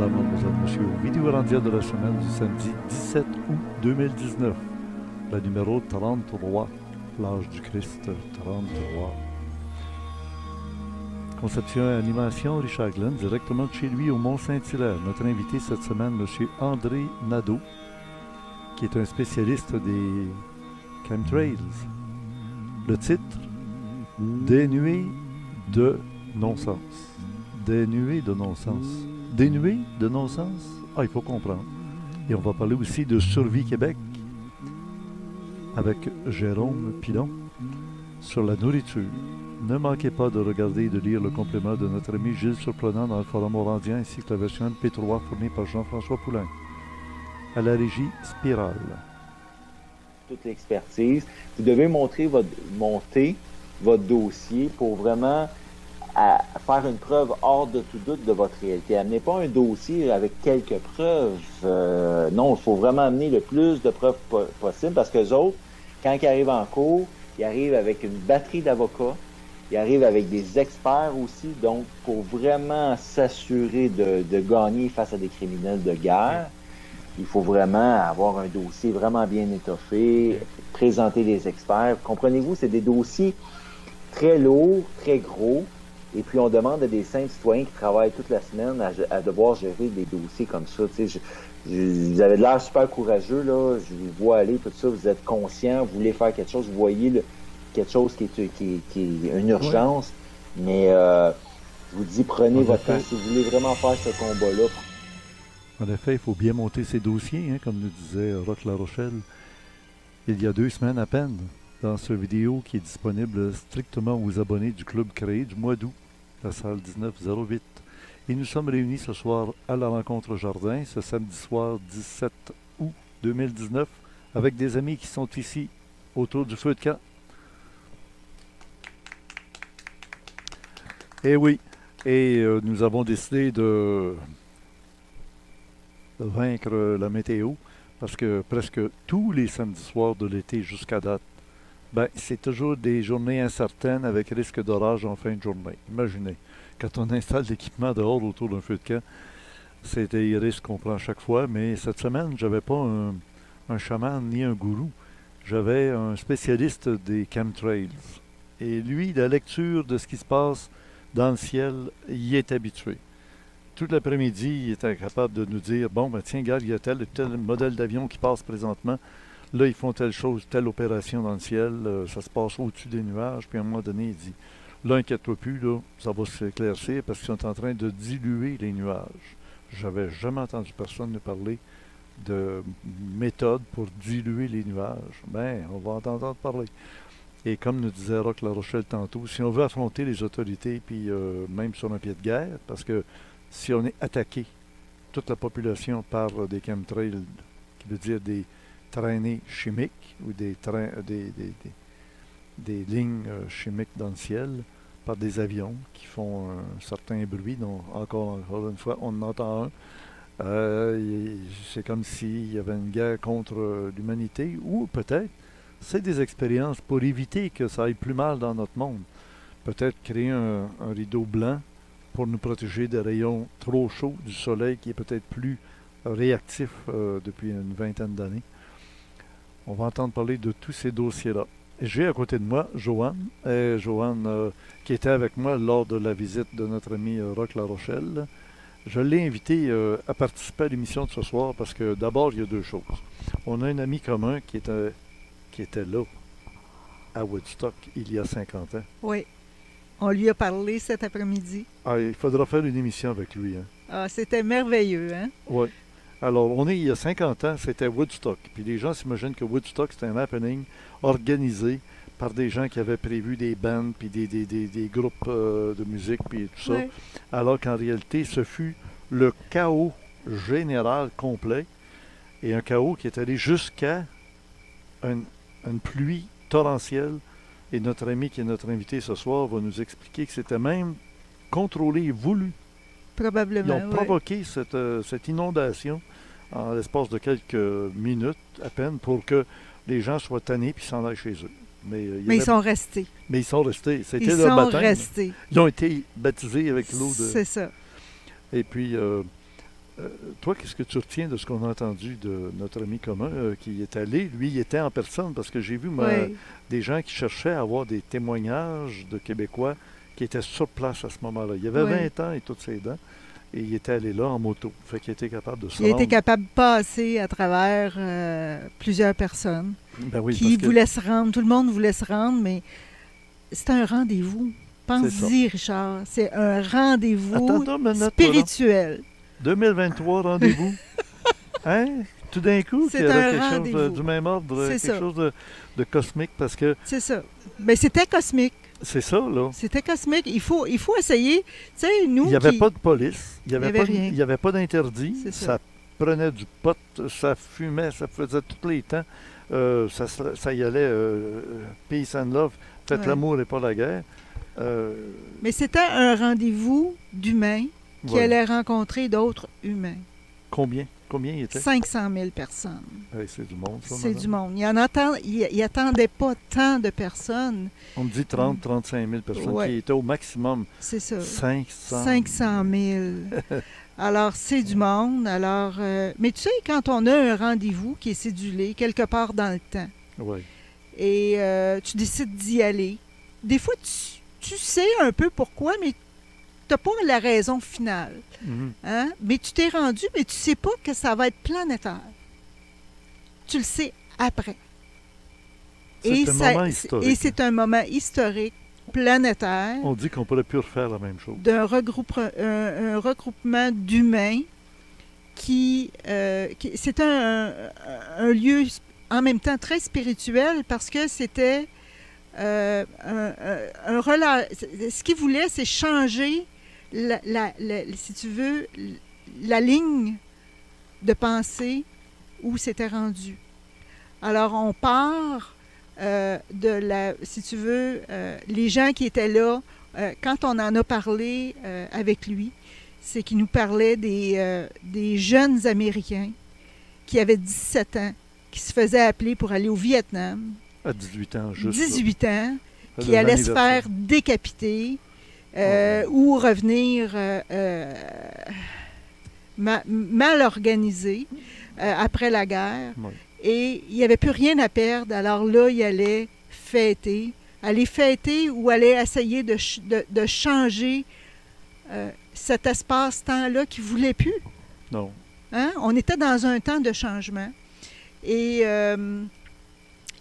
Madame, Mademoiselle, Monsieur, au vidéo rendière de la semaine du samedi 17 août 2019. Le numéro 33, l'âge du Christ, 33. Conception et animation, Richard Glenn, directement de chez lui au Mont-Saint-Hilaire. Notre invité cette semaine, Monsieur André Nadeau, qui est un spécialiste des chemtrails. Le titre, Dénué de non-sens. Dénué de non-sens. Dénué de non-sens? Ah, il faut comprendre. Et on va parler aussi de Survie Québec avec Jérôme Pilon sur la nourriture. Ne manquez pas de regarder et de lire le complément de notre ami Gilles Surprenant dans le Forum Orandien ainsi que la version MP3 fournie par Jean-François Poulain. À la régie Spirale. Toute l'expertise. Vous devez monter votre dossier pour vraiment faire une preuve hors de tout doute de votre réalité. Amenez pas un dossier avec quelques preuves. Non, il faut vraiment amener le plus de preuves possible parce que les autres, quand ils arrivent en cours, ils arrivent avec une batterie d'avocats, ils arrivent avec des experts aussi, donc pour vraiment s'assurer de gagner face à des criminels de guerre, il faut vraiment avoir un dossier vraiment bien étoffé, présenter des experts. Comprenez-vous, c'est des dossiers très lourds, très gros, et puis on demande à des simples citoyens qui travaillent toute la semaine à devoir gérer des dossiers comme ça. Tu sais, vous avez de l'air super courageux, là, je vous vois aller, tout ça, vous êtes conscient, vous voulez faire quelque chose, vous voyez quelque chose qui est une urgence, mais je vous dis, prenez votre temps. Si vous voulez vraiment faire ce combat-là. En effet, il faut bien monter ses dossiers, hein, comme nous disait Roch La Rochelle il y a 2 semaines à peine, dans ce vidéo qui est disponible strictement aux abonnés du club créé du mois d'août, la salle 1908. Et nous sommes réunis ce soir à la rencontre Jardin, ce samedi soir 17 août 2019, avec des amis qui sont ici autour du feu de camp. Et oui, et nous avons décidé de vaincre la météo, parce que presque tous les samedis soirs de l'été jusqu'à date, ben, c'est toujours des journées incertaines avec risque d'orage en fin de journée. Imaginez, quand on installe l'équipement dehors autour d'un feu de camp, c'est des risques qu'on prend chaque fois, mais cette semaine, j'avais pas un chaman ni un gourou. J'avais un spécialiste des chemtrails. Et lui, la lecture de ce qui se passe dans le ciel, y est habitué. Tout l'après-midi, il était capable de nous dire, bon, ben tiens, regarde, il y a tel modèle d'avion qui passe présentement. Là, ils font telle chose, telle opération dans le ciel. Ça se passe au-dessus des nuages. Puis à un moment donné, il dit, là, inquiète-toi plus, là, ça va s'éclaircir parce qu'ils sont en train de diluer les nuages. J'avais jamais entendu personne nous parler de méthode pour diluer les nuages. Ben, on va en entendre parler. Et comme nous disait Roch La Rochelle tantôt, si on veut affronter les autorités, puis même sur un pied de guerre, parce que si on est attaqué, toute la population par des chemtrails, qui veut dire des traînées chimiques ou des lignes chimiques dans le ciel, par des avions qui font un certain bruit, dont encore une fois, on en entend un. C'est comme s'il y avait une guerre contre l'humanité, ou peut-être c'est des expériences pour éviter que ça aille plus mal dans notre monde. Peut-être créer un rideau blanc pour nous protéger des rayons trop chauds du soleil qui est peut-être plus réactif depuis une vingtaine d'années. On va entendre parler de tous ces dossiers-là. J'ai à côté de moi Joanne, qui était avec moi lors de la visite de notre ami Roch La Rochelle. Je l'ai invité à participer à l'émission de ce soir parce que d'abord, il y a 2 choses. On a un ami commun qui était là, à Woodstock, il y a 50 ans. Oui. On lui a parlé cet après-midi. Ah, il faudra faire une émission avec lui. Hein. Ah, c'était merveilleux, hein? Oui. Alors, on est il y a 50 ans, c'était Woodstock. Puis les gens s'imaginent que Woodstock, c'était un happening organisé par des gens qui avaient prévu des bands, puis des groupes de musique, puis tout ça. Oui. Alors qu'en réalité, ce fut le chaos général complet. Et un chaos qui est allé jusqu'à une pluie torrentielle. Et notre ami qui est notre invité ce soir va nous expliquer que c'était même contrôlé et voulu. Probablement, ils ont provoqué cette inondation en l'espace de quelques minutes à peine pour que les gens soient tannés et s'en aillent chez eux. Mais ils sont restés. Mais ils sont restés. C'était leur baptême. Restés. Ils ont été baptisés avec l'eau de... C'est ça. Et puis, toi, qu'est-ce que tu retiens de ce qu'on a entendu de notre ami commun qui est allé? Lui, il était en personne parce que j'ai vu Oui. des gens qui cherchaient à avoir des témoignages de Québécois qui étaient sur place à ce moment-là. Il avait Oui. 20 ans et toutes ses dents. Et il était allé là en moto. Fait qu'il était capable de se Il a été rendre. capable de passer à travers plusieurs personnes Ben oui, qui parce que voulaient se rendre. Tout le monde voulait se rendre, mais c'est un rendez-vous. c'est ça. Pense-y, Richard. C'est un rendez-vous Attends une minute, toi, là. spirituel. 2023, rendez-vous. Hein? Tout d'un coup, C'est qu'il y aurait un quelque chose rendez-vous. du même ordre, C'est quelque ça. chose de cosmique, parce que C'est ça. Mais c'était cosmique. c'est ça, là. C'était cosmique. Il faut essayer. Tu sais, nous. Il n'y avait qui- pas de police, il n'y avait, avait pas rien. il y avait pas d'interdit, C'est ça. ça prenait du pot, ça fumait, ça faisait tous les temps, ça y allait, peace and love, faites Ouais. l'amour et pas la guerre. Mais c'était un rendez-vous d'humains qui Ouais. allaient rencontrer d'autres humains. Combien il était? 500 000 personnes. Hey, c'est du monde, ça, C'est madame. du monde. Il attendait pas tant de personnes. On me dit 35 000 personnes Ouais. qui étaient au maximum C'est ça. 500. 500 000. Alors, c'est du monde. Alors, mais tu sais, quand on a un rendez-vous qui est cédulé quelque part dans le temps Oui. et tu décides d'y aller, des fois, tu sais un peu pourquoi, mais tu n'as pas la raison finale. Mhm. Hein? Mais tu t'es rendu, mais tu ne sais pas que ça va être planétaire. Tu le sais après. C'est un moment historique. Et c'est un moment historique, planétaire, On dit qu'on pourrait plus refaire la même chose. d'un un regroupement d'humains c'était un lieu en même temps très spirituel parce que c'était ce qu'il voulait, c'est changer, si tu veux, la ligne de pensée où c'était rendu. Alors, on part si tu veux, les gens qui étaient là, quand on en a parlé avec lui, c'est qu'il nous parlait des jeunes Américains qui avaient 17 ans, qui se faisaient appeler pour aller au Vietnam, À 18 ans, juste. 18 ans, là. qui allaient se L'anniversaire. faire décapiter Ouais. ou revenir mal organisés après la guerre. Ouais. Et il n'y avait plus rien à perdre. Alors là, il allait fêter. Aller fêter ou aller essayer de changer cet espace-temps-là qu'il ne voulait plus. Non. Hein? On était dans un temps de changement. Et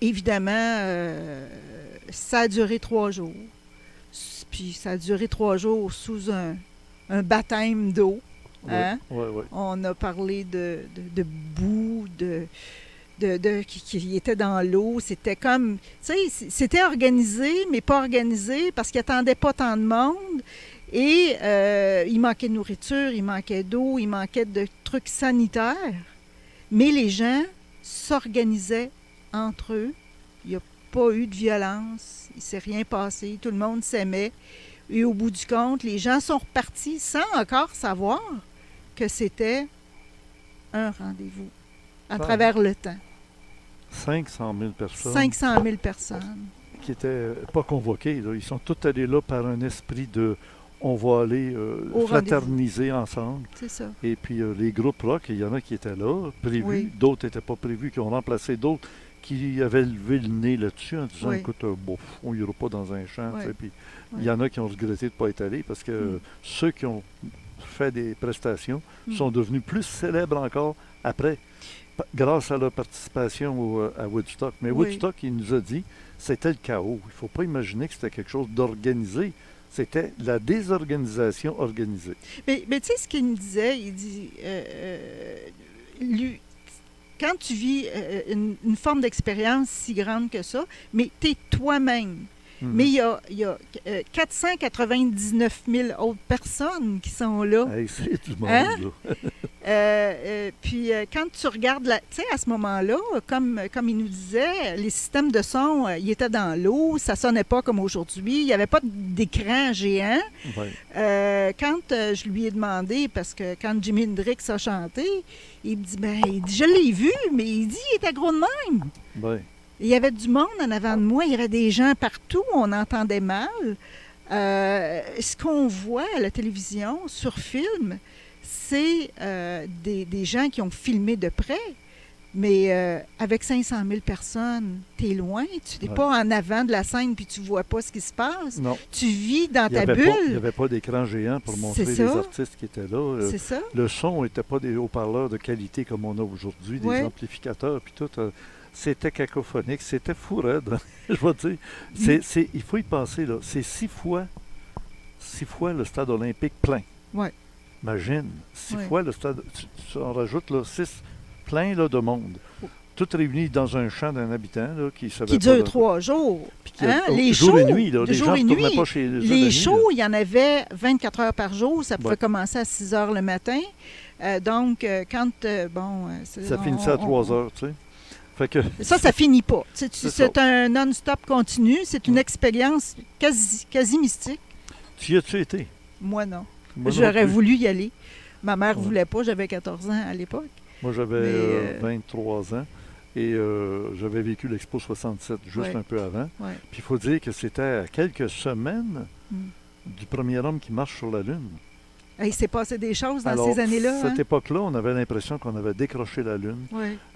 évidemment, ça a duré 3 jours. Puis ça a duré 3 jours sous un baptême d'eau. Hein? Oui. On a parlé de boue, qui était dans l'eau. C'était comme, tu sais, c'était organisé, mais pas organisé parce qu'il n'attendait pas tant de monde. Et il manquait de nourriture, il manquait d'eau, il manquait de trucs sanitaires. Mais les gens s'organisaient entre eux. Il n'y a pas eu de violence. Il ne s'est rien passé. Tout le monde s'aimait. Et au bout du compte, les gens sont repartis sans encore savoir que c'était un rendez-vous à travers le temps. 500 000 personnes 500 000 personnes. qui n'étaient pas convoquées. Là. Ils sont tous allés là par un esprit de on va aller Au fraterniser ensemble. C'est ça. Et puis les groupes rock, il y en a qui étaient là, prévus, Oui. d'autres n'étaient pas prévus, qui ont remplacé d'autres qui avaient levé le nez là-dessus en disant Oui. écoute, bof, on n'ira pas dans un champ. Oui. tu sais. Puis Oui. il y en a qui ont regretté de ne pas être allés parce que Mm. ceux qui ont fait des prestations Mm. sont devenus plus célèbres encore après, grâce à leur participation à Woodstock. Mais Oui. Woodstock, il nous a dit c'était le chaos. Il ne faut pas imaginer que c'était quelque chose d'organisé. C'était la désorganisation organisée. Mais tu sais ce qu'il me disait, il dit, lui, quand tu vis une forme d'expérience si grande que ça, mais tu es toi-même. Mhm. Mais il y a 499 000 autres personnes qui sont là. Hey, c'est du monde, Hein? là. Puis quand tu regardes, tu sais, à ce moment-là, comme il nous disait, les systèmes de son, ils étaient dans l'eau, ça sonnait pas comme aujourd'hui, il n'y avait pas d'écran géant. Ouais. Quand je lui ai demandé, parce que quand Jimi Hendrix a chanté, il me dit, je l'ai vu, mais il dit, il était gros de même. Ouais. Il y avait du monde en avant de moi, il y avait des gens partout, on entendait mal. Ce qu'on voit à la télévision, sur film, c'est des gens qui ont filmé de près. Mais avec 500 000 personnes, tu es loin. Tu n'es pas en avant de la scène puis tu vois pas ce qui se passe. Non. Tu vis dans Il y ta avait bulle. Il n'y avait pas d'écran géant pour montrer les artistes qui étaient là. C'est ça. Le son n'était pas des haut-parleurs de qualité comme on a aujourd'hui, des amplificateurs, puis tout. C'était cacophonique, c'était fou raide. Je vais te dire, il faut y penser, là. C'est 6 fois le stade olympique plein. Ouais. Imagine, 6 fois le stade, tu en rajoutes là, 6 plein là, de monde. Tout réuni dans un champ d'un habitant là, qui dure 3 jours. Les jour et nuit, là, les gens ne retournaient pas chez eux. Les shows, il y en avait 24 heures par jour. Ça pouvait commencer à 6 heures le matin. Donc, quand... ça finissait à 3 heures, tu sais. Fait que, ça finit pas. C'est un non-stop continu. C'est une expérience quasi mystique. Tu y as-tu été? Moi, non. J'aurais voulu y aller. Ma mère ne voulait pas. J'avais 14 ans à l'époque. Moi, j'avais 23 ans et j'avais vécu l'Expo 67 juste un peu avant. Ouais. Puis il faut dire que c'était à quelques semaines du premier homme qui marche sur la Lune. Il s'est passé des choses dans ces années-là. À cette époque-là, on avait l'impression qu'on avait décroché la Lune,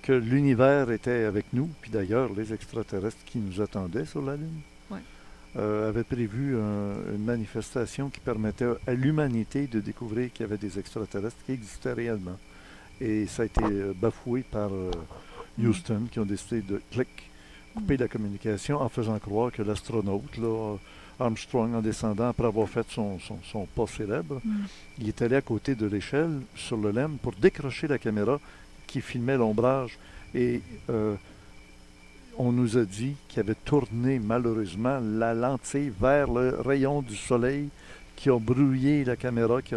que l'univers était avec nous. Puis d'ailleurs, les extraterrestres qui nous attendaient sur la Lune avaient prévu une manifestation qui permettait à l'humanité de découvrir qu'il y avait des extraterrestres qui existaient réellement. Et ça a été bafoué par Houston, qui ont décidé de couper la communication en faisant croire que l'astronaute, Armstrong, en descendant, après avoir fait son pas célèbre, il est allé à côté de l'échelle, sur le LEM, pour décrocher la caméra qui filmait l'ombrage. Et on nous a dit qu'il avait tourné, malheureusement, la lentille vers le rayon du soleil qui a brouillé la caméra, que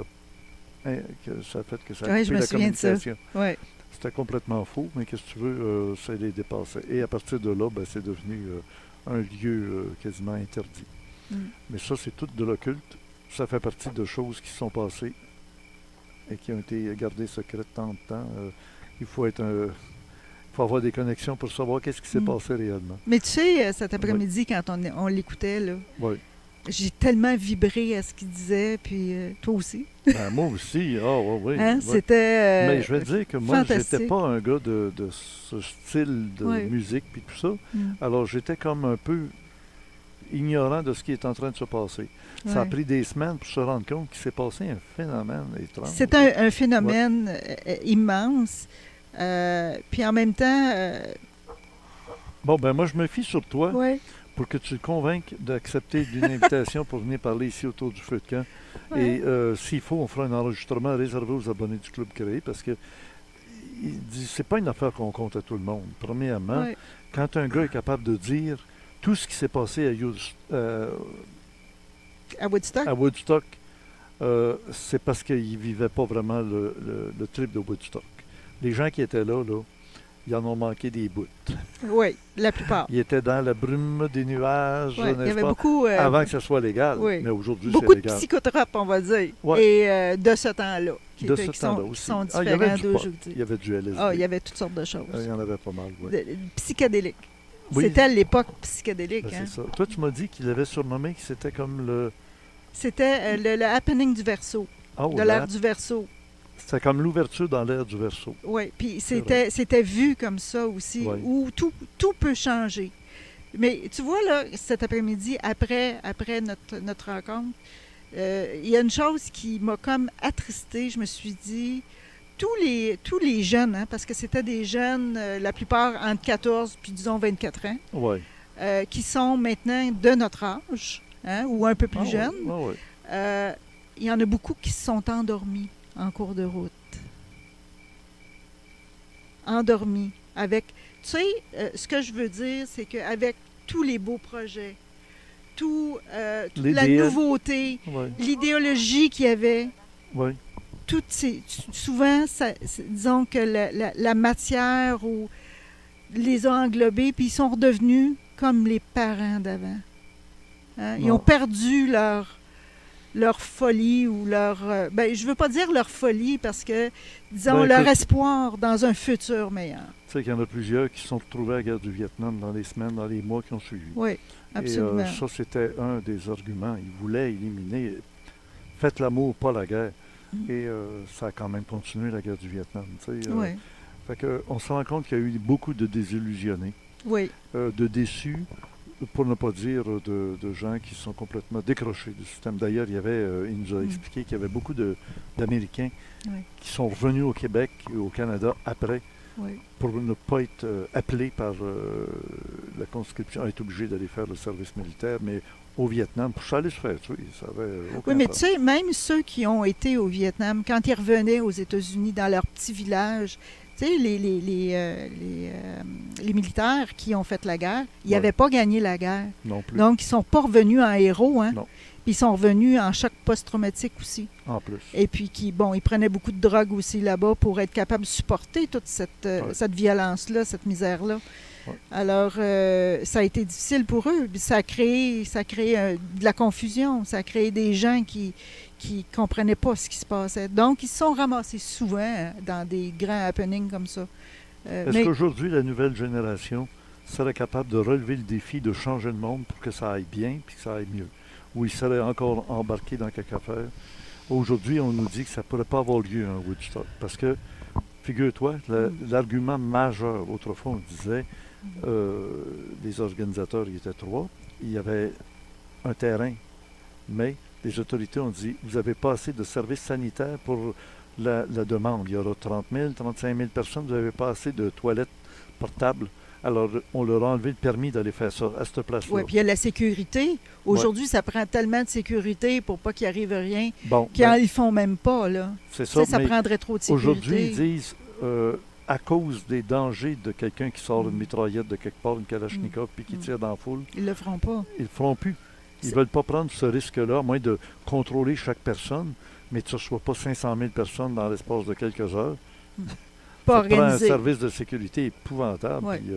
ça a fait que ça a coupé la communication. C'était complètement faux, mais qu'est-ce que tu veux, ça les dépassait. Et à partir de là, c'est devenu un lieu quasiment interdit. Mais ça, c'est tout de l'occulte. Ça fait partie de choses qui sont passées et qui ont été gardées secrètes tant de temps. Il faut avoir des connexions pour savoir qu'est-ce qui s'est passé réellement. Mais tu sais, cet après-midi, quand on l'écoutait, là, j'ai tellement vibré à ce qu'il disait, puis toi aussi. Moi aussi, C'était mais je vais te dire que moi, j'étais pas un gars de ce style de musique puis tout ça. Alors, j'étais comme un peu ignorant de ce qui est en train de se passer. Ça a pris des semaines pour se rendre compte qu'il s'est passé un phénomène étrange. C'est un phénomène immense. Puis en même temps... moi, je me fie sur toi. Pour que tu le convainques d'accepter une invitation pour venir parler ici autour du feu de camp. Et s'il faut, on fera un enregistrement réservé aux abonnés du Club Créé parce que c'est pas une affaire qu'on compte à tout le monde. Premièrement, quand un gars est capable de dire tout ce qui s'est passé à Woodstock, c'est parce qu'il ne vivait pas vraiment le trip de Woodstock. Les gens qui étaient là, ils en ont manqué des bouts. Oui, la plupart. Ils étaient dans la brume des nuages, il y avait beaucoup, avant que ce soit légal. Mais aujourd'hui, c'est légal. Beaucoup de psychotropes, on va dire. Et de ce temps-là. Qui sont différents d'aujourd'hui. Il y avait du LSD. Il y avait toutes sortes de choses. Il y en avait pas mal, psychédéliques. C'était l'époque psychédélique. C'est ça. Toi, tu m'as dit qu'il avait surnommé que c'était comme le... C'était le happening du Verseau. De l'ère du Verseau. C'était comme l'ouverture dans l'ère du Verseau. Oui, puis c'était vu comme ça aussi, où tout peut changer. Mais tu vois, là, cet après-midi, après notre rencontre, il y a une chose qui m'a comme attristée. Je me suis dit, tous les jeunes, parce que c'était des jeunes, la plupart entre 14 puis disons 24 ans, qui sont maintenant de notre âge, ou un peu plus jeunes, il y en a beaucoup qui se sont endormis en cours de route. Endormis. Avec, tu sais, ce que je veux dire, c'est qu'avec tous les beaux projets, toute la nouveauté, l'idéologie qu'il y avait, souvent, disons que la matière les a englobés, puis ils sont redevenus comme les parents d'avant. Ils ont perdu leur folie ou leur... je ne veux pas dire leur folie parce que, disons, leur espoir dans un futur meilleur. Tu sais qu'il y en a plusieurs qui se sont retrouvés à la guerre du Vietnam dans les semaines, dans les mois qui ont suivi. Oui, absolument. Et ça, c'était un des arguments. Ils voulaient éliminer... Faites l'amour, pas la guerre. Et ça a quand même continué la guerre du Vietnam. Oui. Fait que, on se rend compte qu'il y a eu beaucoup de désillusionnés, Oui. de déçus, pour ne pas dire de gens qui sont complètement décrochés du système. D'ailleurs, il nous a expliqué qu'il y avait beaucoup d'Américains qui sont revenus au Québec et au Canada après pour ne pas être appelés par la conscription, être obligés d'aller faire le service militaire, mais au Vietnam, pour ça aller se faire tuer. Ça avait aucun mais sens. tu sais, même ceux qui ont été au Vietnam, quand ils revenaient aux États-Unis dans leur petit village, tu sais, les militaires qui ont fait la guerre, ils n'avaient pas gagné la guerre. Non plus. Donc, ils ne sont pas revenus en héros, hein? Non. Puis ils sont revenus en choc post-traumatique aussi. En plus. Et puis, ils prenaient beaucoup de drogue aussi là-bas pour être capables de supporter toute cette violence-là, cette misère-là. Ouais. Alors, ça a été difficile pour eux. Ça a créé de la confusion. Ça a créé des gens qui ne comprenaient pas ce qui se passait. Donc, ils se sont ramassés souvent dans des grands happenings comme ça. Est-ce qu'aujourd'hui, la nouvelle génération serait capable de relever le défi de changer le monde pour que ça aille bien puis que ça aille mieux? Ou ils seraient encore embarqués dans quelque affaire? Aujourd'hui, on nous dit que ça ne pourrait pas avoir lieu à Woodstock. Parce que, figure-toi, l'argument majeur, autrefois, on disait, les organisateurs, il étaient 3, il y avait un terrain, mais les autorités ont dit, vous n'avez pas assez de services sanitaires pour la demande. Il y aura 30 000, 35 000 personnes, vous n'avez pas assez de toilettes portables. Alors, on leur a enlevé le permis d'aller faire ça à cette place-là. Oui, puis il y a la sécurité. Aujourd'hui, ça prend tellement de sécurité pour pas qu'il arrive rien bon, qu'ils ne le font même pas, là. C'est ça, ça prendrait trop de sécurité. Aujourd'hui, ils disent, à cause des dangers de quelqu'un qui sort une mitraillette de quelque part, une Kalachnikov, puis qui tire dans la foule, ils le feront pas. Ils le feront plus. Ils ne veulent pas prendre ce risque-là, à moins de contrôler chaque personne, mais tu ne reçois pas 500 000 personnes dans l'espace de quelques heures. Pas organisé. Ça prend un service de sécurité épouvantable. Ouais. Puis,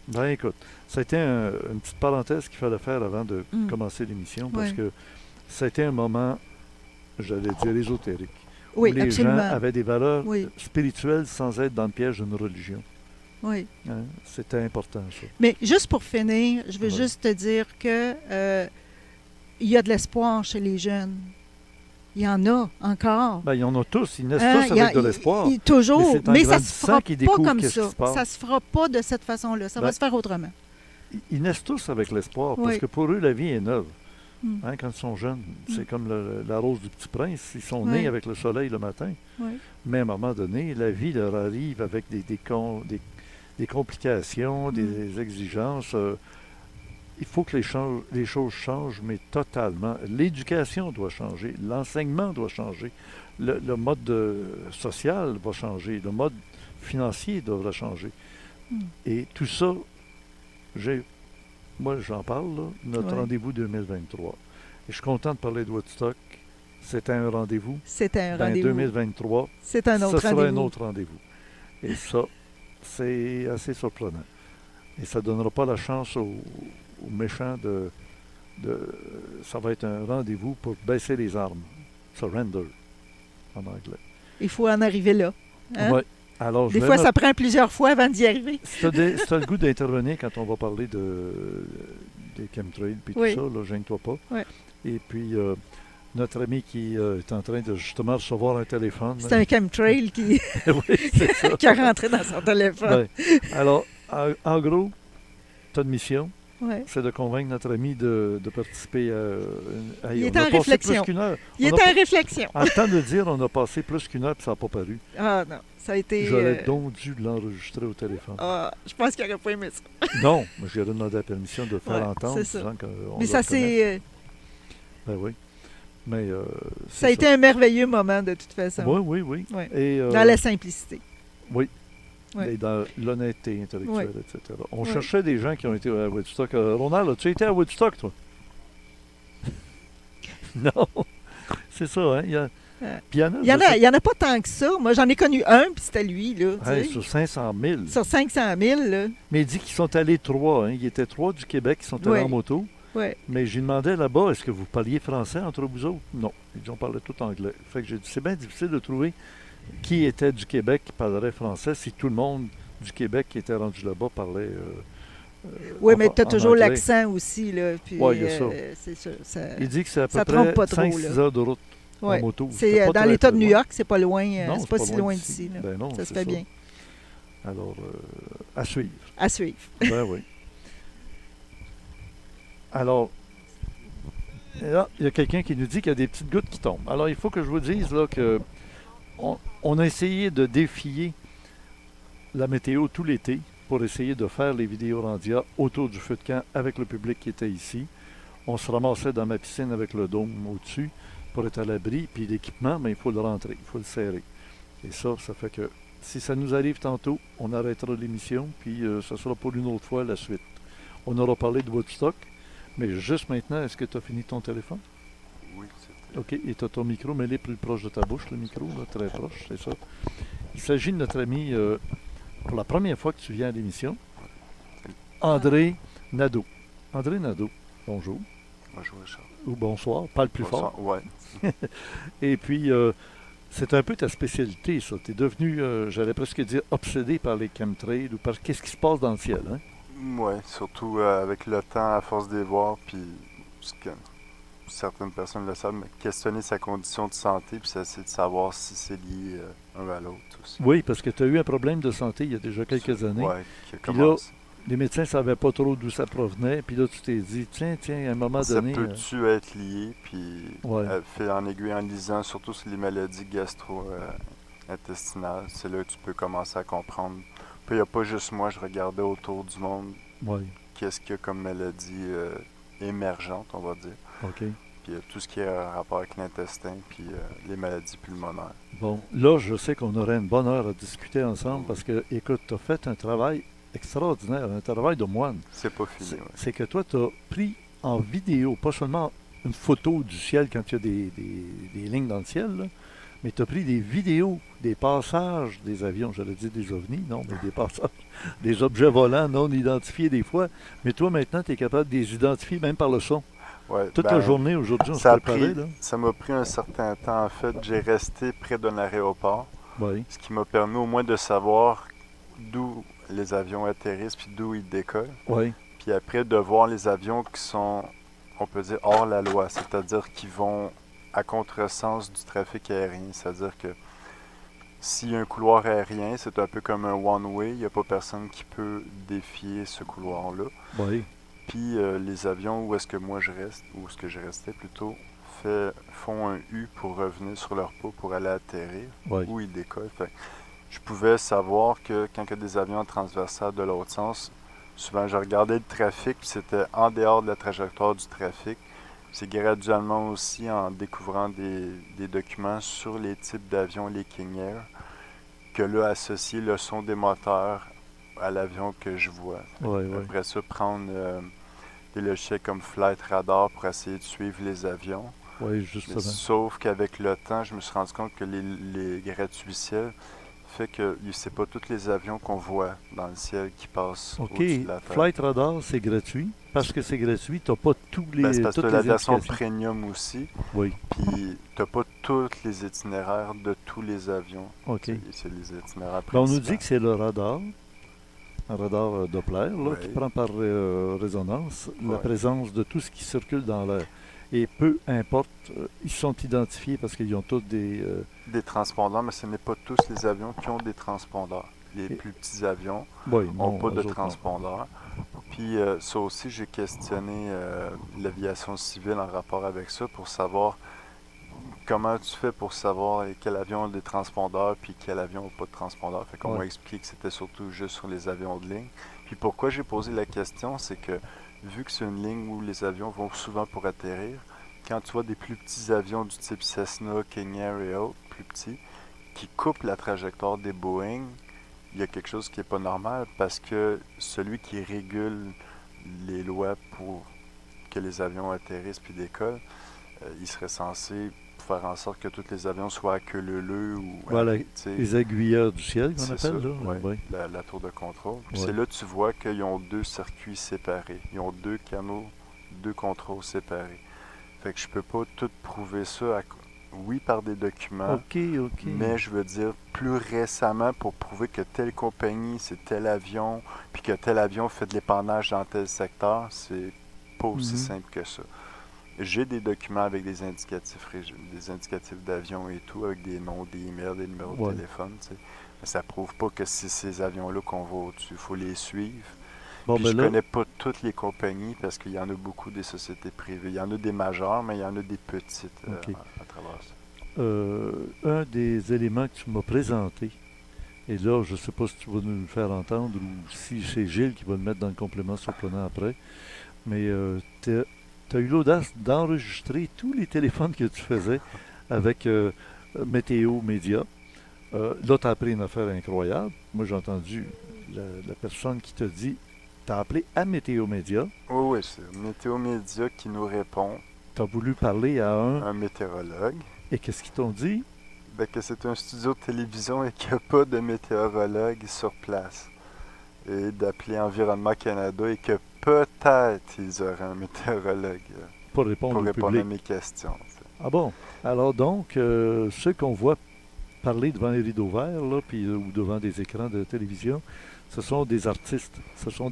Ben écoute, ça a été une petite parenthèse qu'il fallait faire avant de commencer l'émission, parce que ça a été un moment, j'allais dire, ésotérique. Oui, où les absolument. gens avaient des valeurs spirituelles sans être dans le piège d'une religion. Oui. Hein? C'était important, ça. Mais juste pour finir, je veux juste te dire que il y a de l'espoir chez les jeunes. Il y en a encore. Ben, il y en a tous. Ils naissent tous avec de l'espoir. Toujours. Mais ça ne se fera pas comme ça. Ça ne se fera pas de cette façon-là. Ça va se faire autrement. Ils naissent tous avec l'espoir parce que pour eux, la vie est neuve. Hein, quand ils sont jeunes, c'est comme la rose du petit prince. Ils sont nés avec le soleil le matin. Mais à un moment donné, la vie leur arrive avec des complications, des exigences. Il faut que les choses changent, mais totalement. L'éducation doit changer, l'enseignement doit changer, le mode social va changer, le mode financier devra changer. Et tout ça, moi j'en parle, là, notre rendez-vous 2023. Et je suis content de parler de Woodstock. C'était un rendez-vous. C'était un rendez-vous. 2023, c'est un autre ça rendez-vous. sera un autre rendez-vous. Et ça, c'est assez surprenant. Et ça ne donnera pas la chance aux méchants ça va être un rendez-vous pour baisser les armes. Surrender, en anglais. Il faut en arriver là. Hein? Oui. Alors, des fois, ça prend plusieurs fois avant d'y arriver. Si tu as le goût d'intervenir quand on va parler des chemtrails et tout ça, là, gêne-toi pas. Oui. Et puis, notre ami qui est en train de justement recevoir un téléphone. C'est un chemtrail qui... c'est ça. qui a rentré dans son téléphone. Ouais. Alors, en gros, tu as une mission. Ouais. C'est de convaincre notre ami de participer à... Il est en réflexion. Il est en réflexion. En temps de dire, on a passé plus qu'une heure et ça n'a pas paru. Ah non, ça a été... J'aurais donc dû l'enregistrer au téléphone. Ah, je pense qu'il n'aurait pas aimé ça. Non, mais j'ai demandé la permission de le faire entendre. C'est ça. Mais ça, c'est... Ben oui. Mais, ça a été un merveilleux moment, de toute façon. Oui. Ouais. Et, dans la simplicité. Oui. Ouais. Et dans l'honnêteté intellectuelle, etc. On cherchait des gens qui ont été à Woodstock. Ronald, as-tu été à Woodstock, toi? Non. C'est ça, hein? Il y en a pas tant que ça. Moi, j'en ai connu un, puis c'était lui, là. Sur 500 000. Sur 500 000, là. Mais il dit qu'ils sont allés 3. Hein? Il y était 3 du Québec qui sont allés en moto. Ouais. Mais j'ai demandé là-bas, est-ce que vous parliez français entre vous autres? Non. Ils dit, on parlait tout anglais. Fait que j'ai dit, c'est bien difficile de trouver qui était du Québec qui parlerait français si tout le monde du Québec qui était rendu là-bas parlait oui, mais tu as toujours l'accent aussi. Oui, il y a ça. c'est sûr. Il dit que c'est à peu près 5-6 heures de route. Ouais. en moto. C'est C'était pas dans très, l'État très de New loin. York, c'est pas loin, Non, c'est pas si loin d'ici. Là. Ben non, Ça se c'est fait ça. bien. Alors, à suivre. À suivre. Ben oui. Alors, là, il y a quelqu'un qui nous dit qu'il y a des petites gouttes qui tombent. Alors, il faut que je vous dise là, que on a essayé de défier la météo tout l'été pour essayer de faire les vidéos Randia autour du feu de camp avec le public qui était ici. On se ramassait dans ma piscine avec le dôme au-dessus pour être à l'abri. Puis l'équipement, mais il faut le rentrer, il faut le serrer. Et ça fait que si ça nous arrive tantôt, on arrêtera l'émission, puis ce sera pour une autre fois la suite. On aura parlé de Woodstock, mais juste maintenant, est-ce que tu as fini ton téléphone? Oui, c'est OK, et tu as ton micro, mais il est plus proche de ta bouche, le micro, là, très proche, c'est ça. Il s'agit de notre ami, pour la première fois que tu viens à l'émission, André Nadeau. André Nadeau, bonjour. Bonjour, Richard. Ou bonsoir, parle plus fort. Ouais. Et puis, c'est un peu ta spécialité, ça. Tu es devenu, j'allais presque dire, obsédé par les chemtrails ou par qu'est-ce qui se passe dans le ciel, hein? Ouais, surtout avec le temps, à force de les voir, puis ce que certaines personnes le savent, mais questionner sa condition de santé, puis essayer de savoir si c'est lié un à l'autre aussi. Oui, parce que tu as eu un problème de santé il y a déjà quelques années. Ouais, qui a Puis commencé. Les médecins ne savaient pas trop d'où ça provenait, puis là, tu t'es dit, tiens, à un moment Ça donné... peut-tu être lié, puis Ouais. fait en aiguille en lisant, surtout sur les maladies gastro-intestinales, c'est là que tu peux commencer à comprendre. Puis il n'y a pas juste moi, je regardais autour du monde, Oui, qu'est-ce qu'il y a comme maladie émergente, on va dire. OK. Puis tout ce qui est en rapport avec l'intestin, puis les maladies pulmonaires. Bon, là, je sais qu'on aurait une bonne heure à discuter ensemble parce que, écoute, tu as fait un travail extraordinaire, un travail de moine. C'est pas fini, ouais. C'est que toi, tu as pris en vidéo, pas seulement une photo du ciel quand il y a des lignes dans le ciel, là, mais tu as pris des vidéos des passages des avions, j'allais dire des ovnis, non, mais des passages, des objets volants non identifiés des fois. Mais toi, maintenant, tu es capable de les identifier même par le son. Ouais, Toute la journée aujourd'hui, on se ça a préparait, pris- là. ça m'a pris un certain temps, en fait. J'ai resté près d'un aéroport, Oui, ce qui m'a permis au moins de savoir d'où les avions atterrissent, puis d'où ils décollent. oui, Puis après, de voir les avions qui sont, on peut dire, hors la loi, c'est-à-dire qui vont à contresens du trafic aérien. C'est-à-dire que s'il y a un couloir aérien, c'est un peu comme un one-way, il n'y a pas personne qui peut défier ce couloir-là. oui, Puis les avions où est-ce que moi je reste, où est-ce que je restais plutôt, font un U pour revenir sur leur pas pour aller atterrir, oui. où ils décollent. Fait que je pouvais savoir que quand il y a des avions transversales de l'autre sens, souvent je regardais le trafic, puis c'était en dehors de la trajectoire du trafic. C'est graduellement aussi en découvrant des documents sur les types d'avions, les King Air, que là, associer le son des moteurs à l'avion que je vois. Oui, oui. Après ça, prendre des logiciels comme Flight Radar pour essayer de suivre les avions. Oui, Mais justement. sauf qu'avec le temps, je me suis rendu compte que les gratuits ciel fait que c'est pas tous les avions qu'on voit dans le ciel qui passent OK, au-dessus de la Terre. Flight Radar, c'est gratuit. Parce que c'est gratuit, tu n'as pas tous les, Ben, c'est parce que toutes la les version indications. premium aussi, Oui, puis t'as pas tous les itinéraires de tous les avions. OK. C'est les itinéraires Ben, on nous principaux. dit que c'est le radar, un radar Doppler, là, Ouais. qui prend par résonance la Ouais. présence de tout ce qui circule dans l'air. Et peu importe, ils sont identifiés parce qu'ils ont tous des... Des transpondeurs, mais ce n'est pas tous les avions qui ont des transpondeurs. Les Et- plus petits avions oui, n'ont non, pas eux de autres, non. transpondeur. Puis ça aussi, j'ai questionné l'aviation civile en rapport avec ça pour savoir comment tu fais pour savoir quel avion a des transpondeurs puis quel avion n'a pas de transpondeur. Fait qu'on Ouais. m'a expliqué que c'était surtout juste sur les avions de ligne. Puis pourquoi j'ai posé la question, c'est que vu que c'est une ligne où les avions vont souvent pour atterrir, quand tu vois des plus petits avions du type Cessna, King Air et autres, plus petits, qui coupent la trajectoire des Boeing, il y a quelque chose qui n'est pas normal parce que celui qui régule les lois pour que les avions atterrissent puis décollent, il serait censé faire en sorte que tous les avions soient à queue leu-leu ou Voilà, tu sais, Les aiguilleurs du ciel, qu'on c'est appelle, ça, là. ouais. Oui. la tour de contrôle. Puis Ouais. c'est là que tu vois qu'ils ont deux circuits séparés. Ils ont deux canaux, deux contrôles séparés. Fait que je peux pas tout prouver ça, oui, par des documents, OK, OK. mais je veux dire, plus récemment, pour prouver que telle compagnie, c'est tel avion, puis que tel avion fait de l'épandage dans tel secteur, c'est pas aussi Mhm. simple que ça. J'ai des documents avec des indicatifs d'avion et tout, avec des noms, des emails, des numéros de téléphone, tu sais. Mais ça prouve pas que c'est ces avions-là qu'on va au-dessus. Il faut les suivre. Bon, Puis ben je là, connais pas toutes les compagnies parce qu'il y en a beaucoup des sociétés privées. Il y en a des majeures, mais il y en a des petites OK. à travers ça. Un des éléments que tu m'as présenté, et là, je ne sais pas si tu vas nous le faire entendre ou si c'est Gilles qui va le mettre dans le complément surprenant après, mais tu as eu l'audace d'enregistrer tous les téléphones que tu faisais avec Météo Média. Là, tu as appris une affaire incroyable. Moi, j'ai entendu la personne qui t'a dit, tu as appelé à Météo Média, Oui, c'est Météo Média qui nous répond, tu as voulu parler à un météorologue, et qu'est-ce qu'ils t'ont dit? ben, que c'est un studio de télévision et qu'il n'y a pas de météorologue sur place. Et d'appeler Environnement Canada et que peut-être ils auraient un météorologue Pour répondre pour au répondre public. à mes questions. Tu sais. Ah bon? Alors donc, ceux qu'on voit parler devant les rideaux verts, là, puis, ou devant des écrans de télévision, ce sont des artistes. Ce sont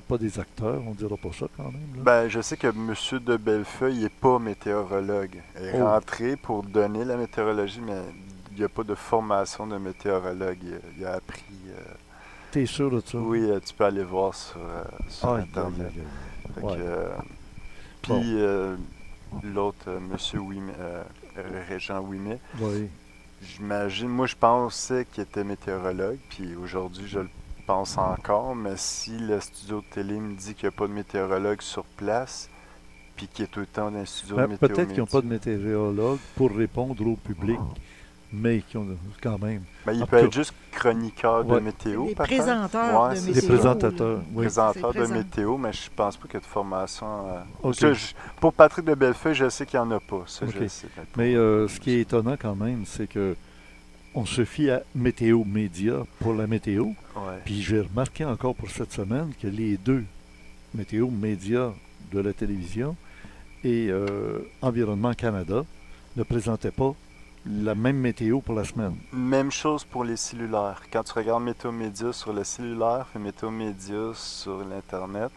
pas des acteurs, on dira pas ça quand même. Là. Ben, je sais que M. de Bellefeuille n'est pas météorologue. Il est Oh. rentré pour donner la météorologie, mais il n'y a pas de formation de météorologue. Il a appris. T'es sûr de ça? Oui, tu peux aller voir sur Aïe, Internet. aïe, aïe. Fait Ouais. que, Bon. puis l'autre, M. Régent Ouimet, Oui. j'imagine, moi je pensais qu'il était météorologue, puis aujourd'hui je le pense encore, mais si le studio de télé me dit qu'il n'y a pas de météorologue sur place, puis qu'il est tout le temps dans un studio de Ben, météo peut-être qu'ils n'ont pas de météorologue pour répondre au public, mais qui ont quand même. Ben, il En peut tout être juste chroniqueur de Ouais. météo, Les peut-être. présenteurs Ouais, de c'est météo. Les ça. présentateurs, là. oui. Présenteur C'est de présent. météo, mais je pense pas qu'il y a de formation. OK. Pour Patrick de Bellefeuille, je sais qu'il n'y en a pas. Ça, OK. je sais, mais Mais pour- ce qui est étonnant quand même, c'est que on se fie à Météo Média pour la météo. Ouais. Puis j'ai remarqué encore pour cette semaine que les deux, Météo Média de la télévision et Environnement Canada, ne présentaient pas la même météo pour la semaine. Même chose pour les cellulaires. Quand tu regardes Météo Média sur le cellulaire et Météo Média sur l'Internet,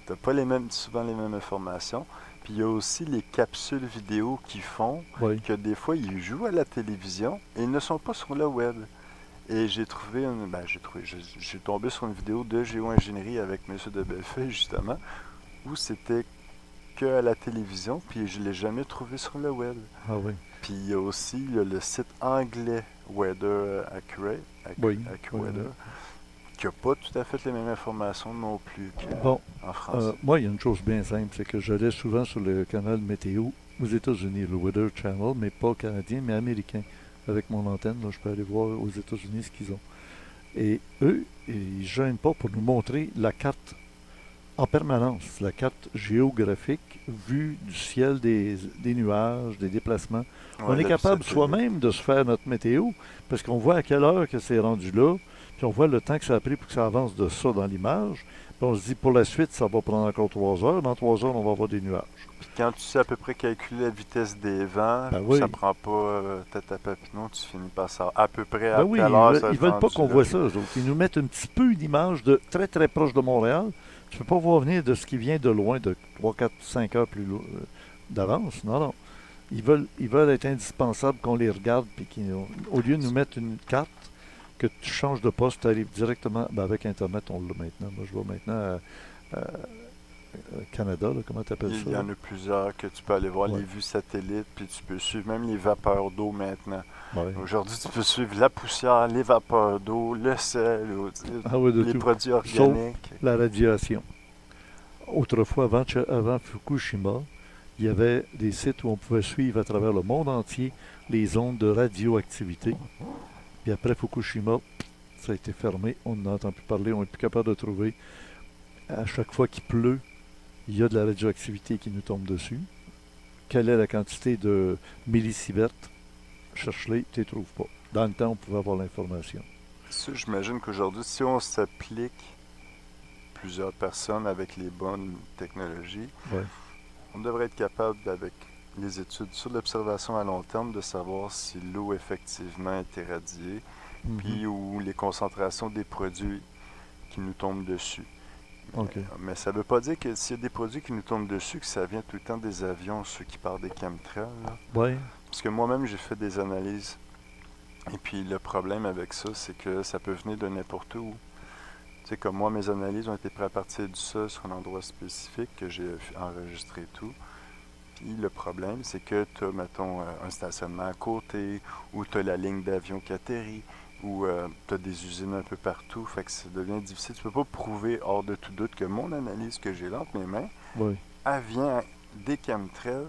tu n'as pas souvent les mêmes informations. Puis il y a aussi les capsules vidéo qu'ils font, Oui. que des fois ils jouent à la télévision et ils ne sont pas sur le web. Et j'ai trouvé j'ai tombé sur une vidéo de géo-ingénierie avec M. de Bellefeuille, justement, où c'était que à la télévision, puis je ne l'ai jamais trouvé sur le web. Ah oui. Puis il y a aussi le site anglais Weather Accurate, Oui. AccuWeather, qui n'a pas tout à fait les mêmes informations non plus Bon, qu'en français. moi, il y a une chose bien simple, c'est que j'allais souvent sur le canal météo aux États-Unis, le Weather Channel, mais pas canadien, mais américain. Avec mon antenne, là, je peux aller voir aux États-Unis ce qu'ils ont. Et eux, ils ne gênent pas pour nous montrer la carte en permanence, la carte géographique vue du ciel, des nuages, des déplacements. On Ouais, est le capable satellite. soi-même de se faire notre météo parce qu'on voit à quelle heure que c'est rendu là, puis on voit le temps que ça a pris pour que ça avance de ça dans l'image. Puis on se dit pour la suite, ça va prendre encore 3 heures. Dans 3 heures, on va avoir des nuages. Puis quand tu sais à peu près calculer la vitesse des vents, Ben oui. ça prend pas tête à papineau, tu finis par ça à peu près à Ben oui, quelle heure ça va ils être veulent pas rendu qu'on là. voit ça, eux autres. Ils nous mettent un petit peu une image de très très proche de Montréal. Tu peux pas voir venir de ce qui vient de loin, de 3, 4, 5 heures plus d'avance. Non, non. Ils veulent être indispensables qu'on les regarde, puis au lieu de nous mettre une carte, que tu changes de poste, tu arrives directement. Ben avec Internet, on l'a maintenant. Moi, je vois maintenant à Canada, là, comment tu appelles ça? Il y en a plusieurs que tu peux aller voir, Ouais. les vues satellites, puis tu peux suivre même les vapeurs d'eau maintenant. Ouais. Aujourd'hui, tu peux suivre la poussière, les vapeurs d'eau, le sel, Ah oui, de les tout. produits organiques. La radiation. Autrefois, avant Fukushima, il y avait des sites où on pouvait suivre à travers le monde entier les ondes de radioactivité. Puis après Fukushima, ça a été fermé. On n'entend plus parler, on n'est plus capable de trouver. À chaque fois qu'il pleut, il y a de la radioactivité qui nous tombe dessus. Quelle est la quantité de millisieverts? Cherche-les, tu ne les trouves pas. Dans le temps, on pouvait avoir l'information. Ça, j'imagine qu'aujourd'hui, si on s'applique plusieurs personnes avec les bonnes technologies, Ouais. on devrait être capable, avec les études sur l'observation à long terme, de savoir si l'eau effectivement est irradiée, Mhm. puis où les concentrations des produits qui nous tombent dessus. OK. Mais ça veut pas dire que s'il y a des produits qui nous tombent dessus, que ça vient tout le temps des avions, ceux qui partent des chemtrails, là. Oui. Parce que moi-même, j'ai fait des analyses. Et puis le problème avec ça, c'est que ça peut venir de n'importe où. Tu sais, comme moi, mes analyses ont été prises à partir du sol sur un endroit spécifique que j'ai enregistré tout. Puis le problème, c'est que tu as, mettons, un stationnement à côté, ou tu as la ligne d'avion qui atterrit, ou tu as des usines un peu partout. Fait que ça devient difficile. Tu peux pas prouver hors de tout doute que mon analyse que j'ai là entre mes mains, Oui. elle vient des chemtrails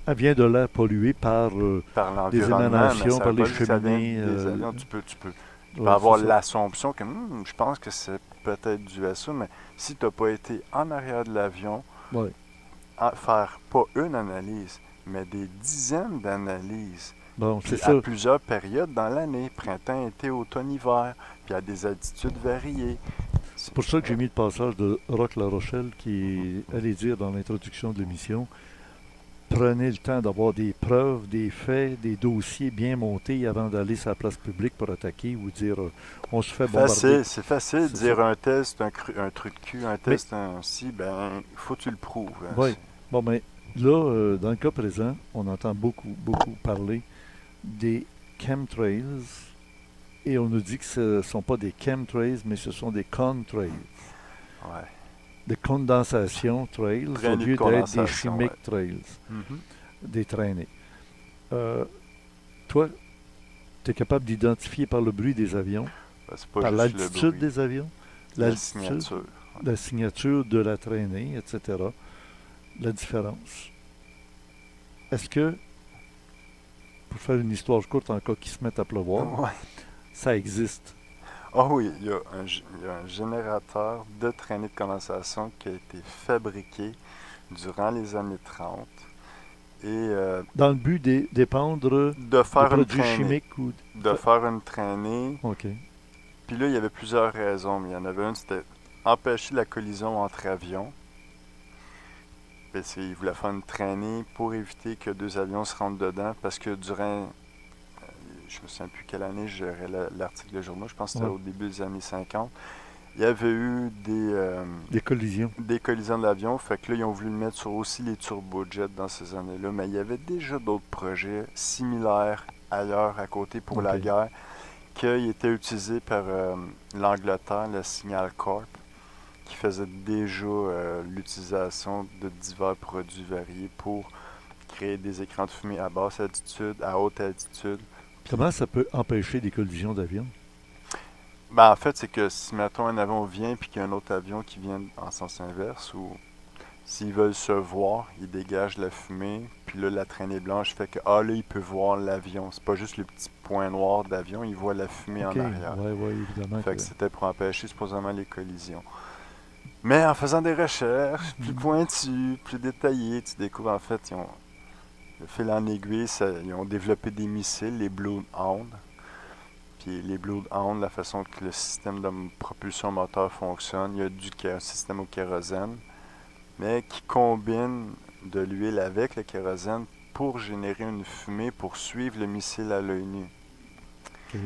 Elle vient de l'air pollué par par des l'environnement, mais émanations, ça par veut les pas dire que ça vient cheminées. des avions. Tu peux Ouais, avoir c'est ça. l'assomption que je pense que c'est peut-être dû à ça, mais si tu n'as pas été en arrière de l'avion, Ouais. à faire pas une analyse, mais des dizaines d'analyses, Bon, c'est puis ça. à plusieurs périodes dans l'année, printemps, été, automne, hiver, puis à des altitudes variées. C'est pour ça que j'ai mis le passage de Roch La Rochelle qui allait dire dans l'introduction de l'émission, prenez le temps d'avoir des preuves, des faits, des dossiers bien montés avant d'aller sur la place publique pour attaquer ou dire on se fait bombarder. C'est facile de C'est dire ça. un test, un truc de cul, un test, un si, ben, faut que tu le prouves. Hein. Oui. Bon, mais là, dans le cas présent, on entend beaucoup, beaucoup parler des chemtrails et on nous dit que ce ne sont pas des chemtrails, mais ce sont des contrails. Ouais. Des condensation trails au Traînées de lieu d'être des condensation, chimiques ouais. trails, Mhm. des traînées. Toi, tu es capable d'identifier par le bruit des avions, Ben, c'est pas par juste le l'altitude bruit, des avions, la l'altitude, signature. la signature de la traînée, etc., la différence. Est-ce que, pour faire une histoire courte en cas qu'il se mette à pleuvoir, Ouais. ça existe? Ah oui, il y a un générateur de traînées de condensation qui a été fabriqué durant les années 30 et Dans le but d'épandre de des faire une produits traînée. chimiques ou... De faire une traînée. OK. Puis là, il y avait plusieurs raisons, mais il y en avait une, c'était empêcher la collision entre avions. Puis ils voulaient faire une traînée pour éviter que deux avions se rentrent dedans, parce que durant, je me souviens plus quelle année, j'aurais l'article de journal, je pense que c'était Ouais. au début des années 50, il y avait eu Des collisions. des collisions d'avions, fait que là, ils ont voulu mettre sur aussi les turbojets dans ces années-là, mais il y avait déjà d'autres projets similaires ailleurs, à côté, pour la OK. guerre, qui étaient utilisés par l'Angleterre, le Signal Corp, qui faisait déjà l'utilisation de divers produits variés pour créer des écrans de fumée à basse altitude, à haute altitude. Puis, Comment ça peut empêcher des collisions d'avions? ben, en fait, c'est que si, mettons, un avion vient puis qu'il y a un autre avion qui vient en sens inverse, ou s'ils veulent se voir, ils dégagent la fumée, puis là, la traînée blanche fait que, ah là, il peut voir l'avion. C'est pas juste le petit point noir d'avion, il voit la fumée OK. en arrière. Oui, évidemment. Fait que c'était pour empêcher supposément les collisions. Mais en faisant des recherches plus pointues, plus détaillées, tu découvres en fait, le fil en aiguille, ils ont développé des missiles, les Blue Hound. Puis les Blue Hound, la façon que le système de propulsion moteur fonctionne, il y a un système au kérosène, mais qui combine de l'huile avec le kérosène pour générer une fumée pour suivre le missile à l'œil nu. OK.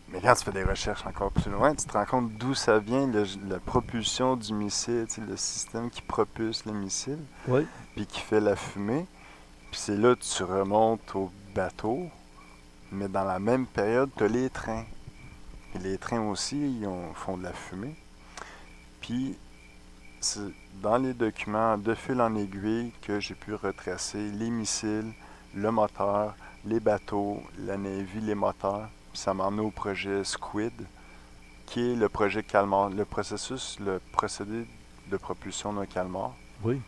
Mais quand tu fais des recherches encore plus loin, tu te rends compte d'où ça vient, la propulsion du missile, tu sais, le système qui propulse le missile, Oui. puis qui fait la fumée. Puis c'est là que tu remontes au bateau, mais dans la même période, tu as les trains. Et les trains aussi, font de la fumée. Puis c'est dans les documents de fil en aiguille que j'ai pu retracer les missiles, le moteur, les bateaux, la Navy, les moteurs. Puis ça m'a emmené au projet Squid, qui est le projet Calmar, le procédé de propulsion d'un calmar. Oui.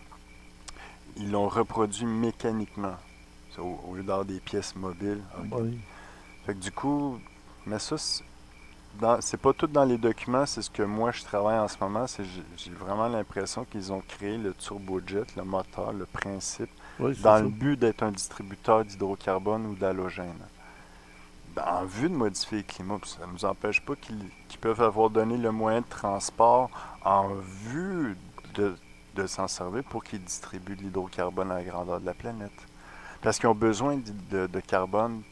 Ils l'ont reproduit mécaniquement, au lieu d'avoir des pièces mobiles. Oui. Fait que du coup, mais ça, c'est pas tout dans les documents, c'est ce que moi je travaille en ce moment. J'ai vraiment l'impression qu'ils ont créé le turbojet, le moteur, le principe, Oui, c'est dans ça. le but d'être un distributeur d'hydrocarbone ou d'halogène. En vue de modifier le climat, puis ça ne nous empêche pas qu'ils peuvent avoir donné le moyen de transport en vue de s'en servir pour qu'ils distribuent de l'hydrocarbone à la grandeur de la planète. Parce qu'ils ont besoin de carbone.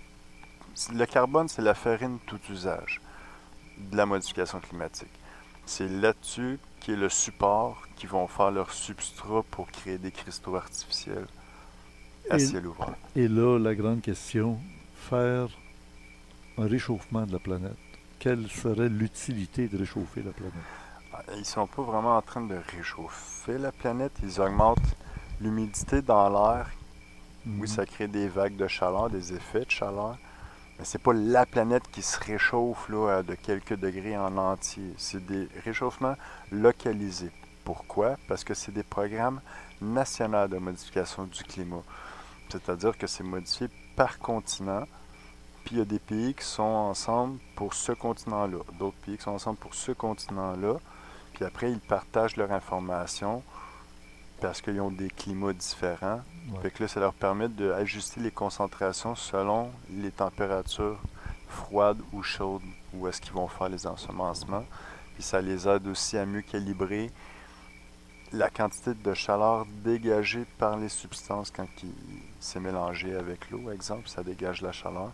Le carbone, c'est la farine tout usage de la modification climatique. C'est là-dessus qui est le support, qui vont faire leur substrat pour créer des cristaux artificiels à Et, ciel ouvert. et là, la grande question, faire un réchauffement de la planète. Quelle serait l'utilité de réchauffer la planète? Ils sont pas vraiment en train de réchauffer la planète, ils augmentent l'humidité dans l'air. Oui, ça crée des vagues de chaleur, des effets de chaleur, mais c'est pas la planète qui se réchauffe là, de quelques degrés en entier. C'est des réchauffements localisés. Pourquoi? Parce que c'est des programmes nationaux de modification du climat. C'est-à-dire que c'est modifié par continent, puis il y a des pays qui sont ensemble pour ce continent-là, d'autres pays qui sont ensemble pour ce continent-là, puis après ils partagent leur information parce qu'ils ont des climats différents. Ouais. Fait que là, ça leur permet d'ajuster les concentrations selon les températures froides ou chaudes où est-ce qu'ils vont faire les ensemencements. Puis ça les aide aussi à mieux calibrer la quantité de chaleur dégagée par les substances quand c'est mélangé avec l'eau, exemple, ça dégage la chaleur.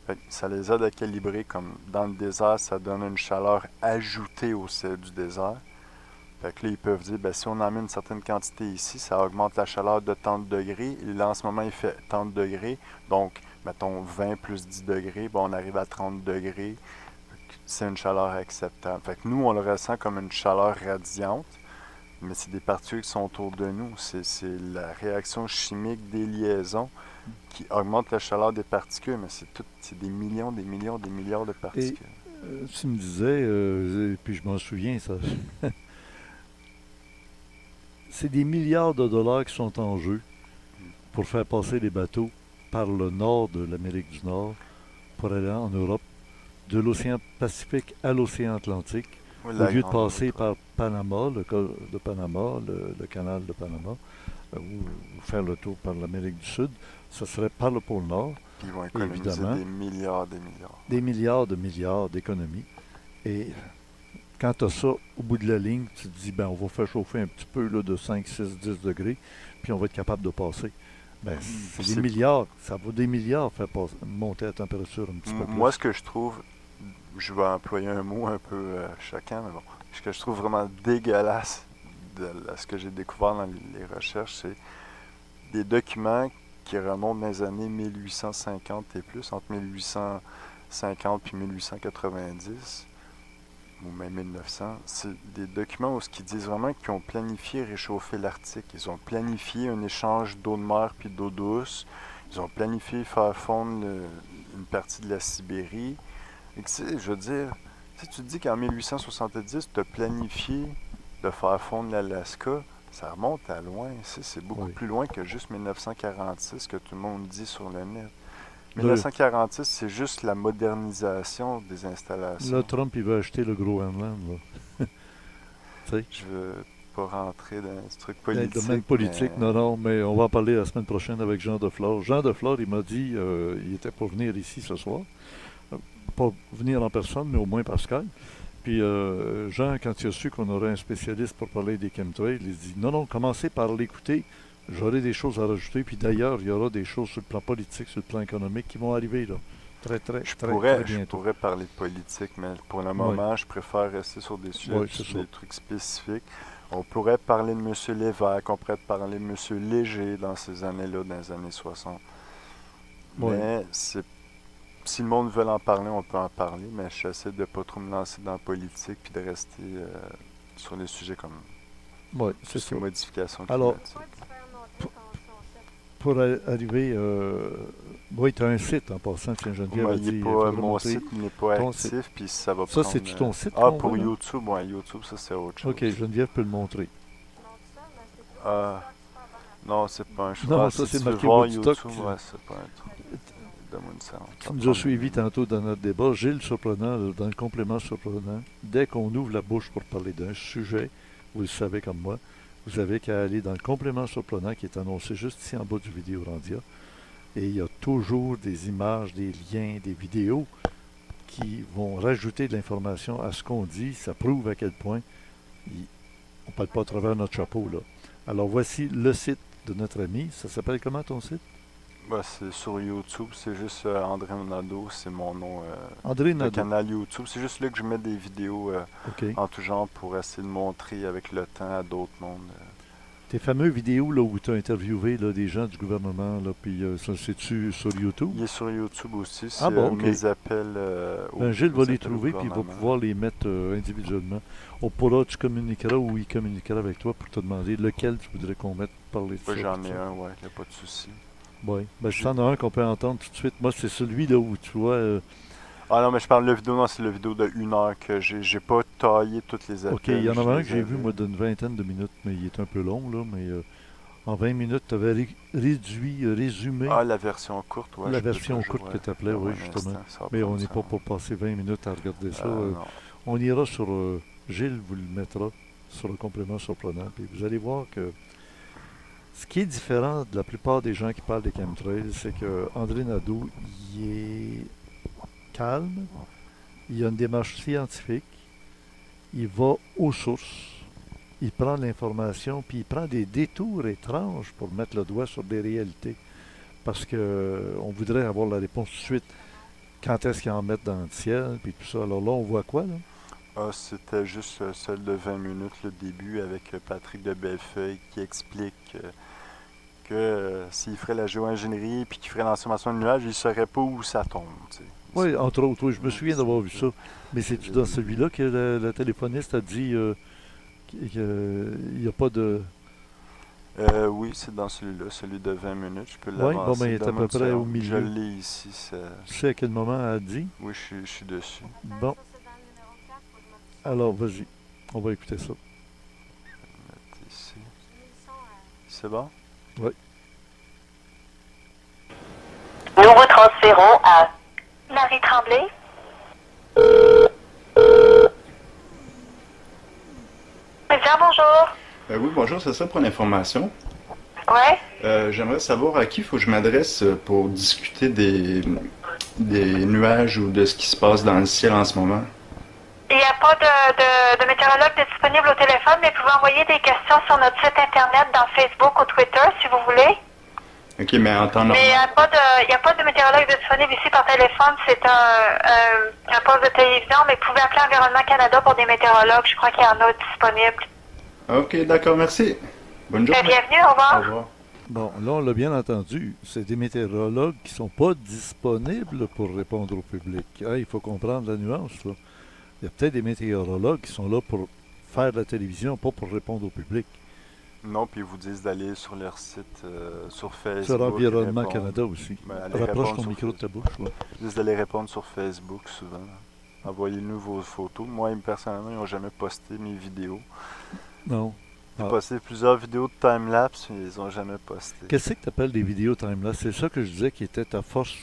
Fait que ça les aide à calibrer, comme dans le désert, ça donne une chaleur ajoutée au ciel du désert. Fait que là, ils peuvent dire, ben, si on en met une certaine quantité ici, ça augmente la chaleur de tant de degrés. Et là, en ce moment, il fait tant de degrés. Donc, mettons 20 plus 10 degrés, bon, on arrive à 30 degrés. C'est une chaleur acceptable. Fait que nous, on le ressent comme une chaleur radiante, mais c'est des particules qui sont autour de nous. C'est la réaction chimique des liaisons qui augmente la chaleur des particules, mais c'est des millions, des millions, des milliards de particules. Et tu me disais, et puis je m'en souviens, ça. C'est des milliards de dollars qui sont en jeu pour faire passer les bateaux par le nord de l'Amérique du Nord pour aller en Europe, de l'océan Pacifique à l'océan Atlantique, Oui, au lieu de passer par Panama, le col de Panama, le canal de Panama, ou faire le tour par l'Amérique du Sud, ce serait par le pôle Nord. Puis ils vont économiser Évidemment. des milliards. Des milliards d'économies. Et quand tu as ça au bout de la ligne, tu te dis, ben, on va faire chauffer un petit peu là, de 5, 6, 10 degrés, puis on va être capable de passer. Ben, c'est des milliards, ça vaut des milliards faire monter la température un petit peu plus. Moi, ce que je trouve, je vais employer un mot un peu choquant, mais bon, ce que je trouve vraiment dégueulasse de ce que j'ai découvert dans les recherches, c'est des documents qui remontent dans les années 1850 et plus, entre 1850 et 1890, ou même 1900. C'est des documents où ce qu'ils disent vraiment qu'ils ont planifié réchauffer l'Arctique. Ils ont planifié un échange d'eau de mer puis d'eau douce. Ils ont planifié faire fondre une partie de la Sibérie. Et que, je veux dire, si tu te dis qu'en 1870, tu as planifié de faire fondre l'Alaska, ça remonte à loin. C'est beaucoup plus loin que juste 1946 que tout le monde dit sur le net. 1946, c'est juste la modernisation des installations. Là, Trump, il veut acheter le Groenland. Je veux pas rentrer dans ce truc politique. Le domaine politique, mais... non, mais on va en parler la semaine prochaine avec Jean Deflore. Jean Deflore, il m'a dit, il était pour venir ici ce soir. Pas venir en personne, mais au moins par Skype. Puis Jean, quand il a su qu'on aurait un spécialiste pour parler des chemtrails, il dit, non, commencez par l'écouter. J'aurai des choses à rajouter, puis d'ailleurs, il y aura des choses sur le plan politique, sur le plan économique qui vont arriver là. Très bientôt. Je pourrais parler de politique, mais pour le moment, je préfère rester sur des sujets, sur des trucs spécifiques. On pourrait parler de M. Lévesque, on pourrait parler de M. Léger dans ces années-là, dans les années 60. Mais si le monde veut en parler, on peut en parler, mais j'essaie de ne pas trop me lancer dans la politique puis de rester sur des sujets comme ces modifications climatiques. Pour arriver, tu as un site en passant, tiens, Geneviève a dit. Mon site n'est pas actif, puis ça va prendre... Ça, c'est ton site? Pour YouTube, YouTube, ça c'est autre chose. Ok, Geneviève peut le montrer. Non, c'est pas un choix. Non, ça c'est marqué YouTube, c'est pas un truc. Tu nous as suivis tantôt dans notre débat. Gilles Surprenant, dans le complément surprenant, dès qu'on ouvre la bouche pour parler d'un sujet, vous le savez comme moi, vous avez qu'à aller dans le complément surprenant qui est annoncé juste ici en bas du vidéo Randia. Et il y a toujours des images, des liens, des vidéos qui vont rajouter de l'information à ce qu'on dit. Ça prouve à quel point on ne parle pas à travers notre chapeau, là. Alors voici le site de notre ami. Ça s'appelle comment ton site? Bah, c'est sur YouTube, c'est juste André Nadeau, c'est mon nom. André Le Nadeau. canal YouTube, c'est juste là que je mets des vidéos OK. en tout genre pour essayer de montrer avec le temps à d'autres mondes. Tes fameuses vidéos là, où tu as interviewé là, des gens du gouvernement, là, puis ça, c'est-tu sur YouTube? Il est sur YouTube aussi, c'est Ah bon, ok. mes appels Ben, Gilles va aux les appels au trouver, puis il va gouvernement. pouvoir les mettre individuellement. Tu communiqueras ou il communiquera avec toi pour te demander lequel tu voudrais qu'on mette pour parler de Moi, ça. j'en tout ai ça. un, ouais, il n'y a pas de souci. Oui. Ben, si J'ai- t'en as un qu'on peut entendre tout de suite, moi, c'est celui là où tu vois. Ah non, mais je parle de la vidéo, non, c'est la vidéo de 1 heure que j'ai pas taillé toutes les appels. OK, il y en je avait un les que j'ai vu, avais. moi, d'une vingtaine de minutes, mais il est un peu long, là. Mais en 20 minutes, tu avais réduit, résumé Ah, la version courte, ouais, la je peux version toujours, courte que tu appelais, avoir oui, un justement. instant, ça va Mais on prendre n'est ça. pas pour passer 20 minutes à regarder ça. Non. On ira sur. Gilles vous le mettra sur le complément surprenant. Puis vous allez voir que ce qui est différent de la plupart des gens qui parlent des chemtrails, c'est que André Nadeau, il est calme, il a une démarche scientifique, il va aux sources, il prend l'information, puis il prend des détours étranges pour mettre le doigt sur des réalités. Parce que on voudrait avoir la réponse tout de suite. Quand est-ce qu'ils en mettent dans le ciel, puis tout ça. Alors là, on voit quoi, là? Ah, c'était juste celle de 20 minutes, le début, avec Patrick de Bellefeuille qui explique que s'il ferait la géo-ingénierie puis qu'il ferait l'ensommation de nuages, il ne saurait pas où ça tombe. Tu sais. Oui, entre autres, oui, je me souviens d'avoir vu ça. Mais c'est dans celui-là que le téléphoniste a dit qu'il n'y a pas de... Oui, c'est dans celui-là, celui de 20 minutes. Je peux Oui, l'avancer. bon, ben, il est à Donne-moi peu une près au seconde. Je milieu. l'ai ici. Tu sais à quel moment elle a dit? Oui, je suis dessus. Bon, alors vas-y, on va écouter ça. Mettre ici. C'est bon? Oui. Nous retransférons à Marie Tremblay. Président, bonjour. Oui, bonjour, c'est ça pour l'information. Ouais. J'aimerais savoir à qui il faut que je m'adresse pour discuter des nuages ou de ce qui se passe dans le ciel en ce moment. Il n'y a pas de météorologue disponible au téléphone, mais vous pouvez envoyer des questions sur notre site internet, dans Facebook ou Twitter, si vous voulez. OK, mais en temps Mais il normal. n'y a pas de météorologue disponible ici par téléphone. C'est un poste de télévision, mais vous pouvez appeler Environnement Canada pour des météorologues. Je crois qu'il y en a disponibles. OK, d'accord, merci. Bonne journée. Bienvenue, au revoir. Au revoir. Bon, là, on l'a bien entendu, c'est des météorologues qui sont pas disponibles pour répondre au public. Hein, il faut comprendre la nuance, là. Il y a peut-être des météorologues qui sont là pour faire de la télévision, pas pour répondre au public. Non, puis ils vous disent d'aller sur leur site, sur Facebook. Sur Environnement répondre. Canada aussi. Ben, allez Rapproche répondre ton sur micro de ta bouche. Là. Ils disent d'aller répondre sur Facebook souvent. Envoyez-nous vos photos. Moi, personnellement, ils n'ont jamais posté mes vidéos. Non. J'ai Ah. posté plusieurs vidéos de time-lapse, mais ils n'ont jamais posté. Qu'est-ce que tu appelles des vidéos time-lapse? C'est ça que je disais qui était ta force.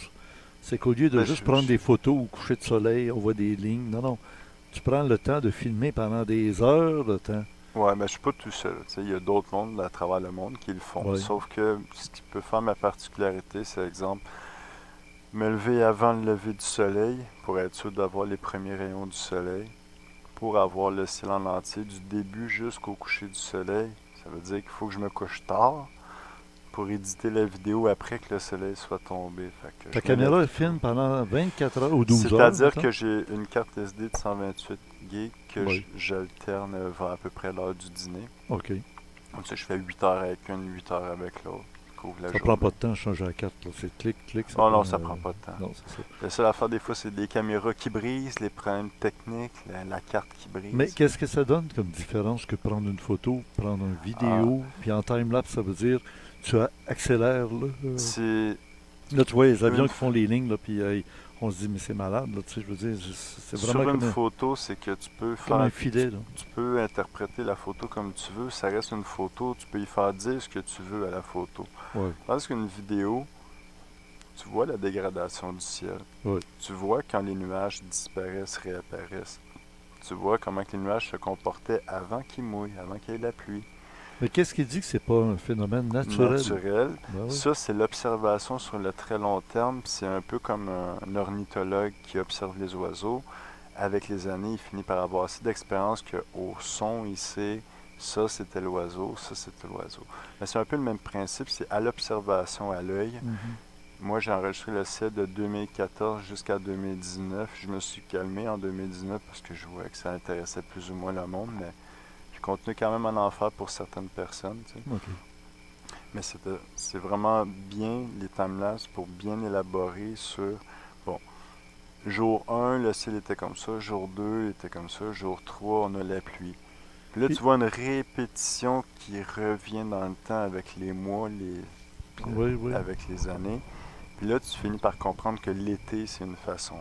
C'est qu'au lieu de Ben, juste prendre des photos au coucher de soleil, on voit des lignes. Non, non. Tu prends le temps de filmer pendant des heures de temps. Ouais, mais je suis pas tout seul. Tu sais, il y a d'autres mondes à travers le monde qui le font. Ouais. Sauf que ce qui peut faire ma particularité, c'est exemple me lever avant le lever du soleil pour être sûr d'avoir les premiers rayons du soleil, pour avoir le ciel en entier du début jusqu'au coucher du soleil. Ça veut dire qu'il faut que je me couche tard pour éditer la vidéo après que le soleil soit tombé. Fait que Ta je me caméra lève elle filme pendant 24 heures ou 12 heures. C'est-à-dire mettons. que j'ai une carte SD de 128 GB que Oui. j'alterne vers à peu près l'heure du dîner. OK. Comme ça, je fais 8 heures avec une, 8 heures avec l'autre. Couvre la Ça journée. prend pas de temps de changer la carte. là. C'est clic, clic. Oh non, ça prend pas de temps. Non, c'est ça. La seule affaire, des fois, c'est des caméras qui brisent, les problèmes techniques, la carte qui brise. Mais qu'est-ce que ça donne comme différence que prendre une photo, prendre une vidéo, puis en time-lapse, ça veut dire tu accélères. C'est Là, tu vois les avions Une- qui font les lignes, là, puis on se dit, mais c'est malade. Là, tu sais, je veux dire, c'est sur vraiment une comme photo, c'est que tu peux comme faire un filet. Là. tu peux interpréter la photo comme tu veux. Ça reste une photo, tu peux y faire dire ce que tu veux à la photo. Ouais. Tandis qu'une vidéo, tu vois la dégradation du ciel. Oui. Tu vois quand les nuages disparaissent, réapparaissent. Tu vois comment que les nuages se comportaient avant qu'ils mouillent, avant qu'il y ait la pluie. Mais qu'est-ce qui dit que c'est pas un phénomène naturel? Naturel. Ben oui. Ça, c'est l'observation sur le très long terme. C'est un peu comme un ornithologue qui observe les oiseaux. Avec les années, il finit par avoir assez d'expérience qu'au son, il sait ça c'était l'oiseau, ça c'était l'oiseau. Mais c'est un peu le même principe, c'est à l'observation à l'œil Mhm. Moi, j'ai enregistré le ciel de 2014 jusqu'à 2019. Je me suis calmé en 2019 parce que je voyais que ça intéressait plus ou moins le monde, mais je continue quand même à en faire pour certaines personnes. Tu sais. OK. Mais c'est vraiment bien les timelapses pour bien élaborer sur, bon, jour 1, le ciel était comme ça, jour 2, il était comme ça, jour 3, on a la pluie. Puis là, tu vois une répétition qui revient dans le temps avec les mois, Oui. avec les années. Puis là, tu finis par comprendre que l'été, c'est une façon.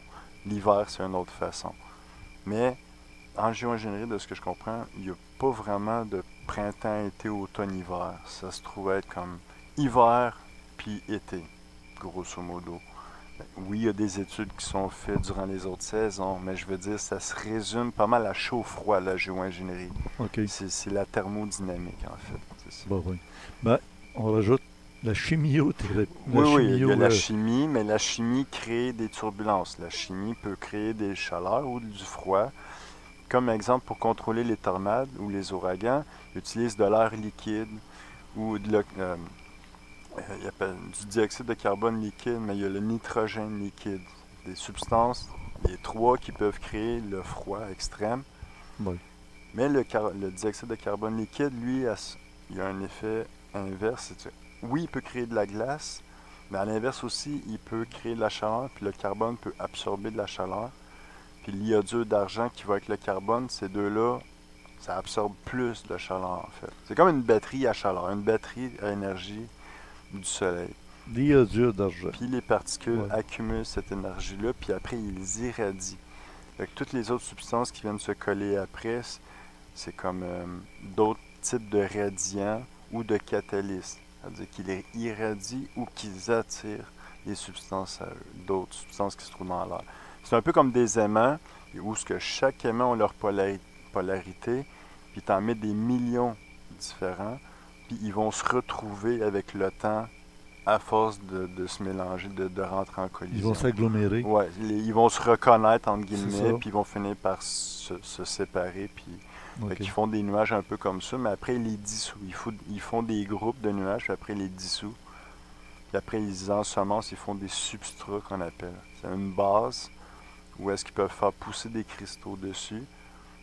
L'hiver, c'est une autre façon. Mais en géo-ingénierie, de ce que je comprends, il n'y a pas vraiment de printemps, été, automne, hiver. Ça se trouve être comme hiver puis été, grosso modo. Oui, il y a des études qui sont faites durant les autres saisons, mais je veux dire, ça se résume pas mal à chaud-froid, la géo-ingénierie. OK. C'est la thermodynamique, en fait. C'est ça. Bon, oui. Ben, on rajoute la chimiothérapie. Oui, il y a la chimie, mais la chimie crée des turbulences. La chimie peut créer des chaleurs ou du froid. Comme exemple, pour contrôler les tornades ou les ouragans, ils utilisent de l'air liquide ou ils appellent du dioxyde de carbone liquide, mais il y a le nitrogène liquide. Des substances, les trois qui peuvent créer le froid extrême. Oui. Mais le dioxyde de carbone liquide, lui, il a un effet inverse. Oui, il peut créer de la glace, mais à l'inverse aussi, il peut créer de la chaleur, puis le carbone peut absorber de la chaleur. Puis l'iodure d'argent qui va avec le carbone, ces deux-là, ça absorbe plus de chaleur, en fait. C'est comme une batterie à chaleur, une batterie à énergie du soleil. L'iodure d'argent. Puis les particules accumulent cette énergie-là, puis après, ils irradient. Fait que toutes les autres substances qui viennent se coller après, c'est comme d'autres types de radiants ou de catalystes. C'est-à-dire qu'ils les irradient ou qu'ils attirent les substances à eux, d'autres substances qui se trouvent dans l'air. C'est un peu comme des aimants, où ce que chaque aimant a leur polarité, puis tu en mets des millions différents, puis ils vont se retrouver avec le temps à force de se mélanger, de rentrer en collision. Ils vont s'agglomérer. Oui, ils vont se reconnaître, entre guillemets, ça. puis ils vont finir par se séparer, puis OK. ils font des nuages un peu comme ça, mais après ils les dissous. Ils font des groupes de nuages, puis après ils les dissous. Puis après ils ensemencent, ils font des substrats qu'on appelle. C'est une base où est-ce qu'ils peuvent faire pousser des cristaux dessus.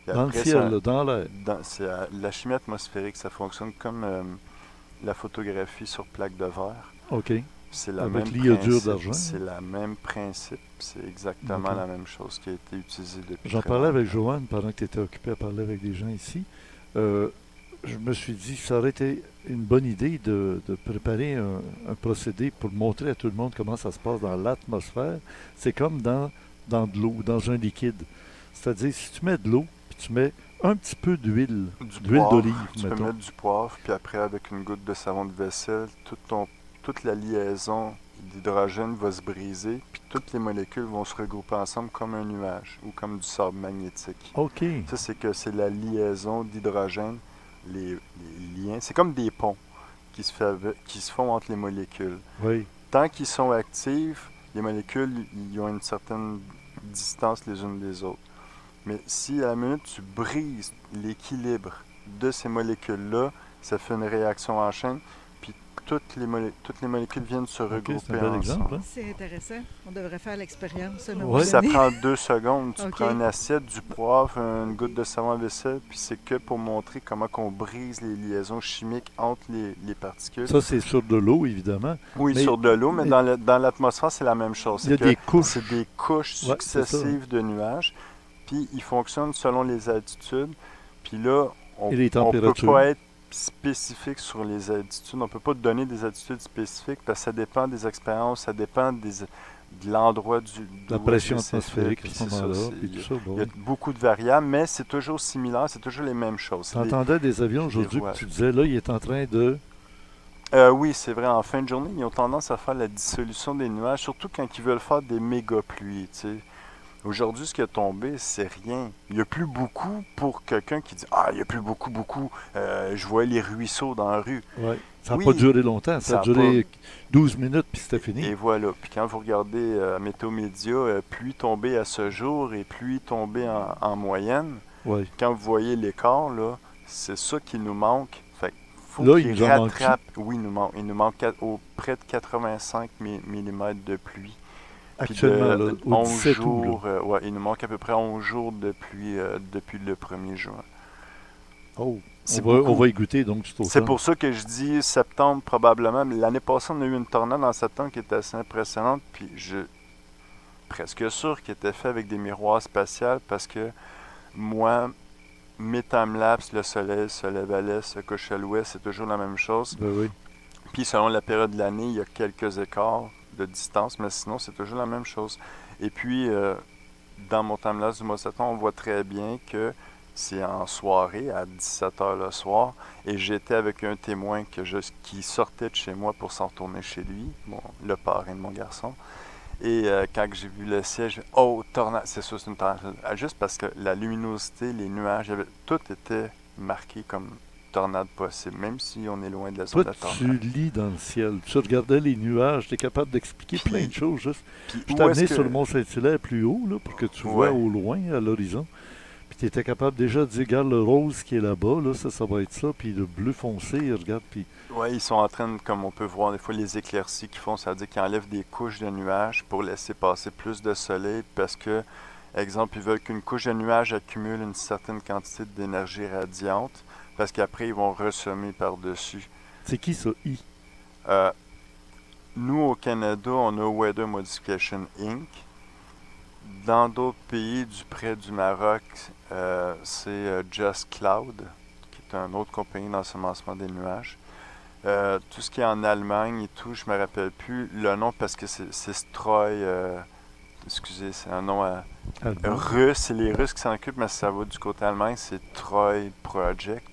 Puis Dans après, le ciel, là, dans l'air. c'est la chimie atmosphérique, ça fonctionne comme la photographie sur plaque de verre. OK. C'est la Avec même l'iodure principe. d'argent. C'est le même principe. C'est exactement OK. la même chose qui a été utilisée depuis J'en très parlais avec longtemps. Joanne pendant que tu étais occupé à parler avec des gens ici. Je me suis dit que ça aurait été une bonne idée de préparer un procédé pour montrer à tout le monde comment ça se passe dans l'atmosphère. C'est comme dans de l'eau, dans un liquide. C'est-à-dire, si tu mets de l'eau, puis tu mets un petit peu d'huile Poivre, d'olive, tu peux mettons. mettre du poivre, puis après, avec une goutte de savon de vaisselle, toute la liaison d'hydrogène va se briser, puis toutes les molécules vont se regrouper ensemble comme un nuage ou comme du sable magnétique. OK. Ça, c'est la liaison d'hydrogène, les liens. C'est comme des ponts qui se font entre les molécules. Oui. Tant qu'ils sont actifs, les molécules, ils ont une certaine distance les unes des autres. Mais si à la minute tu brises l'équilibre de ces molécules-là, ça fait une réaction en chaîne, puis toutes les molécules viennent se OK, regrouper c'est un bel exemple. ensemble. Hein? C'est intéressant. On devrait faire l'expérience. Ouais. Ça prend 2 secondes. Tu OK. prends une assiette, du poivre, une goutte de savon à vaisselle, puis c'est que pour montrer comment on brise les liaisons chimiques entre les particules. Ça, c'est sur de l'eau, évidemment. Oui, mais- sur de l'eau, mais mais- dans l'atmosphère, c'est la même chose. Il y a C'est des que couches. C'est des couches Ouais, c'est ça. successives de nuages, puis ils fonctionnent selon les altitudes. Puis là, on Et les ne peut températures. pas être spécifique sur les altitudes. On ne peut pas donner des altitudes spécifiques parce que ça dépend des expériences, ça dépend de l'endroit La d'où pression est-ce que c'est fait, atmosphérique à puis ce c'est ça, moment-là. c'est- Puis tout ça, bon. Il y a beaucoup de variables, mais c'est toujours similaire, c'est toujours les mêmes choses. Tu entendais des avions aujourd'hui, rouages. puis tu disais, là, il est en train de... Oui, c'est vrai. En fin de journée, ils ont tendance à faire la dissolution des nuages, surtout quand ils veulent faire des méga pluies. Tu sais. Aujourd'hui, ce qui a tombé, c'est rien. Il n'y a plus beaucoup pour quelqu'un qui dit « Ah, il n'y a plus beaucoup. Je voyais les ruisseaux dans la rue. Ouais. Ça n'a Oui, pas duré longtemps. Ça ça a a duré 12 minutes, puis c'était » fini. Et voilà. Puis quand vous regardez Météo Média, pluie tombée à ce jour et pluie tombée en moyenne, Ouais. quand vous voyez l'écart, là, c'est ça qui nous manque. Fait faut Là, il qu'il nous en manque rattrape. Oui, il nous manque près de 85 mm de pluie. Puis actuellement, là, au 11 17 août. jours, Là. ouais, il nous manque à peu près 11 jours depuis le 1er juin. Oh, C'est on beaucoup. va y goûter, donc, c'est C'est pour ça que je dis septembre probablement. Mais l'année passée, on a eu une tornade en septembre qui était assez impressionnante. Puis presque sûr qu'elle était faite avec des miroirs spatials parce que moi, mes timelapses, le soleil se lève à l'est, se couche à l'ouest, c'est toujours la même chose. Ben oui. Puis selon la période de l'année, il y a quelques écarts de distance, mais sinon, c'est toujours la même chose. Et puis, dans mon timelapse du mois de septembre, on voit très bien que c'est en soirée, à 17h le soir, et j'étais avec un témoin qui sortait de chez moi pour s'en retourner chez lui, le parrain de mon garçon. Et quand j'ai vu le ciel, j'ai dit « Oh, tornade! » C'est sûr, c'est une tornade. Juste parce que la luminosité, les nuages, tout était marqué comme tornade possible, même si on est loin de la zone Toi, de tornade. tu lis dans le ciel, tu regardais les nuages, tu es capable d'expliquer plein de choses. Juste. Puis Je où t'ai amené est-ce sur que- le Mont-Saint-Hilaire plus haut, là, pour que tu vois au loin, à l'horizon. Puis tu étais capable déjà de dire, regarde le rose qui est là-bas, là, ça va être ça. Puis le bleu foncé, regarde. Puis Ouais, ils sont en train de, comme on peut voir des fois, les éclaircies qu'ils font, ça veut dire qu'ils enlèvent des couches de nuages pour laisser passer plus de soleil parce que, exemple, ils veulent qu'une couche de nuages accumule une certaine quantité d'énergie radiante parce qu'après, ils vont ressemer par-dessus. c'est qui ça, I? Euh, nous, au Canada, on a Weather Modification Inc. Dans d'autres pays près du Maroc, c'est Just Cloud, qui est une autre compagnie d'ensemencement des nuages. Tout ce qui est en Allemagne et tout, je me rappelle plus le nom parce que c'est Stroy. Excusez, c'est un nom Allemand. russe. C'est les Russes qui s'en occupent, mais ça va du côté allemand. C'est Troy Project.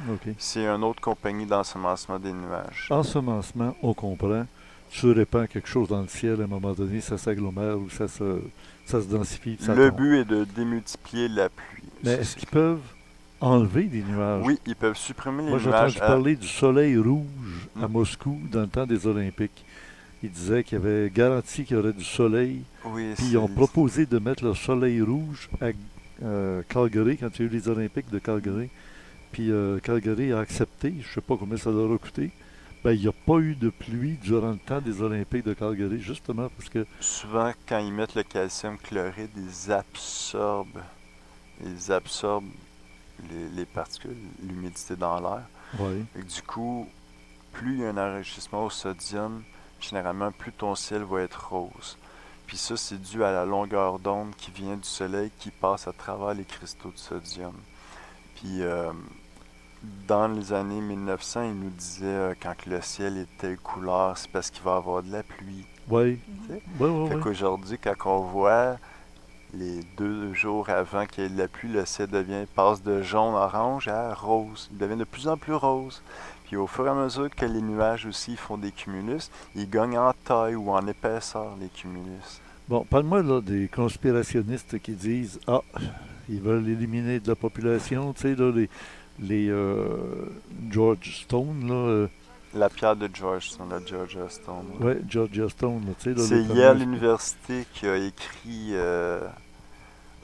OK. C'est une autre compagnie d'ensemencement des nuages. Ensemencement, on comprend. Tu répands quelque chose dans le ciel, à un moment donné, ça s'agglomère ou ça se densifie. Ça Le tombe. but est de démultiplier la pluie. Mais est-ce qu'ils peuvent enlever des nuages? Oui, ils peuvent supprimer les Moi, j'ai nuages. entendu parler du soleil rouge à Mm. Moscou dans le temps des Olympiques. Ils disaient qu'il y avait garanti qu'il y aurait du soleil. Oui, Puis ils ont proposé de mettre le soleil rouge à Calgary, quand il y a eu les Olympiques de Calgary. Puis Calgary a accepté, je ne sais pas combien ça leur a coûté. Ben, il n'y a pas eu de pluie durant le temps des Olympiques de Calgary, justement parce que Souvent, quand ils mettent le calcium chloride, ils absorbent les particules, l'humidité dans l'air. ouais, Et du coup, plus il y a un enrichissement au sodium, généralement, plus ton ciel va être rose. Puis ça, c'est dû à la longueur d'onde qui vient du soleil qui passe à travers les cristaux de sodium. Puis, dans les années 1900, ils nous disaient quand que le ciel est telle couleur, c'est parce qu'il va y avoir de la pluie. ouais, Tu sais? ouais, Fait ouais. qu'aujourd'hui, quand on voit les 2 jours avant qu'il y ait de la pluie, le ciel passe de jaune-orange à rose. Il devient de plus en plus rose. Puis au fur et à mesure que les nuages aussi font des cumulus, ils gagnent en taille ou en épaisseur, les cumulus. Bon, parle-moi là des conspirationnistes qui disent « Ah, ils veulent éliminer de la population, tu sais, là, les George Stone, là, La pierre de Georgetown, la Georgia Stone. Ouais. ouais, Georgia Stone, là, tu sais, là, C'est les Yale fameuses- Université qui a écrit...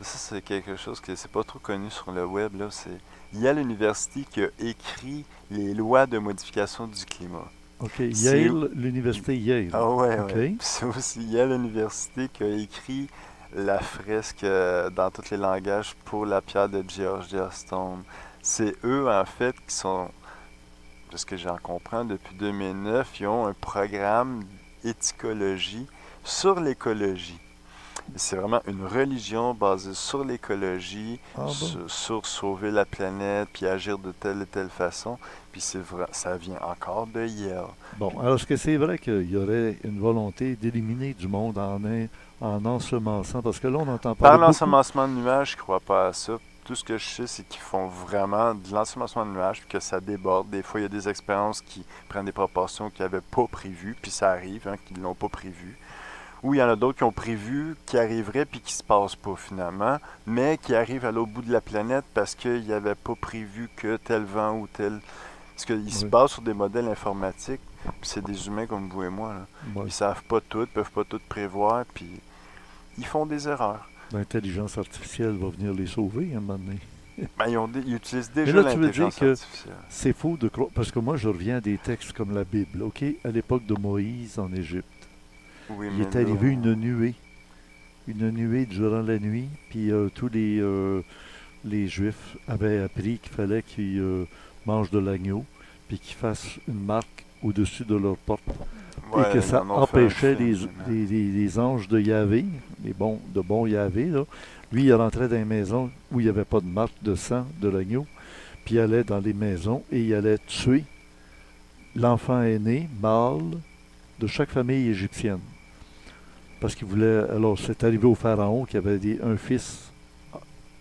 ça, c'est quelque chose qui c'est pas trop connu sur le web, là. C'est Yale University qui a écrit les lois de modification du climat. OK, c'est- Yale, l'université Yale. Ah ouais, OK. ouais. Puis c'est aussi Yale University qui a écrit la fresque dans tous les langages pour la pierre de Georgia Stone. C'est eux, en fait, qui sont, de ce que j'en comprends, depuis 2009, ils ont un programme éthicologie sur l'écologie. Et c'est vraiment une religion basée sur l'écologie, Ah bon? sur sauver la planète, puis agir de telle et telle façon. Puis c'est vrai, ça vient encore de Yale. Bon, alors est-ce que c'est vrai qu'il y aurait une volonté d'éliminer du monde en ensemençant? Parce que là, on entend Par parler beaucoup. l'ensemencement de nuages, je crois pas à ça. Tout ce que je sais, c'est qu'ils font vraiment de l'ensemencement de nuages, puis que ça déborde. Des fois, il y a des expériences qui prennent des proportions qu'ils n'avaient pas prévues, puis ça arrive, hein, qu'ils ne l'ont pas prévu. Ou il y en a d'autres qui ont prévu, qui arriveraient, puis qui ne se passent pas finalement, mais qui arrivent à l'autre bout de la planète parce qu'ils n'avaient pas prévu que tel vent ou tel... Parce qu'ils se Oui. basent sur des modèles informatiques, puis c'est des humains comme vous et moi, là. Ouais, Ils savent pas tout, peuvent pas tout prévoir, puis ils font des erreurs. l'intelligence artificielle va venir les sauver à un moment donné. Ben, ils utilisent Mais déjà là, tu veux dire l'intelligence que artificielle. c'est faux de croire. Parce que moi, je reviens à des textes comme la Bible, OK? À l'époque de Moïse en Égypte, Oui, il mais est là, arrivé une nuée. Une nuée durant la nuit, puis tous les Juifs avaient appris qu'il fallait qu'ils mangent de l'agneau, puis qu'ils fassent une marque au-dessus de leur porte, et que ouais, ils ça en ont fait un empêchait film. les anges de Yahvé, de bons Yahvé, là. Lui, il rentrait dans les maisons où il n'y avait pas de marque de sang de l'agneau, puis il allait dans les maisons et il allait tuer l'enfant aîné, mâle, de chaque famille égyptienne. Parce qu'il voulait. Alors, c'est arrivé au pharaon qui avait un fils,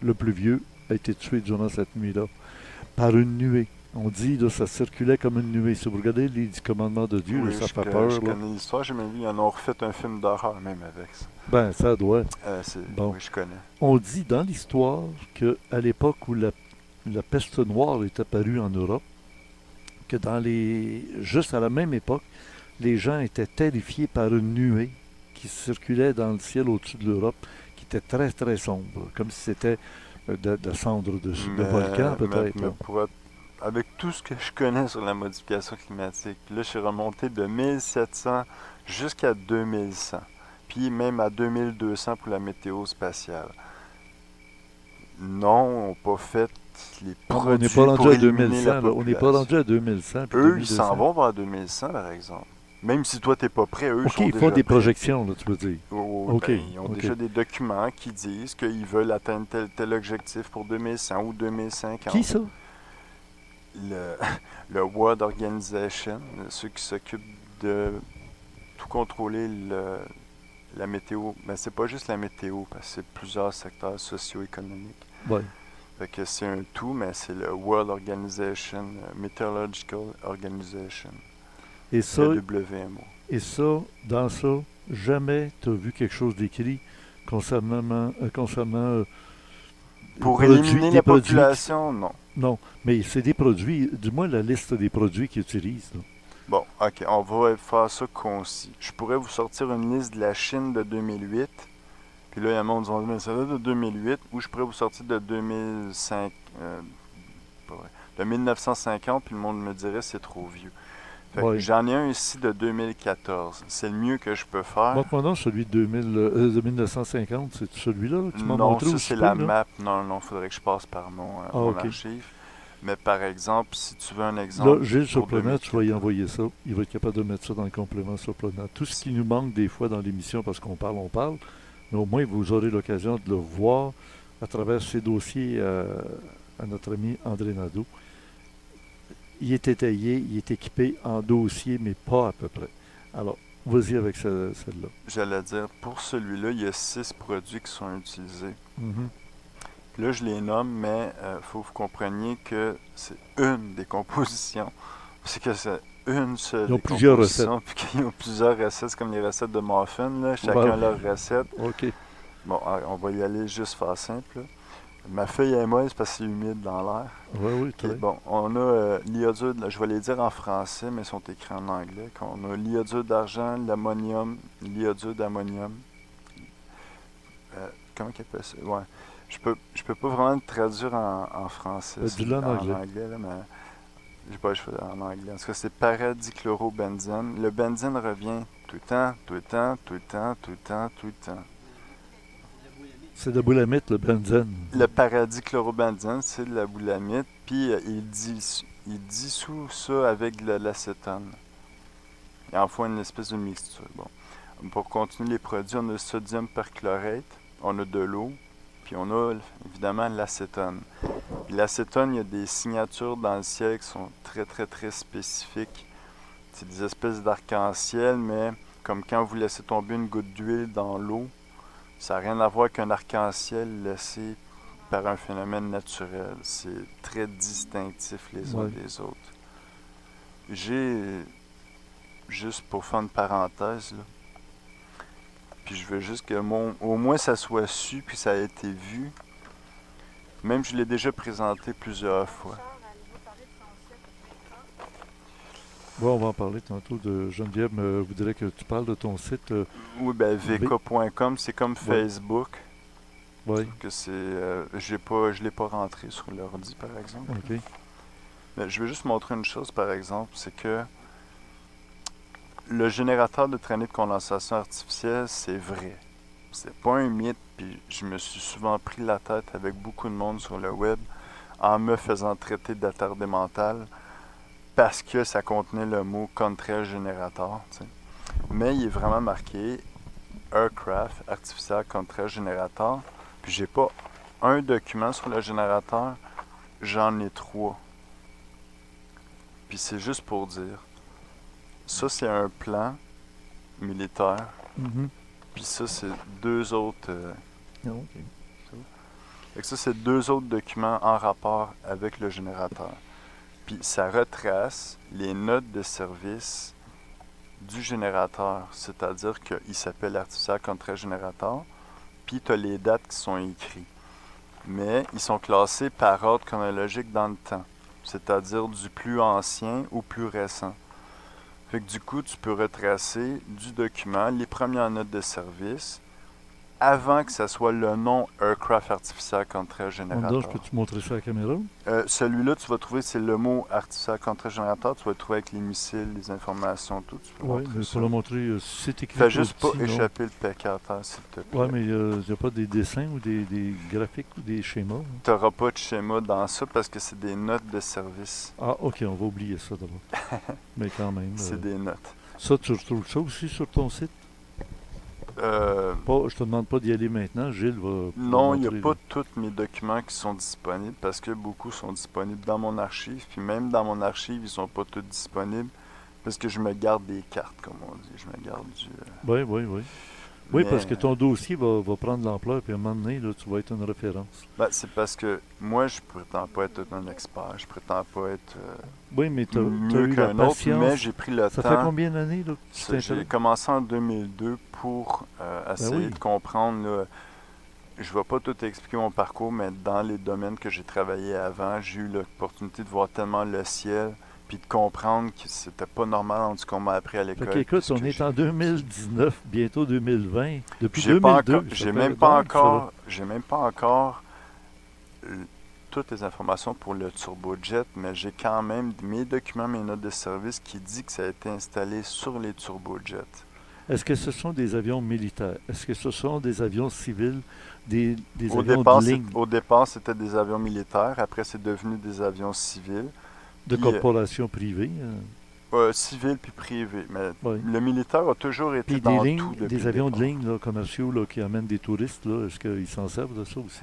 le plus vieux, a été tué durant cette nuit-là, par une nuée. On dit, là, ça circulait comme une nuée. Si vous regardez les 10 commandements de Dieu, là, Oui, ça je, fait co- peur. je Là. connais l'histoire, j'ai même vu, ils en ont refait un film d'horreur même avec ça. Ben, ça doit. Bon. Oui, je connais. On dit dans l'histoire qu'à l'époque où la peste noire est apparue en Europe, que juste à la même époque, les gens étaient terrifiés par une nuée qui circulait dans le ciel au-dessus de l'Europe, qui était très, très sombre, comme si c'était de cendres de volcan, peut-être. Mais avec tout ce que je connais sur la modification climatique, là, je suis remonté de 1700 jusqu'à 2100, puis même à 2200 pour la météo spatiale. Non, on n'a pas fait les On n'est produits pas rendu pour à éliminer 2100. la Là. On n'est pas population. rendu à 2100. Puis Eux, ils 2200. s'en vont vers 2100, par exemple. Même si toi, t'es pas prêt, eux, OK, sont ils déjà font des prêts. projections, là, tu veux dire. OK, Ben, ils ont OK. déjà des documents qui disent qu'ils veulent atteindre tel objectif pour 2100 ou 2050. Qui ça? le, le World Organization, ceux qui s'occupent de tout contrôler la météo. Mais c'est pas juste la météo, parce que c'est plusieurs secteurs socio-économiques. Ouais. Fait que c'est un tout, mais c'est le World Organization, Meteorological Organization, Et ça, le WMO. et ça, dans ça, jamais tu as vu quelque chose d'écrit concernant Pour produits- éliminer des la produits population, non. Non, mais c'est des produits, du moins la liste des produits qu'ils utilisent. Là. Bon, ok, on va faire ça concis. Je pourrais vous sortir une liste de la Chine de 2008. Puis là, il y a un monde qui dit, mais ça date de 2008. Ou je pourrais vous sortir de 2005, pas vrai, de 1950, puis le monde me dirait c'est trop vieux. Fait que Ouais. j'en ai un ici de 2014. C'est le mieux que je peux faire. Montre-moi donc celui de 1950, c'est celui-là que tu m'as Non, montré ça ou c'est tu la peux, là? map. Non, non, il faudrait que je passe par mon Ah, ok. archive. Mais par exemple, si tu veux un exemple. Là, Gilles sur pour Planète, tu vas y 2014. envoyer ça. Il va être capable de mettre ça dans le complément sur Planète. Tout ce qui nous manque des fois dans l'émission, parce qu'on parle, mais au moins vous aurez l'occasion de le voir à travers ces dossiers à notre ami André Nadeau. Il est étayé, il est équipé en dossier, mais pas à peu près. Alors, vas-y avec celle-là. J'allais dire, pour celui-là, il y a 6 produits qui sont utilisés. Mhm. Là, je les nomme, mais il faut que vous compreniez que c'est une des compositions. C'est que c'est une seule Ils ont des plusieurs compositions, puis qu'ils ont plusieurs recettes. C'est comme les recettes de muffins, là. Chacun Ouais. a leur recette. OK. Bon, on va y aller juste faire simple, là. Ma feuille est molle, c'est parce que c'est humide dans l'air. Oui, oui, Puis très. bon, on a l'iodure, je vais les dire en français, mais ils sont écrits en anglais. On a l'iodure d'argent, l'ammonium, l'iodure d'ammonium. Comment qu'il appelle ça? Ouais. Je peux pas vraiment le traduire en français. Dis-le en anglais. Là, mais j'ai pas le choix en anglais. En tout cas, c'est paradichlorobenzène. Le benzène revient tout le temps, tout le temps, tout le temps, tout le temps, tout le temps. C'est de boulamite, le benzène. Le paradichlorobenzène, c'est de la boulamite, puis il dissout ça avec de l'acétone. Il en faut une espèce de mixture. Bon. Pour continuer les produits, on a le sodium perchlorate, on a de l'eau, puis on a évidemment l'acétone. Puis l'acétone, il y a des signatures dans le ciel qui sont très très très spécifiques. C'est des espèces d'arc-en-ciel, mais comme quand vous laissez tomber une goutte d'huile dans l'eau, ça n'a rien à voir qu'un arc-en-ciel laissé par un phénomène naturel. C'est très distinctif les uns Ouais. des autres. J'ai, juste pour faire une parenthèse, là, puis je veux juste que au moins ça soit su, puis ça a été vu. Même je l'ai déjà présenté plusieurs fois. Bon, on va en parler tantôt de Geneviève. Voudrais que tu parles de ton site. Oui, ben vk.com, c'est comme Ouais. Facebook. Oui. Que c'est, je l'ai pas rentré sur l'ordi, par exemple. OK. Mais je vais juste montrer une chose, par exemple, c'est que le générateur de traînées de condensation artificielle, c'est vrai. C'est pas un mythe, puis je me suis souvent pris la tête avec beaucoup de monde sur le web en me faisant traiter d'attardé mental parce que ça contenait le mot contrail générateur. T'sais. Mais il est vraiment marqué Aircraft Artificial Contrail Générateur. Puis j'ai pas un document sur le générateur, j'en ai 3. Puis c'est juste pour dire. Ça, c'est un plan militaire. Mhm. Puis ça, c'est 2 autres. Ah, OK. Fait que ça, c'est 2 autres documents en rapport avec le générateur. Puis ça retrace les notes de service du générateur. C'est-à-dire qu'il s'appelle Artificial Contrail Générateur. Puis tu as les dates qui sont écrites. Mais ils sont classés par ordre chronologique dans le temps. C'est-à-dire du plus ancien au plus récent. Fait que du coup, tu peux retracer du document les premières notes de service avant que ça soit le nom Aircraft Artificial Contrail Générateur. Anders, peux-tu montrer ça à la caméra? Celui-là, tu vas trouver, c'est le mot Artificial Contrail Générateur. Tu vas le trouver avec les missiles, les informations, tout. Tu peux Oui, montrer mais ça. pour le montrer, c'est écrit. Fais juste petit, pas non? échapper le paquet à terre, s'il te plaît. Oui, mais il n'y a pas des dessins ou des graphiques ou des schémas? Hein? Tu n'auras pas de schéma dans ça parce que c'est des notes de service. Ah, OK, on va oublier ça d'abord. Mais quand même. C'est des notes. Ça, tu retrouves ça aussi sur ton site? Je te demande pas d'y aller maintenant. Gilles va. Non, il n'y a montrer, pas là. tous mes documents qui sont disponibles parce que beaucoup sont disponibles dans mon archive. Puis même dans mon archive, ils sont pas tous disponibles parce que je me garde des cartes, comme on dit. Je me garde du. Oui, oui, oui. Oui, Mais, parce que ton dossier va prendre l'ampleur, puis à un moment donné, là, tu vas être une référence. Ben, c'est parce que moi, je prétends pas être un expert. Je prétends pas être Oui, mais tu as mieux eu la qu'un autre, patience. mais j'ai pris le Ça temps. fait combien d'années là, que tu J'ai t'intéresses? commencé en 2002 pour essayer oui. de comprendre. Là, je ne vais pas tout expliquer mon parcours, mais dans les domaines que j'ai travaillé avant, j'ai eu l'opportunité de voir tellement le ciel, puis de comprendre que c'était pas normal en ce qu'on m'a appris à Fait l'école. qu'écoute, puis on ce que est en 2019, bientôt 2020. Depuis j'ai pas 2002. encore, ça j'ai fait même pas donc, encore, j'ai même pas encore toutes les informations pour le turbojet, mais j'ai quand même mes documents, mes notes de service qui dit que ça a été installé sur les turbojets. Est-ce que ce sont des avions militaires? Est-ce que ce sont des avions civils, des Au avions départ, de ligne, au départ, c'était des avions militaires. Après, c'est devenu des avions civils. de puis, corporations privées? Civils puis privés. Mais Oui. le militaire a toujours été Puis dans des tout lignes, depuis des le avions de départ. ligne là, commerciaux là, qui amènent des touristes, là, est-ce qu'ils s'en servent de ça aussi?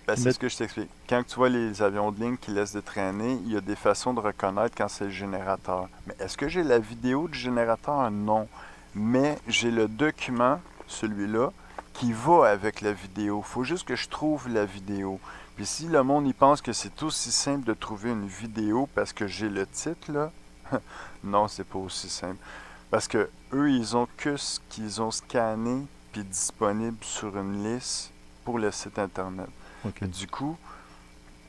Ben, c'est Mais- ce que je t'explique. Quand tu vois les avions de ligne qui laissent de traîner, il y a des façons de reconnaître quand c'est le générateur. Mais est-ce que j'ai la vidéo du générateur? Non. Mais j'ai le document, celui-là, qui va avec la vidéo. Il faut juste que je trouve la vidéo. Puis si le monde y pense que c'est aussi simple de trouver une vidéo parce que j'ai le titre, là, non, c'est pas aussi simple. Parce que eux, ils ont que ce qu'ils ont scanné puis disponible sur une liste pour le site internet. OK. Du coup,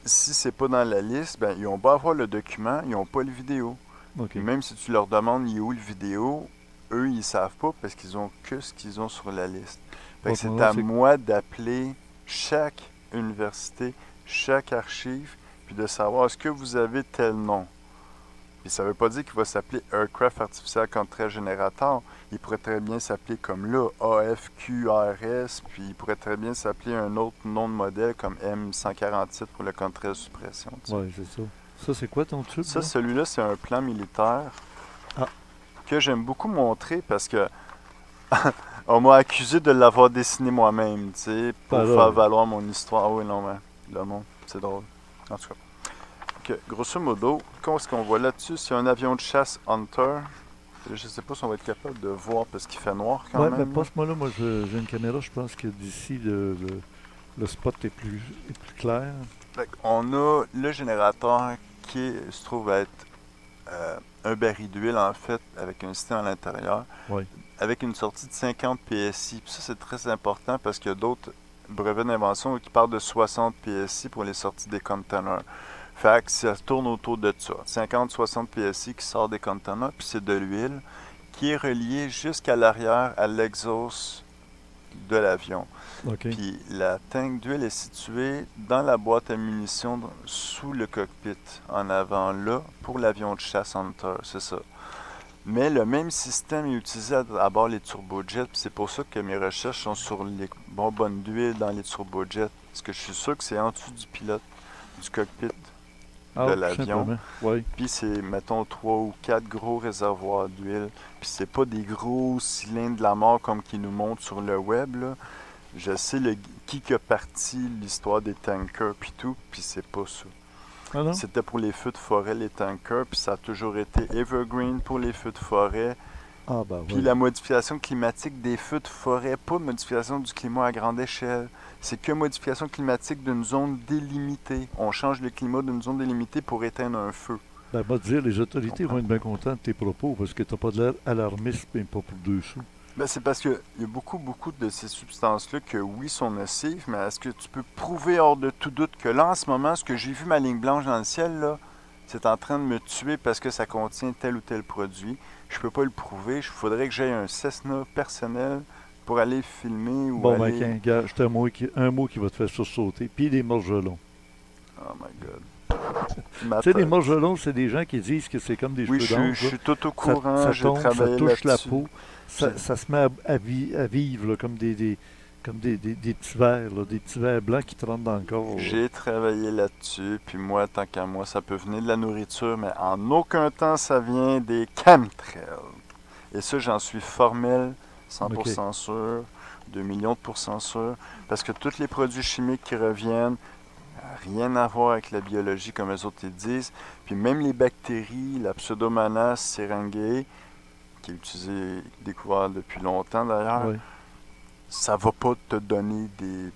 si c'est pas dans la liste, ben ils ont pas avoir le document, ils ont pas le vidéo. OK. Puis même si tu leur demandes il est où le vidéo, eux ils savent pas parce qu'ils ont que ce qu'ils ont sur la liste. Fait Bon, que c'est non, à c'est- moi d'appeler chaque université, chaque archive, puis de savoir est-ce que vous avez tel nom. Puis ça veut pas dire qu'il va s'appeler Aircraft Artificial Contrail Générateur. Il pourrait très bien s'appeler comme là, AFQRS, puis il pourrait très bien s'appeler un autre nom de modèle comme M147 pour le contrail suppression. tu sais. Oui, c'est ça. Ça, c'est quoi ton tube? Ça, là? celui-là, c'est un plan militaire Ah. que j'aime beaucoup montrer parce que on m'a accusé de l'avoir dessiné moi-même, tu sais, pour Alors. faire valoir mon histoire. Ah oui, non, mais le monde, c'est drôle. En tout cas. Ok, grosso modo, qu'est-ce qu'on voit là-dessus? C'est un avion de chasse Hunter. Je sais pas si on va être capable de voir parce qu'il fait noir quand Ouais, même. mais là. passe-moi là, moi j'ai une caméra, je pense que d'ici le spot est plus clair. Fait on a le générateur qui se trouve être un baril d'huile en fait avec un système à l'intérieur Oui. avec une sortie de 50 PSI. Puis ça c'est très important parce qu'il y a d'autres brevets d'invention qui parlent de 60 PSI pour les sorties des containers. Fait que ça tourne autour de ça. 50-60 PSI qui sort des containers, puis c'est de l'huile qui est reliée jusqu'à l'arrière à l'exhaust de l'avion. OK. Puis la tank d'huile est située dans la boîte à munitions sous le cockpit, en avant là, pour l'avion de chasse Hunter, c'est ça. Mais le même système est utilisé à bord des turbojets, puis c'est pour ça que mes recherches sont sur les bonbonnes d'huile dans les turbojets, parce que je suis sûr que c'est en dessous du pilote, du cockpit de Tout l'avion. simplement. Oui. Puis c'est, mettons, 3 ou 4 gros réservoirs d'huile. Puis c'est pas des gros cylindres de la mort comme qui nous montrent sur le web, là. Je sais qui a parti l'histoire des tankers puis tout, puis c'est pas ça. Ah non? C'était pour les feux de forêt, les tankers, puis ça a toujours été evergreen pour les feux de forêt. Ah ben Puis oui. la modification climatique des feux de forêt, pas modification du climat à grande échelle. C'est que modification climatique d'une zone délimitée. On change le climat d'une zone délimitée pour éteindre un feu. Ben, moi, te dire, les autorités vont être bien contentes de tes propos parce que t'as pas de l'air alarmiste, mais pas pour 2 sous. Ben, c'est parce qu'il y a beaucoup de ces substances-là que oui, sont nocives, mais est-ce que tu peux prouver hors de tout doute que là, en ce moment, ce que j'ai vu ma ligne blanche dans le ciel, là, c'est en train de me tuer parce que ça contient tel ou tel produit. Je peux pas le prouver. Il faudrait que j'aie un Cessna personnel pour aller filmer ou Bon, aller... ben, gars, je t'ai un mot qui va te faire sursauter. Puis les morgelons. Oh my God. Tu sais, les morgelons, c'est des gens qui disent que c'est comme des Oui, cheveux d'ange. je suis tout au Ça, courant. ça J'ai tombe, ça travaillé touche la là-dessus. peau. Ça se met à vivre là, comme des petits vers, là, des petits vers blancs qui te rentrent dans le corps. Là. J'ai travaillé là-dessus, puis moi, tant qu'à moi, ça peut venir de la nourriture, mais en aucun temps, ça vient des chemtrails. Et ça, j'en suis formel, 100% sûr, 2 millions de pourcents sûr, parce que tous les produits chimiques qui reviennent, rien à voir avec la biologie, comme les autres ils disent, puis même les bactéries, la Pseudomonas syringae, qui est utilisée, découvert depuis longtemps d'ailleurs, Oui. ça va pas te donner des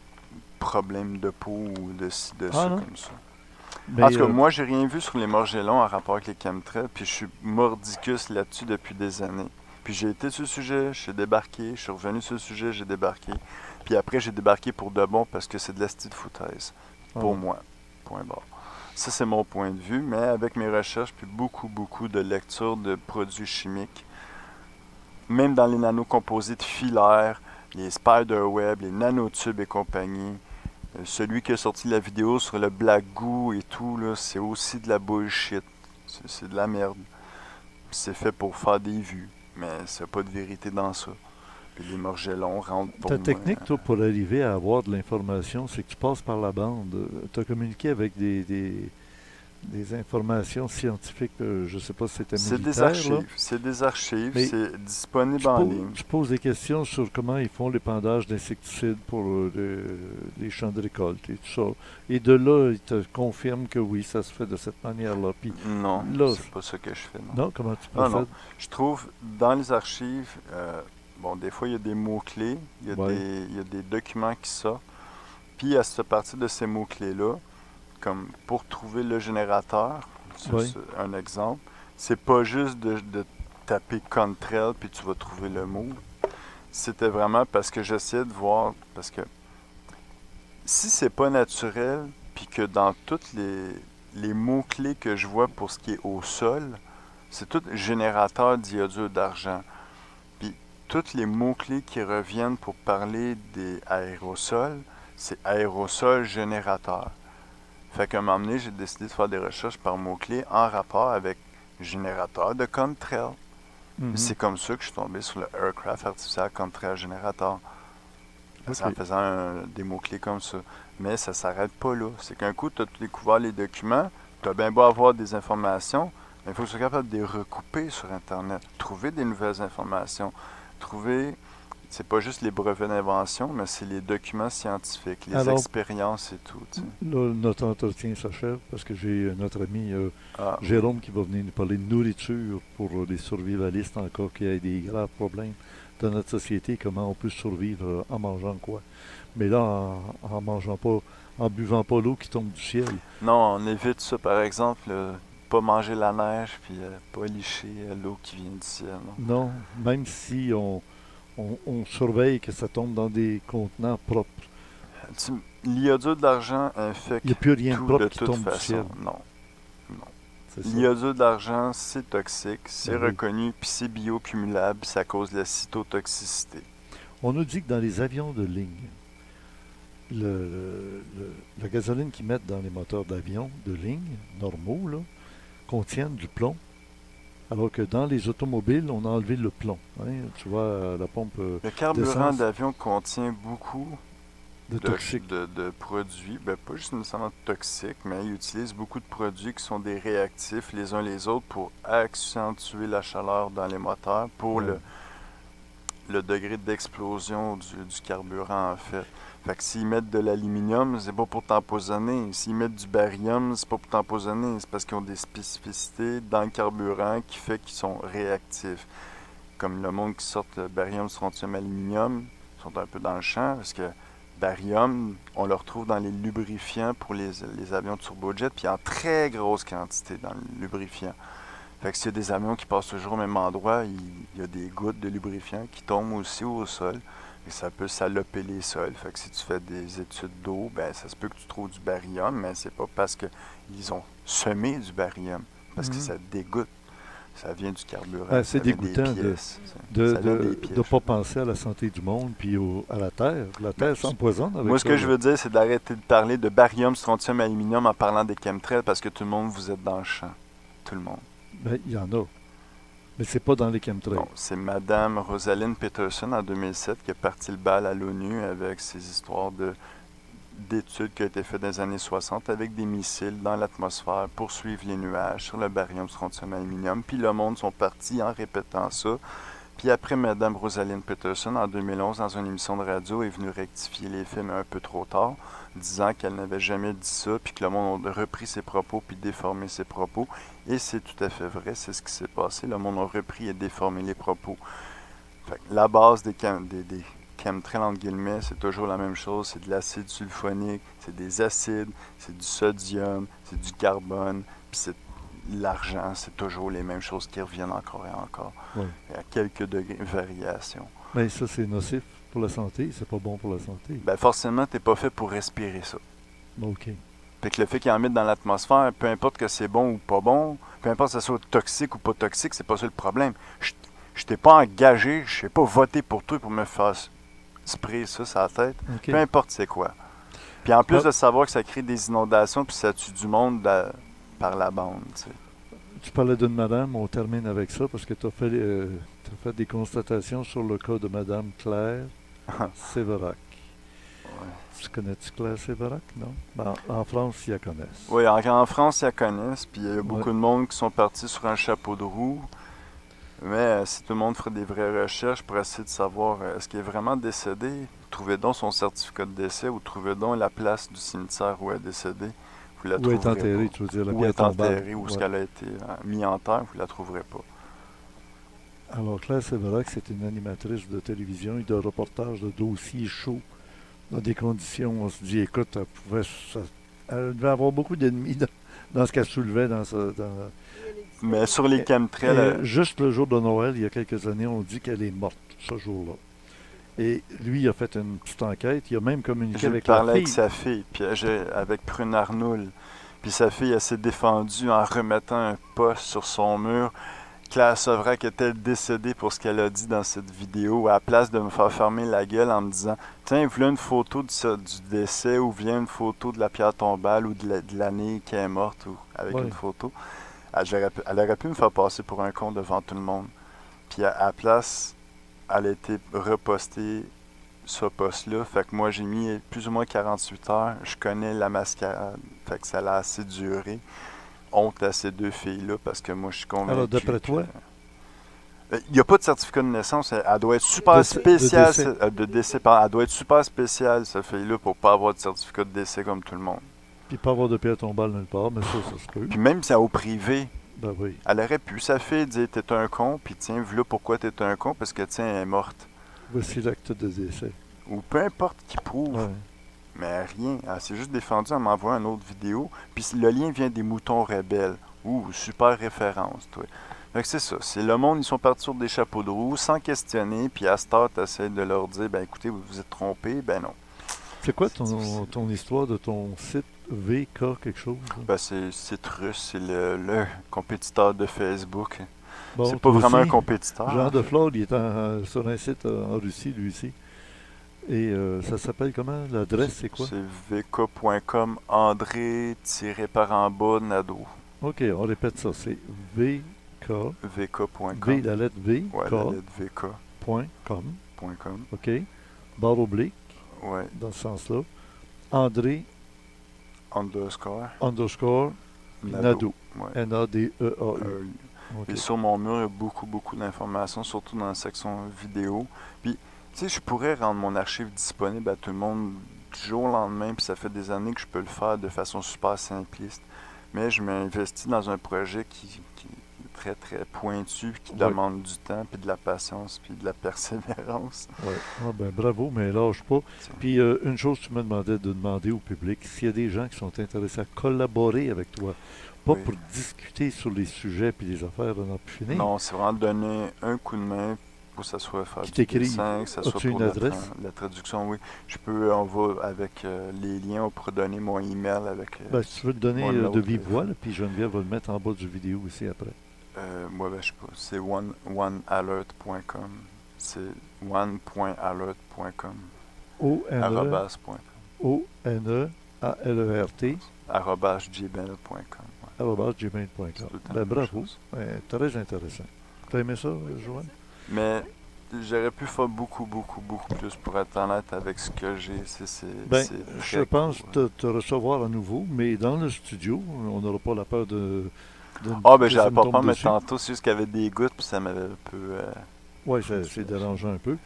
problèmes de peau ou de ci, de ça, non? comme ça. Mais, Parce que moi, j'ai rien vu sur les morgelons en rapport avec les chemtrails, puis je suis mordicus là-dessus depuis des années. Puis j'ai été sur le sujet, j'ai débarqué, je suis revenu sur le sujet, j'ai débarqué. Puis après, j'ai débarqué pour de bon parce que c'est de l'asti de foutaise. Pour moi. Point barre. Ça, c'est mon point de vue, mais avec mes recherches, puis beaucoup de lectures de produits chimiques, même dans les nanocomposites filaires, les spiderweb, les nanotubes et compagnie, celui qui a sorti la vidéo sur le black goo et tout, là, c'est aussi de la bullshit. C'est de la merde. C'est fait pour faire des vues, mais c'est pas de vérité dans ça. Puis les morgelons rentrent pour ta moi. technique, toi, pour arriver à avoir de l'information, c'est que tu passes par la bande. Tu as communiqué avec des informations scientifiques, je ne sais pas si c'était C'est militaire. des archives. C'est des archives. Mais C'est disponible en ligne. Je pose des questions sur comment ils font l'épandage d'insecticides pour les champs de récolte et tout ça. Et de là, ils te confirment que oui, ça se fait de cette manière-là. Puis Non, là, c'est pas ça que je fais. Non, non, comment tu non, procèdes? non. Je trouve dans les archives, bon, des fois, il y a des mots-clés, il y a des documents qui sortent. Puis, à partir de ces mots-clés-là, comme pour trouver le générateur, c'est un exemple, c'est pas juste de taper Contrail puis tu vas trouver le mot. C'était vraiment parce que j'essayais de voir, parce que si c'est pas naturel, puis que dans tous les mots-clés que je vois pour ce qui est au sol, c'est tout générateur d'iodure d'argent. Puis tous les mots-clés qui reviennent pour parler des aérosols, c'est aérosol générateur. Fait qu'à un moment donné, j'ai décidé de faire des recherches par mots-clés en rapport avec générateur de Contrail. C'est comme ça que je suis tombé sur le Aircraft Artificial Contrail Generator. En faisant des mots-clés comme ça. Mais ça ne s'arrête pas là. C'est qu'un coup, tu as découvert les documents, tu as bien beau avoir des informations, mais il faut que tu sois capable de les recouper sur Internet. Trouver des nouvelles informations. C'est pas juste les brevets d'invention, mais c'est les documents scientifiques, les expériences et tout. Tu sais. Là, notre entretien s'achève parce que j'ai notre ami Jérôme qui va venir nous parler de nourriture pour les survivalistes encore qui a des graves problèmes dans notre société, comment on peut survivre en mangeant quoi. Mais là, en mangeant pas, en buvant pas l'eau qui tombe du ciel. Non, on évite ça, par exemple, pas manger la neige puis pas licher l'eau qui vient du ciel. Non, même si on surveille que ça tombe dans des contenants propres. L'iodure d'argent infecte il n'y a plus rien tout propre de qui toute tombe façon. du ciel. Non. L'iodure d'argent, c'est toxique, c'est reconnu, puis c'est biocumulable, ça cause la cytotoxicité. On nous dit que dans les avions de ligne, la gasoline qu'ils mettent dans les moteurs d'avion de ligne, normaux, là, contiennent du plomb. Alors que dans les automobiles, on a enlevé le plomb. Hein. Tu vois, la pompe Le carburant d'essence d'avion contient beaucoup de toxiques. de produits, ben pas juste nécessairement toxiques, mais ils utilisent beaucoup de produits qui sont des réactifs les uns les autres pour accentuer la chaleur dans les moteurs, pour Ouais. le degré d'explosion du carburant en fait. Fait que s'ils mettent de l'aluminium, c'est pas pour t'empoisonner. S'ils mettent du barium, c'est pas pour t'empoisonner. C'est parce qu'ils ont des spécificités dans le carburant qui fait qu'ils sont réactifs. Comme le monde qui sort le barium, strontium, aluminium, ils sont un peu dans le champ parce que barium, on le retrouve dans les lubrifiants pour les avions turbojet, puis en très grosse quantité dans le lubrifiant. Fait que s'il y a des avions qui passent toujours au même endroit, il y a des gouttes de lubrifiant qui tombent aussi au sol. Et ça peut saloper les sols. Fait que si tu fais des études d'eau, ben ça se peut que tu trouves du barium, mais c'est pas parce qu'ils ont semé du barium. Parce que Mhm. ça dégoûte. Ça vient du carburant. Ah, c'est ça vient des dégoûtant pièces. de Ça vient des ne pièces. pas penser à la santé du monde puis à la Terre. La Terre s'empoisonne avec Moi, ce ça, que je là. veux dire, c'est d'arrêter de parler de barium, strontium, aluminium en parlant des chemtrails parce que tout le monde, vous êtes dans le champ. Tout le monde. Ben, il y en a. Mais c'est pas dans les chemtrails. Bon, c'est Madame Rosalind Peterson en 2007 qui a parti le bal à l'ONU avec ses histoires d'études qui ont été faites dans les années 60 avec des missiles dans l'atmosphère pour suivre les nuages sur le barium, strontium, aluminium. Puis le monde sont partis en répétant ça. Puis après, Madame Rosalind Peterson, en 2011, dans une émission de radio, est venue rectifier les faits, mais un peu trop tard, disant qu'elle n'avait jamais dit ça, puis que le monde a repris ses propos, puis déformé ses propos. Et c'est tout à fait vrai, c'est ce qui s'est passé. Le monde a repris et déformé les propos. Fait que la base des chemtrails, entre guillemets, c'est toujours la même chose. C'est de l'acide sulfonique, c'est des acides, c'est du sodium, c'est du carbone, puis c'est l'argent, c'est toujours les mêmes choses qui reviennent encore et encore. Ouais. Il y a quelques degrés variations. Mais ça, c'est nocif pour la santé. C'est pas bon pour la santé. Ben forcément, t'es pas fait pour respirer ça. OK. Fait que le fait qu'ils en mettent dans l'atmosphère, peu importe que c'est bon ou pas bon, peu importe que ça soit toxique ou pas toxique, c'est pas ça le problème. Je t'ai pas engagé, je n'ai pas voté pour toi pour me faire sprayer ça sur la tête. OK. Peu importe c'est quoi. Puis en plus Ah. de savoir que ça crée des inondations puis ça tue du monde par la bande, tu sais. Tu parlais d'une madame, on termine avec ça parce que tu as fait des constatations sur le cas de Madame Claire Séverac. Tu connais-tu Claire Séverac, non? Ben, en France, ils la connaissent. Oui, en France, ils la connaissent, puis il y a beaucoup Ouais. de monde qui sont partis sur un chapeau de roue. Mais si tout le monde ferait des vraies recherches pour essayer de savoir est-ce qu'il est vraiment décédé, trouvez donc son certificat de décès ou trouvez donc la place du cimetière où elle est décédée. Vous la Où elle est trouverez enterrée, pas. tu veux dire, la Où elle pierre est tombale. enterrée, où est-ce Ouais. qu'elle a été mise en terre, vous la trouverez pas. Alors, Claire Séverac, c'est une animatrice de télévision et de reportage de dossiers chauds dans des conditions, on se dit, écoute, elle devait avoir beaucoup d'ennemis dans ce qu'elle soulevait dans Mais sur les chemtrails, juste le jour de Noël, il y a quelques années, on dit qu'elle est morte ce jour-là. Et lui, il a fait une petite enquête. Il a même communiqué j'ai avec la parlé avec fille. sa fille, puis avec Prune Arnoul. Puis sa fille, elle s'est défendue en remettant un post sur son mur. Claire Séverac était décédée pour ce qu'elle a dit dans cette vidéo, à la place de me faire fermer la gueule en me disant « Tiens, voilà une photo du décès ou viens une photo de la pierre tombale ou de l'année qui est morte ou avec Ouais. une photo. » Elle aurait pu me faire passer pour un con devant tout le monde. Puis à la place, elle a été repostée ce post-là. Fait que moi, j'ai mis plus ou moins 48 heures. Je connais la mascarade. Fait que ça a assez duré. Honte à ces deux filles-là parce que moi, je suis convaincu. Alors, d'après toi? Il n'y a pas de certificat de naissance. Elle doit être super De spéciale. décès. De décès. Elle doit être super spéciale, cette fille-là, pour pas avoir de certificat de décès comme tout le monde. Puis pas avoir de pierre tombale nulle part, mais ça se peut. Puis même si elle est au privé, Ben oui. elle aurait pu. Sa fille dit t'es un con, puis tiens, voilà pourquoi t'es un con, parce que tiens, elle est morte. Voici l'acte de décès. Ou peu importe qui prouve. Ouais. Mais rien. Elle s'est juste défendue en m'envoyant une autre vidéo. Puis le lien vient des moutons rebelles. Ouh, super référence, toi. Fait que c'est ça. C'est le monde, ils sont partis sur des chapeaux de roue sans questionner. Puis à cette heure, t'essaies de leur dire, ben écoutez, vous vous êtes trompés. Ben non. C'est quoi C'est difficile. ton histoire de ton site VK quelque chose? Là? Ben c'est Citrus, c'est le compétiteur de Facebook. Bon, C'est pas toi vraiment aussi, un compétiteur. Jean de Flore, il est sur un site en Russie, lui aussi. Et ça s'appelle comment? L'adresse, c'est quoi? C'est vk.com, André-par-en-bas Nadeau. OK, on répète ça. C'est VK, vk.com. V, la lettre V, Ouais, K, la lettre vk.com. .com. OK. Barre oblique, Ouais, dans ce sens-là. André, underscore Nadeau. Ouais. N-A-D-E-A-U. OK. Et sur mon mur, il y a beaucoup d'informations, surtout dans la section vidéo. Puis, tu sais, je pourrais rendre mon archive disponible à tout le monde du jour au lendemain, puis ça fait des années que je peux le faire de façon super simpliste. Mais je m'investis dans un projet qui est très pointu, puis qui demande du temps, puis de la patience, puis de la persévérance. Ouais. Ah ben, bravo, mais lâche pas. Puis une chose, tu me demandais de demander au public, s'il y a des gens qui sont intéressés à collaborer avec toi, pas pour discuter sur les sujets puis les affaires, on n'a plus fini. Non, c'est vraiment donner un coup de main pour que ça soit faire Qui du t'écrit. dessin, que ça soit As-tu pour une adresse? la traduction, oui. On va avec les liens, on pourra donner mon email avec... Ben, si tu veux le donner mon numéro de de vive voix, téléphone. là, puis Geneviève va le mettre en bas du vidéo aussi après. Moi, ben, je sais pas. C'est onealert.com. C'est one.alert.com. Arrobas.com. O-N-E-A-L-E-R-T Arrobas.gmail.com. @gmail.com. Ben, bravo. Ouais, très intéressant. T'as aimé ça, Joanne? Mais j'aurais pu faire beaucoup plus pour être honnête avec ce que j'ai. Ben, c'est je très pense court. te recevoir à nouveau, mais dans le studio, on n'aura pas la peur de Ah, ben, que ça j'avais me pas tombe peur, mais dessus. tantôt, c'est juste qu'il y avait des gouttes, puis ça m'avait un peu. Oui, c'est dérangeant un peu.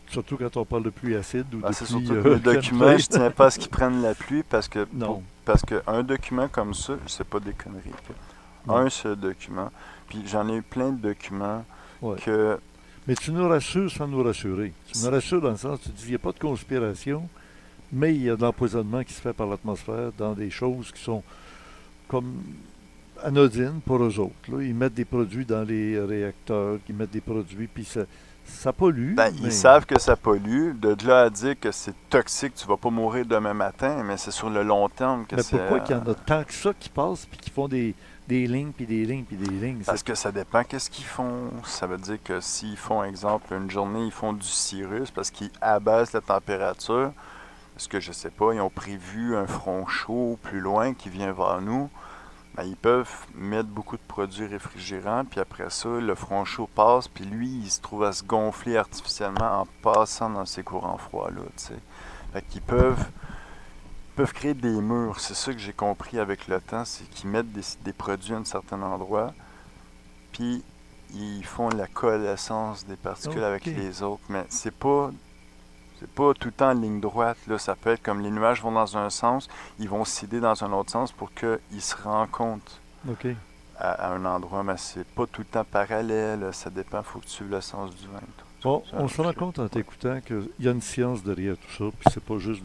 Surtout quand on parle de pluie acide ou de C'est pluie surtout que mes documents, pleine. je tiens pas à ce qu'ils prennent la pluie parce que Non. parce qu'un document comme ça, c'est pas des conneries. Non. Un seul document. Puis j'en ai eu plein de documents Ouais. que. Mais tu nous rassures sans nous rassurer. Tu nous rassures dans le sens, tu dis, il n'y a pas de conspiration, mais il y a de l'empoisonnement qui se fait par l'atmosphère dans des choses qui sont comme anodines pour eux autres. Là. Ils mettent des produits dans les réacteurs, ils mettent des produits, puis ça pollue. Ben, mais ils savent que ça pollue. De là à dire que c'est toxique, tu vas pas mourir demain matin, mais c'est sur le long terme que mais c'est. pourquoi qu'il y en a tant que ça qui passent, puis qui font des lignes, puis des lignes, puis des lignes? Parce que ça dépend qu'est-ce qu'ils font. Ça veut dire que s'ils font, exemple, une journée, ils font du cirrus parce qu'ils abaissent la température. Parce que je sais pas, ils ont prévu un front chaud plus loin qui vient vers nous. Ben, ils peuvent mettre beaucoup de produits réfrigérants, puis après ça, le front chaud passe, puis lui, il se trouve à se gonfler artificiellement en passant dans ces courants froids-là, tu sais. Fait qu'ils peuvent créer des murs. C'est ça que j'ai compris avec le temps, c'est qu'ils mettent des produits à un certain endroit, puis ils font la coalescence des particules avec Ok. les autres. Mais c'est pas tout le temps en ligne droite. Là. Ça peut être comme les nuages vont dans un sens, ils vont osciller dans un autre sens pour qu'ils se rencontrent OK. à un endroit, mais c'est pas tout le temps parallèle. Ça dépend, il faut que tu suives le sens du vent. et tout. Bon, Ça, on se rend compte en t'écoutant qu'il y a une science derrière tout ça, puis c'est pas juste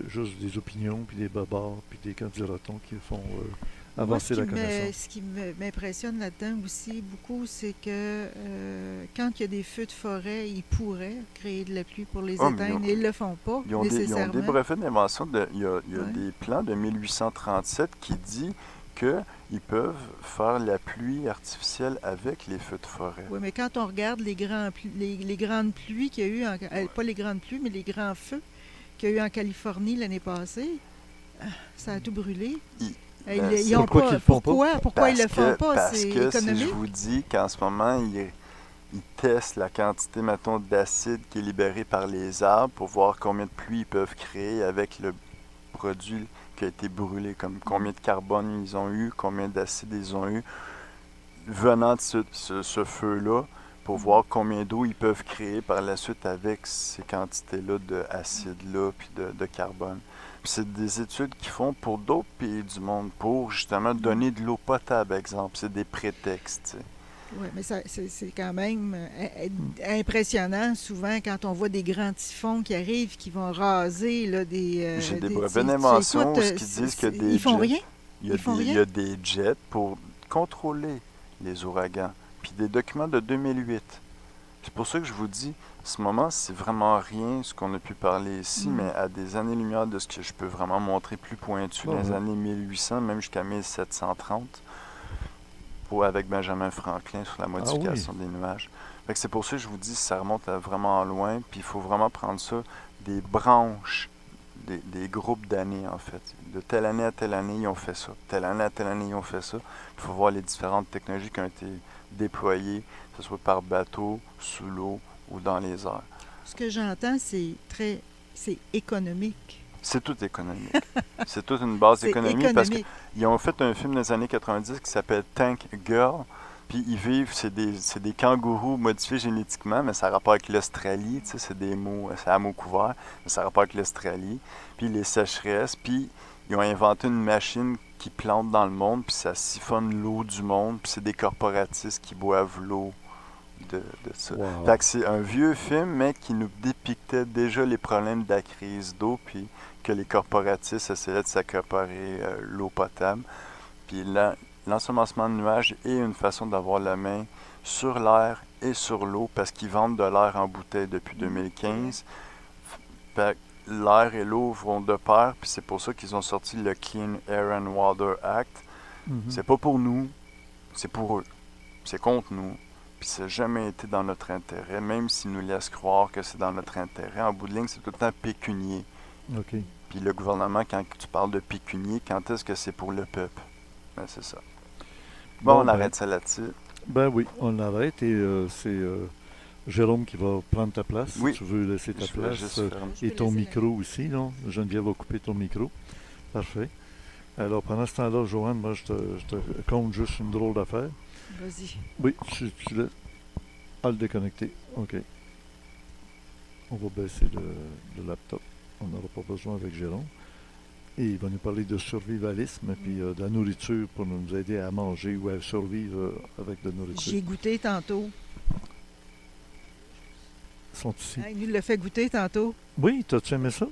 juste des opinions, puis des babards, puis des candidatons qui font Moi, avancer la connaissance. ce qui m'impressionne là-dedans aussi beaucoup, c'est que quand il y a des feux de forêt, ils pourraient créer de la pluie pour les Ah, mais éteindre, et ils ne le font pas Ils ont des nécessairement. brevets d'invention. Il y a Ouais. des plans de 1837 qui dit qu'ils peuvent faire la pluie artificielle avec les feux de forêt. Oui, mais quand on regarde les grandes pluies qu'il y a eu, pas les grandes pluies, mais les grands feux qu'il y a eu en Californie l'année passée, ça a tout brûlé. Ils ont Pourquoi pas, qu'ils le font pas? pourquoi ils le font pas? Parce C'est que si économique. je vous dis qu'en ce moment, ils testent la quantité, mettons, d'acide qui est libérée par les arbres pour voir combien de pluie ils peuvent créer avec le produit qui a été brûlé, comme combien de carbone ils ont eu, combien d'acide ils ont eu, venant de ce feu-là, pour voir combien d'eau ils peuvent créer par la suite avec ces quantités-là d'acide-là puis de carbone. Puis c'est des études qu'ils font pour d'autres pays du monde, pour justement donner de l'eau potable, exemple. C'est des prétextes, tu sais. Oui, mais c'est quand même impressionnant, souvent, quand on voit des grands typhons qui arrivent, qui vont raser là, des... J'ai des des- brevets c'est- d'invention écoute, qui disent que des ils font jets- rien. Ils font il y rien. a des jets pour contrôler les ouragans. Puis des documents de 2008. C'est pour ça que je vous dis, en ce moment, c'est vraiment rien ce qu'on a pu parler ici, mais à des années-lumière de ce que je peux vraiment montrer plus pointu, dans les années 1800, même jusqu'à 1730, avec Benjamin Franklin sur la modification des nuages. Fait que c'est pour ça que je vous dis, ça remonte à vraiment loin, puis il faut vraiment prendre ça des branches, des groupes d'années, en fait. De telle année à telle année, ils ont fait ça. Telle année à telle année, ils ont fait ça. Il faut voir les différentes technologies qui ont été déployées, que ce soit par bateau, sous l'eau ou dans les airs. Ce que j'entends, c'est économique. C'est tout économique. C'est toute une base C'est économique parce économique. qu'ils ont fait un film dans les années 90 qui s'appelle Tank Girl. Puis ils vivent, c'est des kangourous modifiés génétiquement, mais ça a rapport avec l'Australie, tu sais, c'est des mots, c'est à mots couverts, mais ça a rapport avec l'Australie. Puis les sécheresses, puis ils ont inventé une machine qui plante dans le monde, puis ça siphonne l'eau du monde, puis c'est des corporatistes qui boivent l'eau de ça. Wow. Fait que c'est un vieux film, mais qui nous dépictait déjà les problèmes de la crise d'eau, puis que les corporatistes essayaient de s'accaparer l'eau potable. Puis là, l'ensemencement de nuages est une façon d'avoir la main sur l'air et sur l'eau, parce qu'ils vendent de l'air en bouteille depuis 2015. Fait que l'air et l'eau vont de pair, puis c'est pour ça qu'ils ont sorti le Clean Air and Water Act. Mhm. C'est pas pour nous, c'est pour eux. C'est contre nous. Puis ça n'a jamais été dans notre intérêt, même s'ils nous laissent croire que c'est dans notre intérêt. En bout de ligne, c'est tout le temps pécunier. OK. Puis le gouvernement, quand tu parles de pécunier, quand est-ce que c'est pour le peuple? Ben, c'est ça. Bon, on ben, arrête ça là-dessus. Ben oui, on arrête et c'est Jérôme qui va prendre ta place. Oui. Si tu veux laisser ta Je vais place. juste faire un Je Et peux ton laisser micro aussi, non? Geneviève va couper ton micro. Parfait. Alors, pendant ce temps-là, Joanne, moi, je te compte juste une drôle d'affaire. Vas-y. Oui, tu laisses. Ah, le déconnecter. OK. On va baisser le laptop. On n'aura pas besoin avec Jérôme. Et il va nous parler de survivalisme puis de la nourriture pour nous aider à manger ou à survivre avec de la nourriture. J'ai goûté tantôt. Ils sont ici. Il nous l'a fait goûter tantôt. Oui, t'as-tu aimé ça?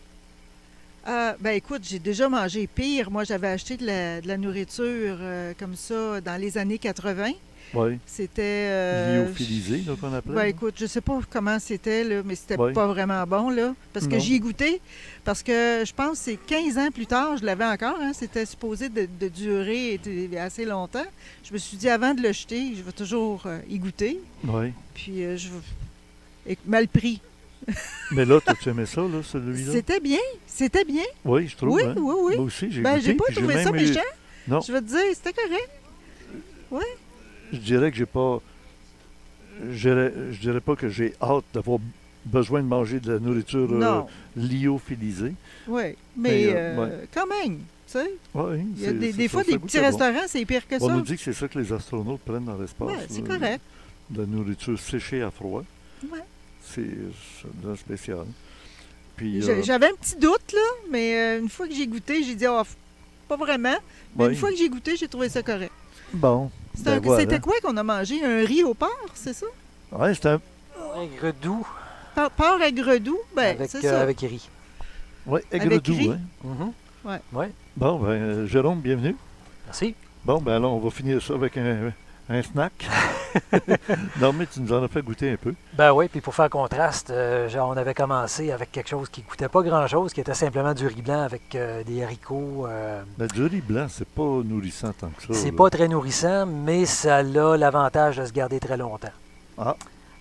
Ben écoute, j'ai déjà mangé pire. Moi, j'avais acheté de la nourriture comme ça dans les années 80. Oui. C'était... Lyophilisé, là, qu'on appelait. Ben là. écoute, je sais pas comment c'était, là, mais c'était Ouais. pas vraiment bon, là. Parce que Non. j'y ai goûté. Parce que je pense que c'est 15 ans plus tard, je l'avais encore. Hein, c'était supposé de durer assez longtemps. Je me suis dit, avant de le jeter, je vais toujours y goûter. Oui. Puis, mal pris. Mais là, t'as-tu aimé ça, là, celui-là? C'était bien. C'était bien. Oui, je trouve. Oui, hein? oui, oui. Moi aussi, j'ai Ben, goûté. j'ai pas puis trouvé ça même eu- méchant. Non, Je vais te dire, c'était correct. je dirais que j'ai pas... Je dirais pas que j'ai hâte d'avoir besoin de manger de la nourriture Non. lyophilisée. Oui. Mais, Mais quand même, tu sais. Oui, Il y a des fois, des petits restaurants, c'est pire que On ça. nous dit que c'est ça que les astronautes prennent dans l'espace. Ouais, c'est là. correct. De la nourriture séchée à froid. Ouais. C'est spécial. Puis, J'avais un petit doute, là, mais une fois que j'ai goûté, j'ai dit, oh, pas vraiment. Mais ouais. une fois que j'ai goûté, j'ai trouvé ça correct. Bon. C'était ben voilà. quoi qu'on a mangé? Un riz au porc, c'est ça? Ouais, c'était un... Aigre doux Porc aigre doux? Ben, avec, c'est ça. avec riz. Ouais, aigre Avec doux, riz. hein. Mhm. Bon, ben, Jérôme, bienvenue. Merci. Bon, ben alors, on va finir ça avec un snack. Non, mais tu nous en as fait goûter un peu. Ben oui, puis pour faire contraste, on avait commencé avec quelque chose qui ne coûtait pas grand-chose, qui était simplement du riz blanc avec des haricots. Ben, du riz blanc, c'est pas nourrissant tant que ça. C'est là. pas très nourrissant, mais ça a l'avantage de se garder très longtemps.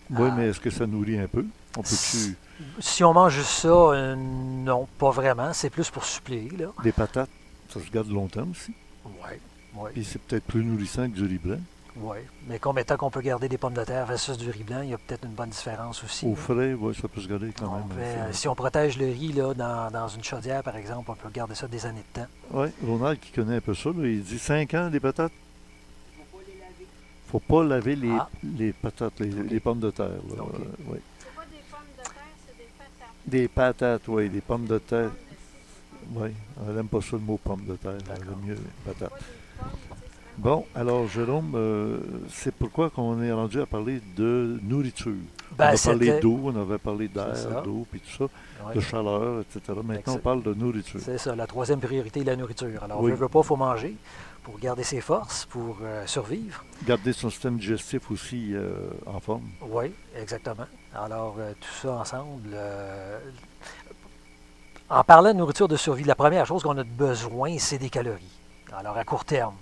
Oui, mais est-ce que ça nourrit un peu? On peut-tu... Si on mange juste ça, non, pas vraiment. C'est plus pour suppléer, là. Des patates, ça se garde longtemps aussi. Oui, Puis c'est peut-être plus nourrissant que du riz blanc. oui. Mais combien de temps qu'on peut garder des pommes de terre versus du riz blanc, il y a peut-être une bonne différence aussi. Au frais, oui, ça peut se garder quand On même. peut, si on protège le riz là, dans une chaudière, par exemple, on peut garder ça des années de temps. Oui, Ronald qui connaît un peu ça, là, il dit 5 ans, les patates. Faut pas laver les patates, les pommes de terre. Là. Ok. Oui. C'est pas des pommes de terre, c'est des patates. Des patates, oui, des pommes de terre. Oui, elle n'aime pas ça le mot pomme de terre, elle D'accord. aime mieux les patates. Bon, alors Jérôme, c'est pourquoi qu'on est rendu à parler de nourriture. Ben, on a parlé c'était- d'eau, on avait parlé C'est ça. d'air, d'eau, puis tout ça, Ouais. de chaleur, etc. Maintenant, on c'est- parle de nourriture. C'est ça, la troisième priorité, la nourriture. Alors, Oui. on ne veut pas, il faut manger pour garder ses forces, pour survivre. Garder son système digestif aussi en forme. Oui, exactement. Alors, tout ça ensemble. En parlant de nourriture de survie, la première chose qu'on a besoin, c'est des calories. Alors, à court terme,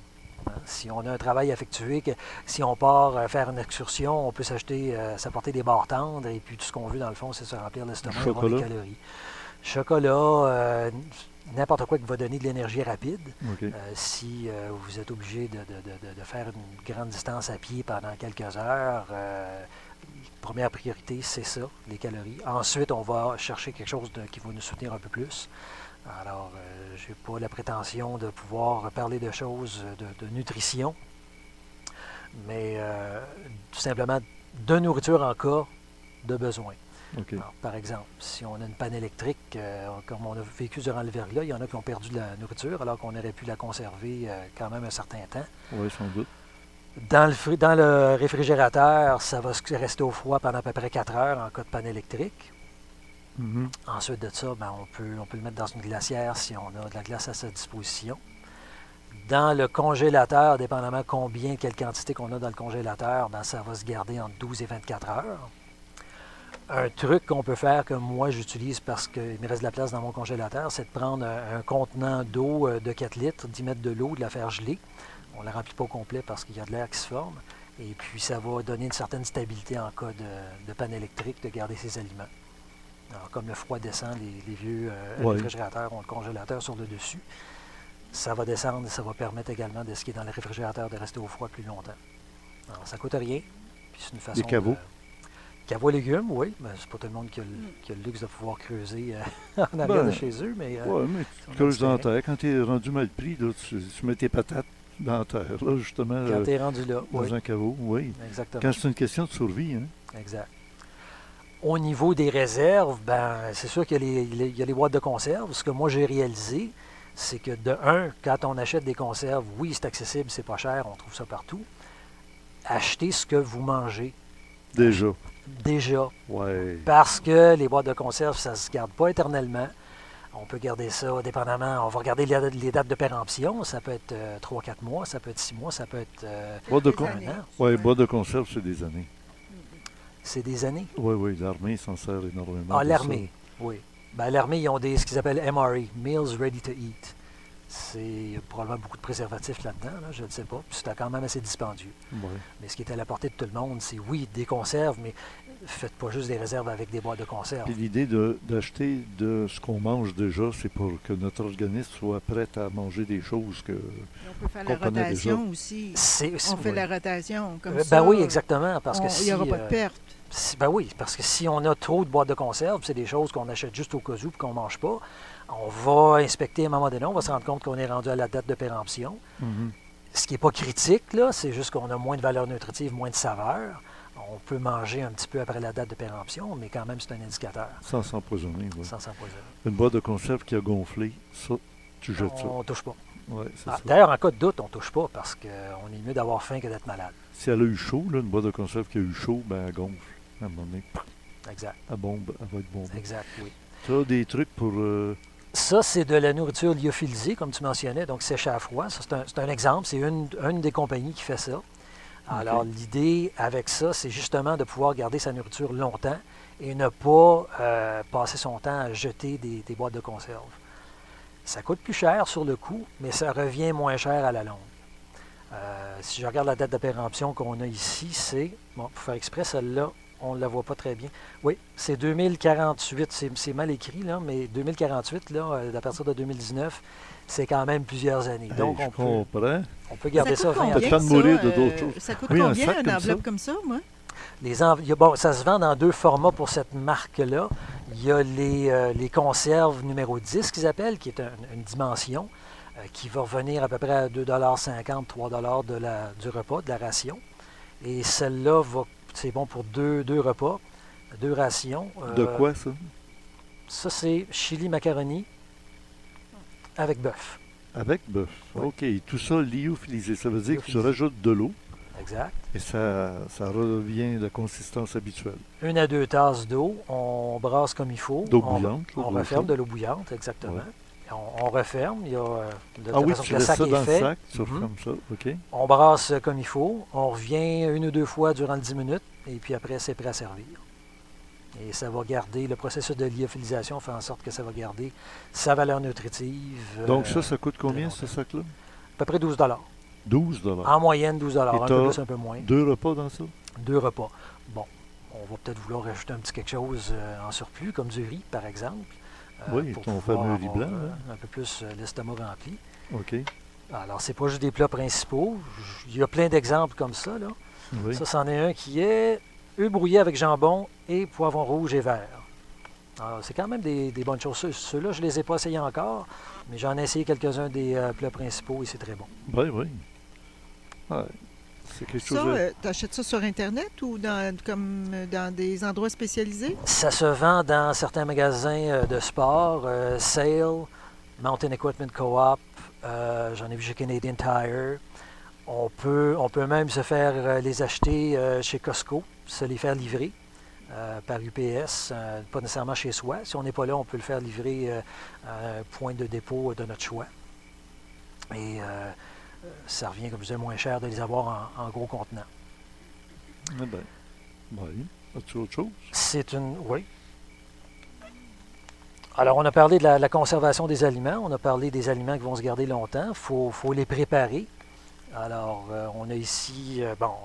Hein. Si on a un travail à effectuer, si on part faire une excursion, on peut s'apporter des barres tendres et puis tout ce qu'on veut dans le fond, c'est se remplir l'estomac et avoir des calories. Chocolat, n'importe quoi qui va donner de l'énergie rapide. OK. Si vous êtes obligé de faire une grande distance à pied pendant quelques heures, première priorité, c'est ça, les calories. Ensuite, on va chercher quelque chose qui va nous soutenir un peu plus. Alors, je n'ai pas la prétention de pouvoir parler de choses de nutrition, mais tout simplement de nourriture en cas de besoin. OK. Alors, par exemple, si on a une panne électrique, comme on a vécu durant le verglas, il y en a qui ont perdu de la nourriture alors qu'on aurait pu la conserver quand même un certain temps. Oui, sans doute. Dans le réfrigérateur, ça va rester au froid pendant à peu près 4 heures en cas de panne électrique. Mhm. Ensuite de ça, on peut le mettre dans une glacière si on a de la glace à sa disposition. Dans le congélateur, dépendamment quelle quantité qu'on a dans le congélateur, ça va se garder entre 12 et 24 heures. Un truc qu'on peut faire, que moi j'utilise parce qu'il me reste de la place dans mon congélateur, c'est de prendre un contenant d'eau de 4 litres, d'y mettre de l'eau, de la faire geler. On ne la remplit pas au complet parce qu'il y a de l'air qui se forme. Et puis ça va donner une certaine stabilité en cas de panne électrique, de garder ses aliments. Alors, comme le froid descend, les vieux réfrigérateurs ont le congélateur sur le dessus. Ça va descendre et ça va permettre également de ce qui est dans le réfrigérateur de rester au froid plus longtemps. Alors, ça ne coûte rien. Puis c'est une façon Des caveaux. Caveau à légumes, oui. Ben, c'est pas tout le monde qui a le luxe de pouvoir creuser en arrière de chez eux. Mais, oui, mais tu creuses dans la terre. Quand tu es rendu mal pris, là, tu mets tes patates dans la terre, là, justement. Quand tu es rendu là, dans un caveau, oui. Exactement. Quand c'est une question de survie, hein. Exact. Au niveau des réserves, c'est sûr qu'il y a les boîtes de conserve. Ce que moi j'ai réalisé, c'est que de un, quand on achète des conserves, oui, c'est accessible, c'est pas cher, on trouve ça partout. Achetez ce que vous mangez. Déjà. Ouais. Parce que les boîtes de conserve, ça ne se garde pas éternellement. On peut garder ça dépendamment. On va regarder les dates de péremption. Ça peut être 3-4 mois, ça peut être 6 mois, ça peut être boîte de un an. Oui, boîte de conserve, c'est des années. C'est des années? Oui, l'armée s'en sert énormément. Ah, l'armée, oui. L'armée, ils ont ce qu'ils appellent MRE, Meals Ready to Eat. Il y a probablement beaucoup de préservatifs là-dedans, là, je ne sais pas. Puis c'est quand même assez dispendieux. Ouais. Mais ce qui est à la portée de tout le monde, c'est oui, des conserves, mais faites pas juste des réserves avec des boîtes de conserve. Puis l'idée d'acheter de ce qu'on mange déjà, c'est pour que notre organisme soit prêt à manger des choses que. On peut faire la rotation aussi. On fait la rotation comme ça. Oui, exactement. Parce il n'y aura pas de perte. Oui, parce que si on a trop de boîtes de conserve, c'est des choses qu'on achète juste au cas où et qu'on ne mange pas. On va inspecter à un moment donné, on va se rendre compte qu'on est rendu à la date de péremption. Mm-hmm. Ce qui n'est pas critique, là, c'est juste qu'on a moins de valeur nutritive, moins de saveur. On peut manger un petit peu après la date de péremption, mais quand même, c'est un indicateur. Sans s'empoisonner, oui. Sans s'empoisonner. Une boîte de conserve qui a gonflé, ça, tu jettes ça. On ne touche pas. Ouais, c'est ça. D'ailleurs, en cas de doute, on ne touche pas parce qu'on est mieux d'avoir faim que d'être malade. Si elle a eu chaud, là, une boîte de conserve qui a eu chaud, elle gonfle. À un moment donné, exact. Elle va être bombée. Exact, oui. Tu as des trucs pour... Ça, c'est de la nourriture lyophilisée, comme tu mentionnais, donc séchée à froid. Ça, c'est un exemple. C'est une des compagnies qui fait ça. Alors, l'idée avec ça, c'est justement de pouvoir garder sa nourriture longtemps et ne pas passer son temps à jeter des boîtes de conserve. Ça coûte plus cher sur le coup, mais ça revient moins cher à la longue. Si je regarde la date de péremption qu'on a ici, c'est, pour faire exprès, celle-là, on ne la voit pas très bien. Oui, c'est 2048, c'est mal écrit, là, mais 2048, là, à partir de 2019, c'est quand même plusieurs années. Donc, on peut garder ça 20 ans. Pas de mourir de d'autres choses. Ça coûte combien, une enveloppe comme ça, moi? Ça se vend dans 2 formats pour cette marque-là. Il y a les conserves numéro 10, qu'ils appellent, qui est une dimension, qui va revenir à peu près à 2,50 $, 3 $ du repas, de la ration. Et celle-là, c'est bon pour deux repas, 2 rations. De quoi, ça? Ça, c'est chili macaroni avec bœuf. Avec bœuf. Oui. OK. Tout ça lyophilisé. Ça veut dire que tu rajoutes de l'eau. Exact. Et ça revient de la consistance habituelle. 1 à 2 tasses d'eau. On brasse comme il faut. D'eau bouillante. On referme de l'eau bouillante, exactement. Ouais. On referme. Il y a de oui, façon tu que le laisses sac ça est dans fait. le sac, tu refermes ça. OK. On brasse comme il faut. On revient 1 ou 2 fois durant 10 minutes. Et puis après, c'est prêt à servir. Et ça va garder, le processus de lyophilisation fait en sorte que ça va garder sa valeur nutritive. Donc ça coûte combien, ce sac-là? À peu près 12 $. 12 En moyenne, 12 un peu t'as plus, un peu moins. 2 repas dans ça? 2 repas. Bon, on va peut-être vouloir rajouter un petit quelque chose en surplus, comme du riz, par exemple. Oui, pour ton pouvoir fameux riz avoir, blanc. Hein? un peu plus l'estomac rempli. OK. Alors, c'est pas juste des plats principaux. Il y a plein d'exemples comme ça, là. Oui. Ça, c'en est un qui est œufs brouillés avec jambon et poivron rouge et vert. Alors, c'est quand même des bonnes choses. Ceux-là, je ne les ai pas essayés encore, mais j'en ai essayé quelques-uns des plats principaux et c'est très bon. Oui, oui. Ouais. C'est quelque chose de... Ça, tu achètes ça sur Internet ou comme dans des endroits spécialisés? Ça se vend dans certains magasins de sport, Sale, Mountain Equipment Co-op, j'en ai vu chez Canadian Tire. On peut même se faire les acheter chez Costco, se les faire livrer par UPS, pas nécessairement chez soi. Si on n'est pas là, on peut le faire livrer à un point de dépôt de notre choix. Et ça revient, comme je disais, moins cher de les avoir en gros contenant. Eh bien, oui. As-tu autre chose? Oui. Alors, on a parlé de la conservation des aliments. On a parlé des aliments qui vont se garder longtemps. Il faut les préparer. Alors, on a ici,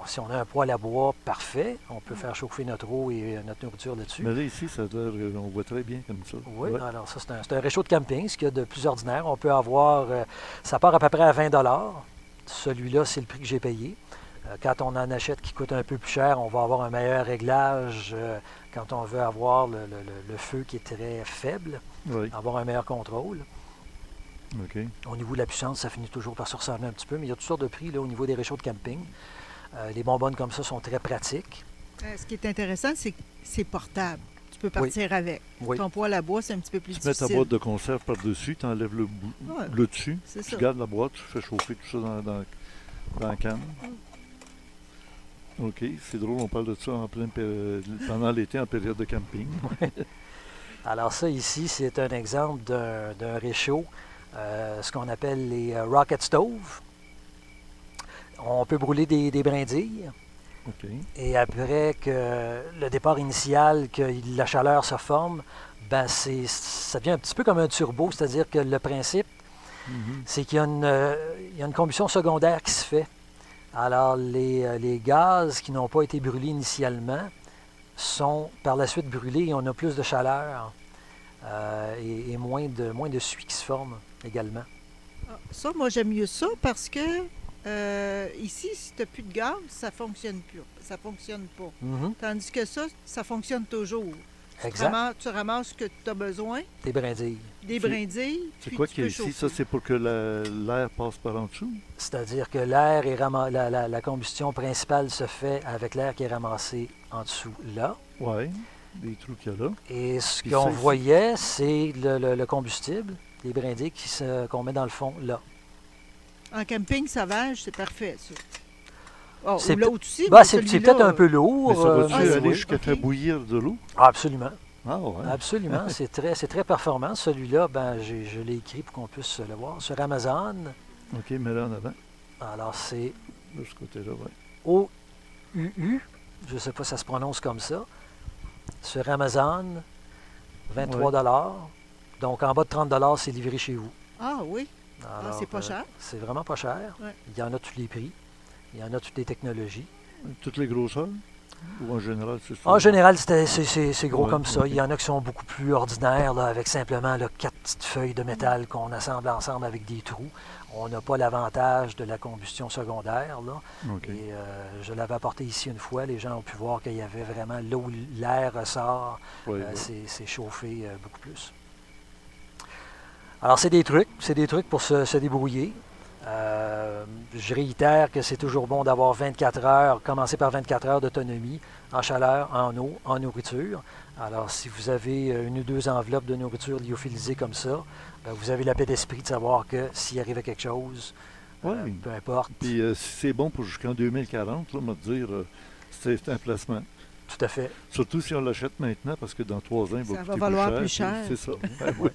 si on a un poêle à bois, parfait. On peut faire chauffer notre eau et notre nourriture là-dessus. Mais là, ici, on voit très bien comme ça. Oui, Ouais. alors ça, c'est un réchaud de camping, ce qu'il y a de plus ordinaire. On peut avoir, ça part à peu près à 20 $. Celui-là, c'est le prix que j'ai payé. Quand on en achète qui coûte un peu plus cher, on va avoir un meilleur réglage quand on veut avoir le feu qui est très faible, Oui. avoir un meilleur contrôle. OK. Au niveau de la puissance, ça finit toujours par se ressembler un petit peu, mais il y a toutes sortes de prix là, au niveau des réchauds de camping. Les bonbonnes comme ça sont très pratiques. Ce qui est intéressant, c'est que c'est portable. Tu peux partir avec. Oui. Ton poêle à bois, c'est un petit peu plus Tu mets ta difficile. boîte de conserve par-dessus, tu enlèves Ouais. le dessus, C'est tu ça. gardes la boîte, tu fais chauffer tout ça dans la canne. OK, c'est drôle, on parle de ça pendant l'été en période de camping. Alors ça ici, c'est un exemple d'un réchaud, ce qu'on appelle les rocket stoves. On peut brûler des brindilles. OK. Et après que le départ initial, que la chaleur se forme, ça devient un petit peu comme un turbo, c'est-à-dire que le principe, c'est qu'il y a une combustion secondaire qui se fait. Alors, les gaz qui n'ont pas été brûlés initialement sont par la suite brûlés et on a plus de chaleur et moins de suie qui se forme également. Ça, moi, j'aime mieux ça parce que ici, si tu n'as plus de gaz, ça ne fonctionne plus. Ça fonctionne pas. Tandis que ça fonctionne toujours. Exact. Tu ramasses ce que tu as besoin, Des brindilles. des brindilles. C'est puis quoi tu qui est peux ici? chauffer. Ça, c'est pour que l'air passe par en dessous? C'est-à-dire que l'air est la combustion principale se fait avec l'air qui est ramassé en dessous là. Oui, des trous qu'il y a là. Et ce Puis qu'on ça, ici. voyait, c'est le combustible, les brindilles qu'on met dans le fond là. En camping sauvage, c'est parfait, ça. Oh, C'est ou l'autre aussi. Bah, mais c'est celui-là, peut-être un peu lourd. Mais ça va-tu c'est aller oui, jusqu'à OK. faire bouillir de l'eau? Absolument. Ah ouais. Absolument. C'est très performant. Celui-là, je l'ai écrit pour qu'on puisse le voir sur Amazon. OK, mets-le en avant. Alors, c'est De ce côté-là, oui. OUU. Je ne sais pas si ça se prononce comme ça. Sur Amazon, 23 $. Donc, en bas de 30 $, c'est livré chez vous. Ah oui. Alors, c'est pas cher. C'est vraiment pas cher. Ouais. Il y en a tous les prix. Il y en a toutes les technologies. Toutes les grosseurs? Ou en général, c'est ça? En général, c'est gros Ouais, comme ça. ok. Il y en a qui sont beaucoup plus ordinaires, là, avec simplement là, 4 petites feuilles de métal qu'on assemble ensemble avec des trous. On n'a pas l'avantage de la combustion secondaire. Là. OK. Et je l'avais apporté ici une fois. Les gens ont pu voir qu'il y avait vraiment là où l'air ressort. Oui, C'est chauffé beaucoup plus. Alors, c'est des trucs pour se débrouiller. Je réitère que c'est toujours bon d'avoir 24 heures, commencer par 24 heures d'autonomie en chaleur, en eau, en nourriture. Alors, si vous avez une ou deux enveloppes de nourriture lyophilisées comme ça, vous avez la paix d'esprit de savoir que s'il arrivait quelque chose, Oui. peu importe. Puis si c'est bon pour jusqu'en 2040, là, on va te dire, c'est un placement. Tout à fait. Surtout si on l'achète maintenant, parce que dans 3 ans, il va Ça coûter va valoir plus puis cher. C'est ça. Ben oui.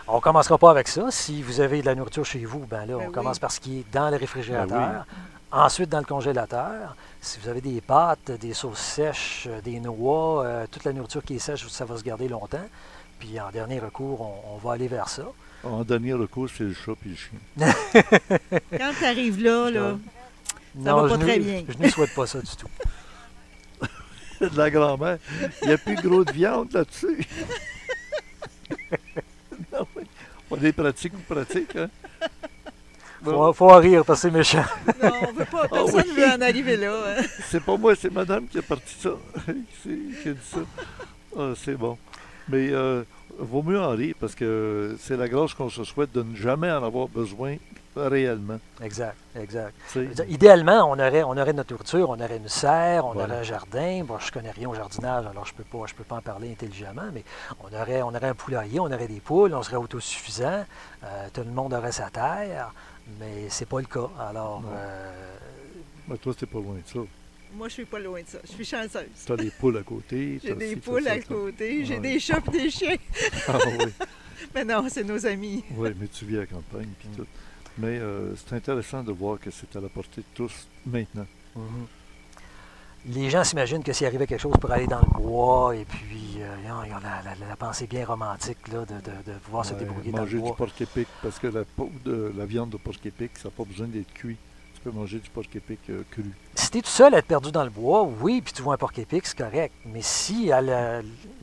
On ne commencera pas avec ça. Si vous avez de la nourriture chez vous, on oui. commence par ce qui est dans le réfrigérateur. Ben Ensuite, dans le congélateur. Si vous avez des pâtes, des sauces sèches, des noix, toute la nourriture qui est sèche, ça va se garder longtemps. puis en dernier recours, on va aller vers ça. En dernier recours, c'est le chat et le chien. Quand tu arrives là, ça Non, va pas très bien. Je ne souhaite pas ça du tout. De la grand-mère. Il n'y a plus gros de viande là-dessus. Non, oui. On est pratique ou pratique, hein? Faut en rire parce que c'est méchant. Non, on veut pas. Personne ne veut en arriver là. Hein. C'est pas moi, c'est madame qui a parti ça. Qui a dit ça. Ah, c'est bon. Mais vaut mieux en rire parce que c'est la grâce qu'on se souhaite de ne jamais en avoir besoin réellement. Exact. Tu sais. Idéalement, on aurait notre nourriture, on aurait une serre, on Voilà. aurait un jardin. Bon, je connais rien au jardinage, alors je peux pas en parler intelligemment, mais on aurait un poulailler, on aurait des poules, on serait autosuffisant, tout le monde aurait sa terre, mais c'est pas le cas. Alors, Non. Mais toi, c'est pas loin de ça. Moi, je suis pas loin de ça. Je suis chanceuse. Tu as des poules à côté. J'ai t'as des ci, t'as poules ça, à t'as- côté, j'ai Ouais. des chats et des chiens. Ah oui. Mais non, c'est nos amis. Oui, mais tu vis à la campagne puis tout. Mais c'est intéressant de voir que c'est à la portée de tous maintenant. les gens s'imaginent que s'il arrivait quelque chose pour aller dans le bois, et puis ils ont la pensée bien romantique là, de pouvoir se Ouais, débrouiller dans le manger du bois. porc-épic, parce que la viande de porc-épic, ça n'a pas besoin d'être cuit. Tu peux manger du porc-épic cru. Si tu es tout seul à être perdu dans le bois, oui, puis tu vois un porc-épic, c'est correct. Mais si Ah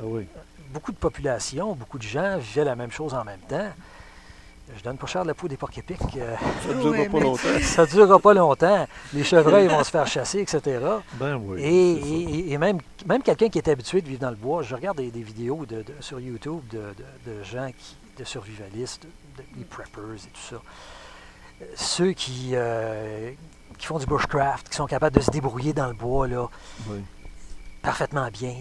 oui. beaucoup de populations, beaucoup de gens vivaient la même chose en même temps, je donne pas cher de la peau des porc-épics. Ça ne durera Ouais, pas mais- longtemps. Ça ne durera pas longtemps. Les chevreuils vont se faire chasser, etc. Ben oui. c'est ça. Et même quelqu'un qui est habitué de vivre dans le bois, je regarde des vidéos sur YouTube de gens, de survivalistes, des preppers et tout ça. Ceux qui font du bushcraft, qui sont capables de se débrouiller dans le bois là, Oui. parfaitement bien,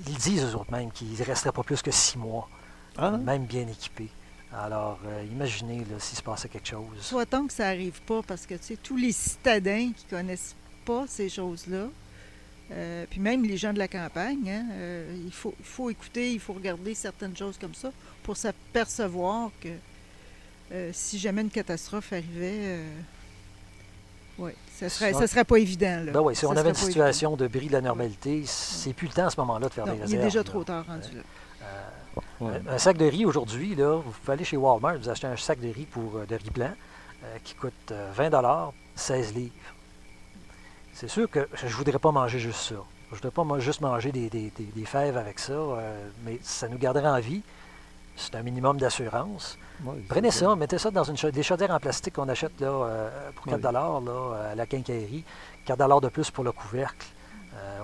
ils disent eux autres même qu'ils ne resteraient pas plus que 6 mois, Ah, même bien équipés. Alors, imaginez là, s'il se passait quelque chose. Souhaitons que ça n'arrive pas parce que tu sais, tous les citadins qui connaissent pas ces choses-là, puis même les gens de la campagne, hein, il faut écouter, il faut regarder certaines choses comme ça pour s'apercevoir que si jamais une catastrophe arrivait, oui, ça serait pas évident. Là. Ben oui, si Ça on avait serait une pas situation de bris de la normalité, c'est plus le temps à ce moment-là de faire évident. des Non, il réserves. est déjà là. trop tard rendu là. ouais. Un sac de riz aujourd'hui, là, vous pouvez aller chez Walmart, vous achetez un sac de riz de riz blanc qui coûte 20 16 livres. C'est sûr que je ne voudrais pas manger juste ça. Je ne voudrais pas juste manger des fèves avec ça, mais ça nous garderait en vie. C'est un minimum d'assurance. Ouais, Prenez c'est ça, mettez ça dans des chaudières en plastique qu'on achète là, pour 4 Oui. là, à la quincaillerie. 4 de plus pour le couvercle.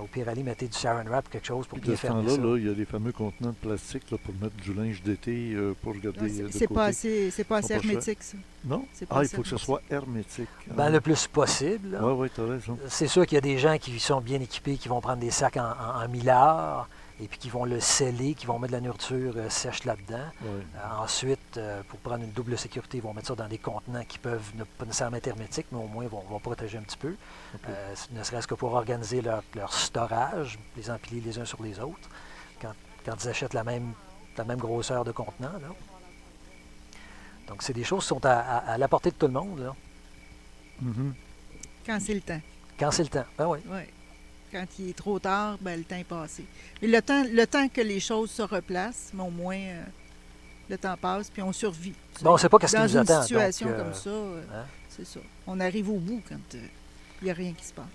Au pire, allez, mettez du saran wrap, quelque chose pour Puis bien de ce fermer temps-là, ça. là, il y a des fameux contenants de plastique là, pour mettre du linge d'été pour regarder Non, de c'est côté. pas assez Sont pas chers. hermétique, ça. Non? C'est pas Ah, il assez faut que ce hermétique. soit hermétique. Ben, le plus possible. là. Oui, oui, tu as raison. C'est sûr qu'il y a des gens qui sont bien équipés, qui vont prendre des sacs en millard et puis qui vont le sceller, qui vont mettre de la nourriture sèche là-dedans. Ouais. Ensuite, pour prendre une double sécurité, ils vont mettre ça dans des contenants qui peuvent ne pas nécessairement être hermétiques, mais au moins vont protéger un petit peu. Ok. Ne serait-ce que pour organiser leur storage, les empiler les uns sur les autres, quand ils achètent la même grosseur de contenant. Là. Donc, c'est des choses qui sont à la portée de tout le monde, là, Mhm. Quand c'est le temps. quand c'est le temps. Ben oui. Oui. Quand il est trop tard, ben, le temps est passé. Mais le temps que les choses se replacent, mais au moins, le temps passe, puis on survit. tu sais. Bon, on ne sait pas qu'est-ce qui Dans nous une attend. situation donc, comme ça, hein? c'est ça. On arrive au bout quand il n'y a rien qui se passe.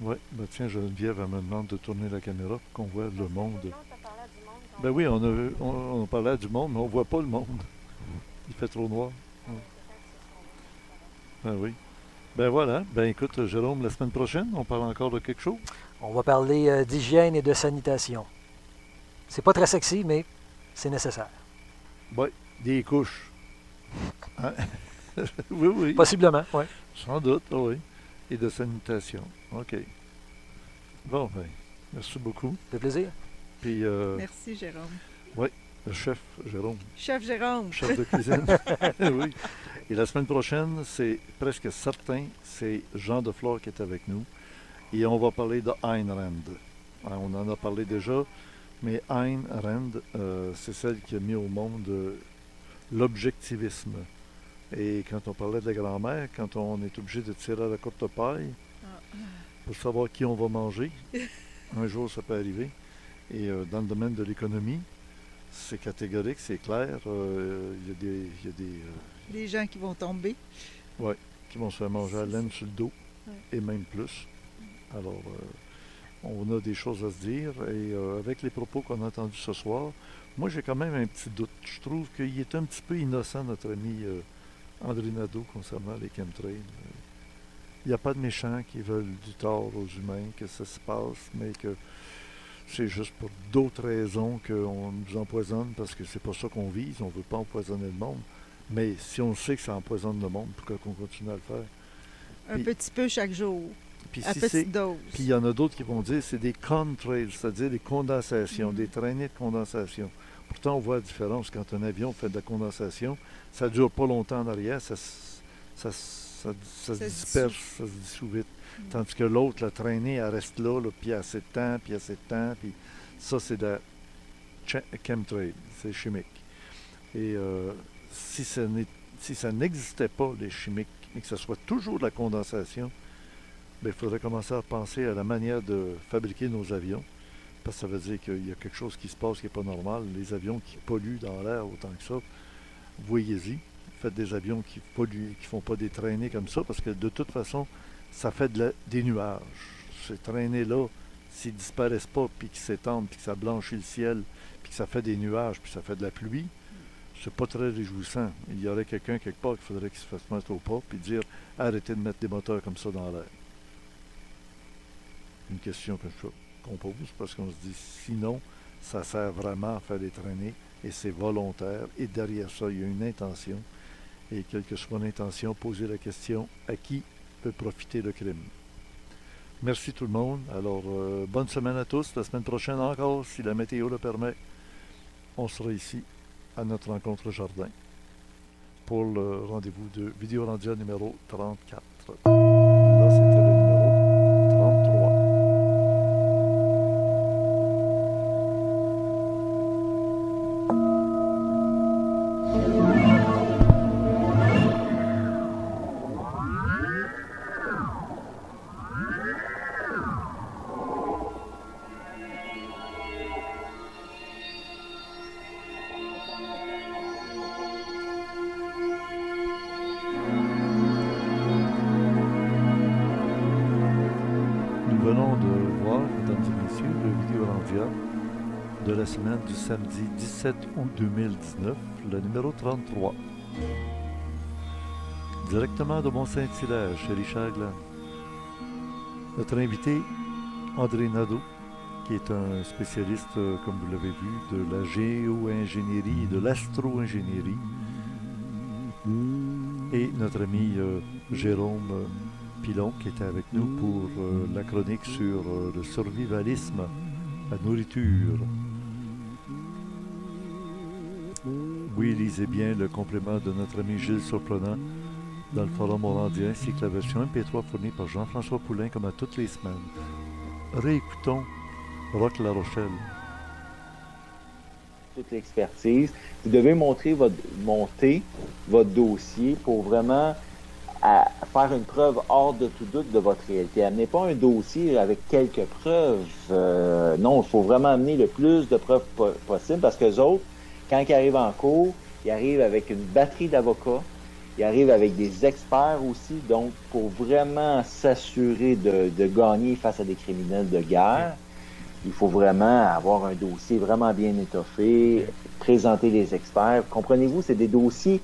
Oui, ben tiens, Geneviève, elle me demande de tourner la caméra pour qu'on voit le monde. Ben oui, on parlait du monde, mais on voit pas le monde. Il fait trop noir. Ben oui. Ben voilà. Ben écoute, Jérôme, la semaine prochaine, on parle encore de quelque chose. On va parler d'hygiène et de sanitation. C'est pas très sexy, mais c'est nécessaire. Oui, des couches. Hein? Oui, oui. Possiblement, oui. Sans doute, ah oui. Et de sanitation. OK. Bon, ben, merci beaucoup. Ça fait plaisir. Puis, Merci, Jérôme. le chef Jérôme, Chef Jérôme. chef de cuisine. Oui. Et la semaine prochaine, c'est presque certain, c'est Jean Deflore qui est avec nous. Et on va parler de Ayn Rand. On en a parlé déjà, mais Ayn Rand, c'est celle qui a mis au monde l'objectivisme. Et quand on parlait de la grand-mère, quand on est obligé de tirer à la courte paille Ah. pour savoir qui on va manger, un jour ça peut arriver, Et dans le domaine de l'économie, c'est catégorique, c'est clair. Il y a Des gens qui vont tomber. qui vont se faire manger à C'est laine sur le dos, Ouais. et même plus. Alors, on a des choses à se dire. Et avec les propos qu'on a entendus ce soir, moi, j'ai quand même un petit doute. Je trouve qu'il est un petit peu innocent, notre ami André Nadeau, concernant les chemtrails. Il n'y a pas de méchants qui veulent du tort aux humains, que ça se passe, mais que c'est juste pour d'autres raisons qu'on nous empoisonne, parce que c'est pas ça qu'on vise, on ne veut pas empoisonner le monde. Mais si on sait que ça empoisonne le monde, pourquoi qu'on continue à le faire? Un Puis- petit peu chaque jour, Puis à si petite c'est... dose. Puis il y en a d'autres qui vont dire c'est des contrails, c'est-à-dire des condensations, Mhm. des traînées de condensation. Pourtant, on voit la différence. Quand un avion fait de la condensation, ça ne dure pas longtemps en arrière, ça se se disperse, ça se dissout vite. Tandis que l'autre, la traînée, elle reste là, puis assez de temps, puis assez de temps, puis ça, c'est de la chemtrail, c'est chimique. Et si ça n'existait pas, les chimiques, et que ce soit toujours de la condensation, ben, il faudrait commencer à penser à la manière de fabriquer nos avions, parce que ça veut dire qu'il y a quelque chose qui se passe qui n'est pas normal. Les avions qui polluent dans l'air autant que ça, voyez-y, faites des avions qui polluent, qui font pas des traînées comme ça, parce que de toute façon, ça fait des nuages. Ces traînées-là, s'ils ne disparaissent pas, puis qu'ils s'étendent, puis que ça blanchit le ciel, puis que ça fait des nuages, puis ça fait de la pluie, c'est pas très réjouissant. Il y aurait quelqu'un quelque part qu'il faudrait qu'il se fasse mettre au pas, puis dire arrêtez de mettre des moteurs comme ça dans l'air. Une question qu'on pose, parce qu'on se dit sinon, ça sert vraiment à faire des traînées, et c'est volontaire, et derrière ça, il y a une intention. Et quelle que soit l'intention, poser la question à qui peut profiter le crime. Merci tout le monde. Alors, bonne semaine à tous. La semaine prochaine encore, si la météo le permet, on sera ici à notre rencontre jardin pour le rendez-vous de Vidéorandia numéro 34. Là, c'était le numéro 33. Nous venons de voir, mesdames et messieurs, le Vidéorandia de la semaine du samedi 17 août 2019, le numéro 33. Directement de Mont-Saint-Hilaire, chez Richard Glenn. Notre invité, André Nadeau, qui est un spécialiste, comme vous l'avez vu, de la géo-ingénierie et de l'astro-ingénierie. Et notre ami Jérôme Pilon, qui était avec nous pour la chronique sur le survivalisme, la nourriture. Oui, lisez bien le complément de notre ami Gilles Surprenant dans le forum orandien, ainsi que la version MP3 fournie par Jean-François Poulain comme à toutes les semaines. Réécoutons Rock La Rochelle. Toute l'expertise. Vous devez monter votre dossier pour vraiment faire une preuve hors de tout doute de votre réalité. Amenez pas un dossier avec quelques preuves. Non, il faut vraiment amener le plus de preuves possible parce que les autres, quand ils arrivent en cours, ils arrivent avec une batterie d'avocats, ils arrivent avec des experts aussi, donc pour vraiment s'assurer de gagner face à des criminels de guerre, il faut vraiment avoir un dossier vraiment bien étoffé, présenter les experts. Comprenez-vous, c'est des dossiers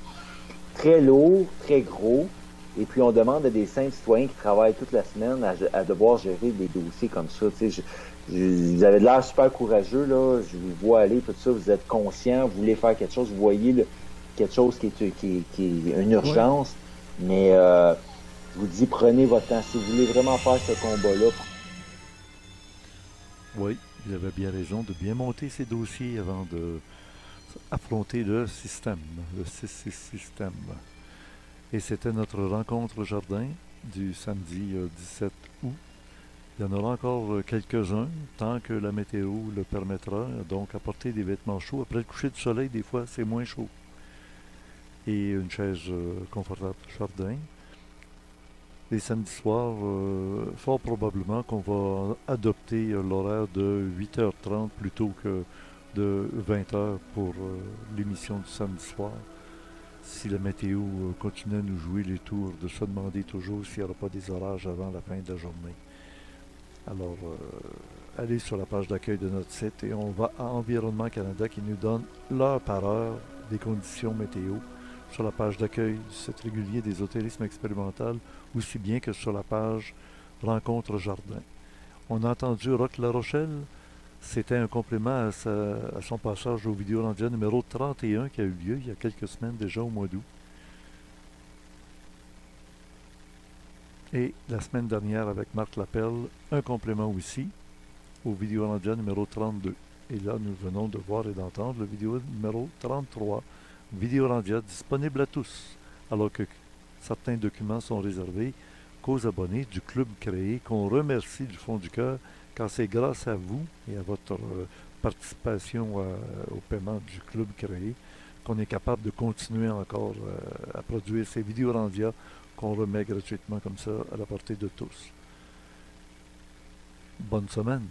très lourds, très gros, et puis on demande à des simples citoyens qui travaillent toute la semaine à devoir gérer des dossiers comme ça. Vous avez de l'air super courageux, là, je vous vois aller, tout ça, vous êtes conscient, vous voulez faire quelque chose, vous voyez quelque chose qui est une urgence, mais je vous dis, prenez votre temps. Si vous voulez vraiment faire ce combat-là, Oui, il avait bien raison de bien monter ses dossiers avant de affronter le système, le système. Et c'était notre rencontre au jardin du samedi 17 août. Il y en aura encore quelques-uns, tant que la météo le permettra. Donc, apporter des vêtements chauds. Après le coucher du soleil, des fois, c'est moins chaud. Et une chaise confortable jardin. les samedis soirs, fort probablement qu'on va adopter l'horaire de 8h30 plutôt que de 20h pour l'émission du samedi soir. Si la météo continue à nous jouer les tours, de se demander toujours s'il n'y aura pas des orages avant la fin de la journée. Alors, allez sur la page d'accueil de notre site et on va à Environnement Canada qui nous donne l'heure par heure des conditions météo sur la page d'accueil du site régulier d'ésotérisme expérimental, aussi bien que sur la page Rencontre Jardin. On a entendu Roch La Rochelle. C'était un complément à son passage au Vidéolandia numéro 31 qui a eu lieu il y a quelques semaines déjà au mois d'août. Et la semaine dernière avec Marc Lapelle, un complément aussi au Vidéolandia numéro 32. Et là, nous venons de voir et d'entendre le vidéo numéro 33, Vidéolandia disponible à tous, alors que certains documents sont réservés qu'aux abonnés du club créé, qu'on remercie du fond du cœur, car c'est grâce à vous et à votre participation au paiement du club créé qu'on est capable de continuer encore à produire ces Vidéolandia qu'on remet gratuitement comme ça à la portée de tous. Bonne semaine!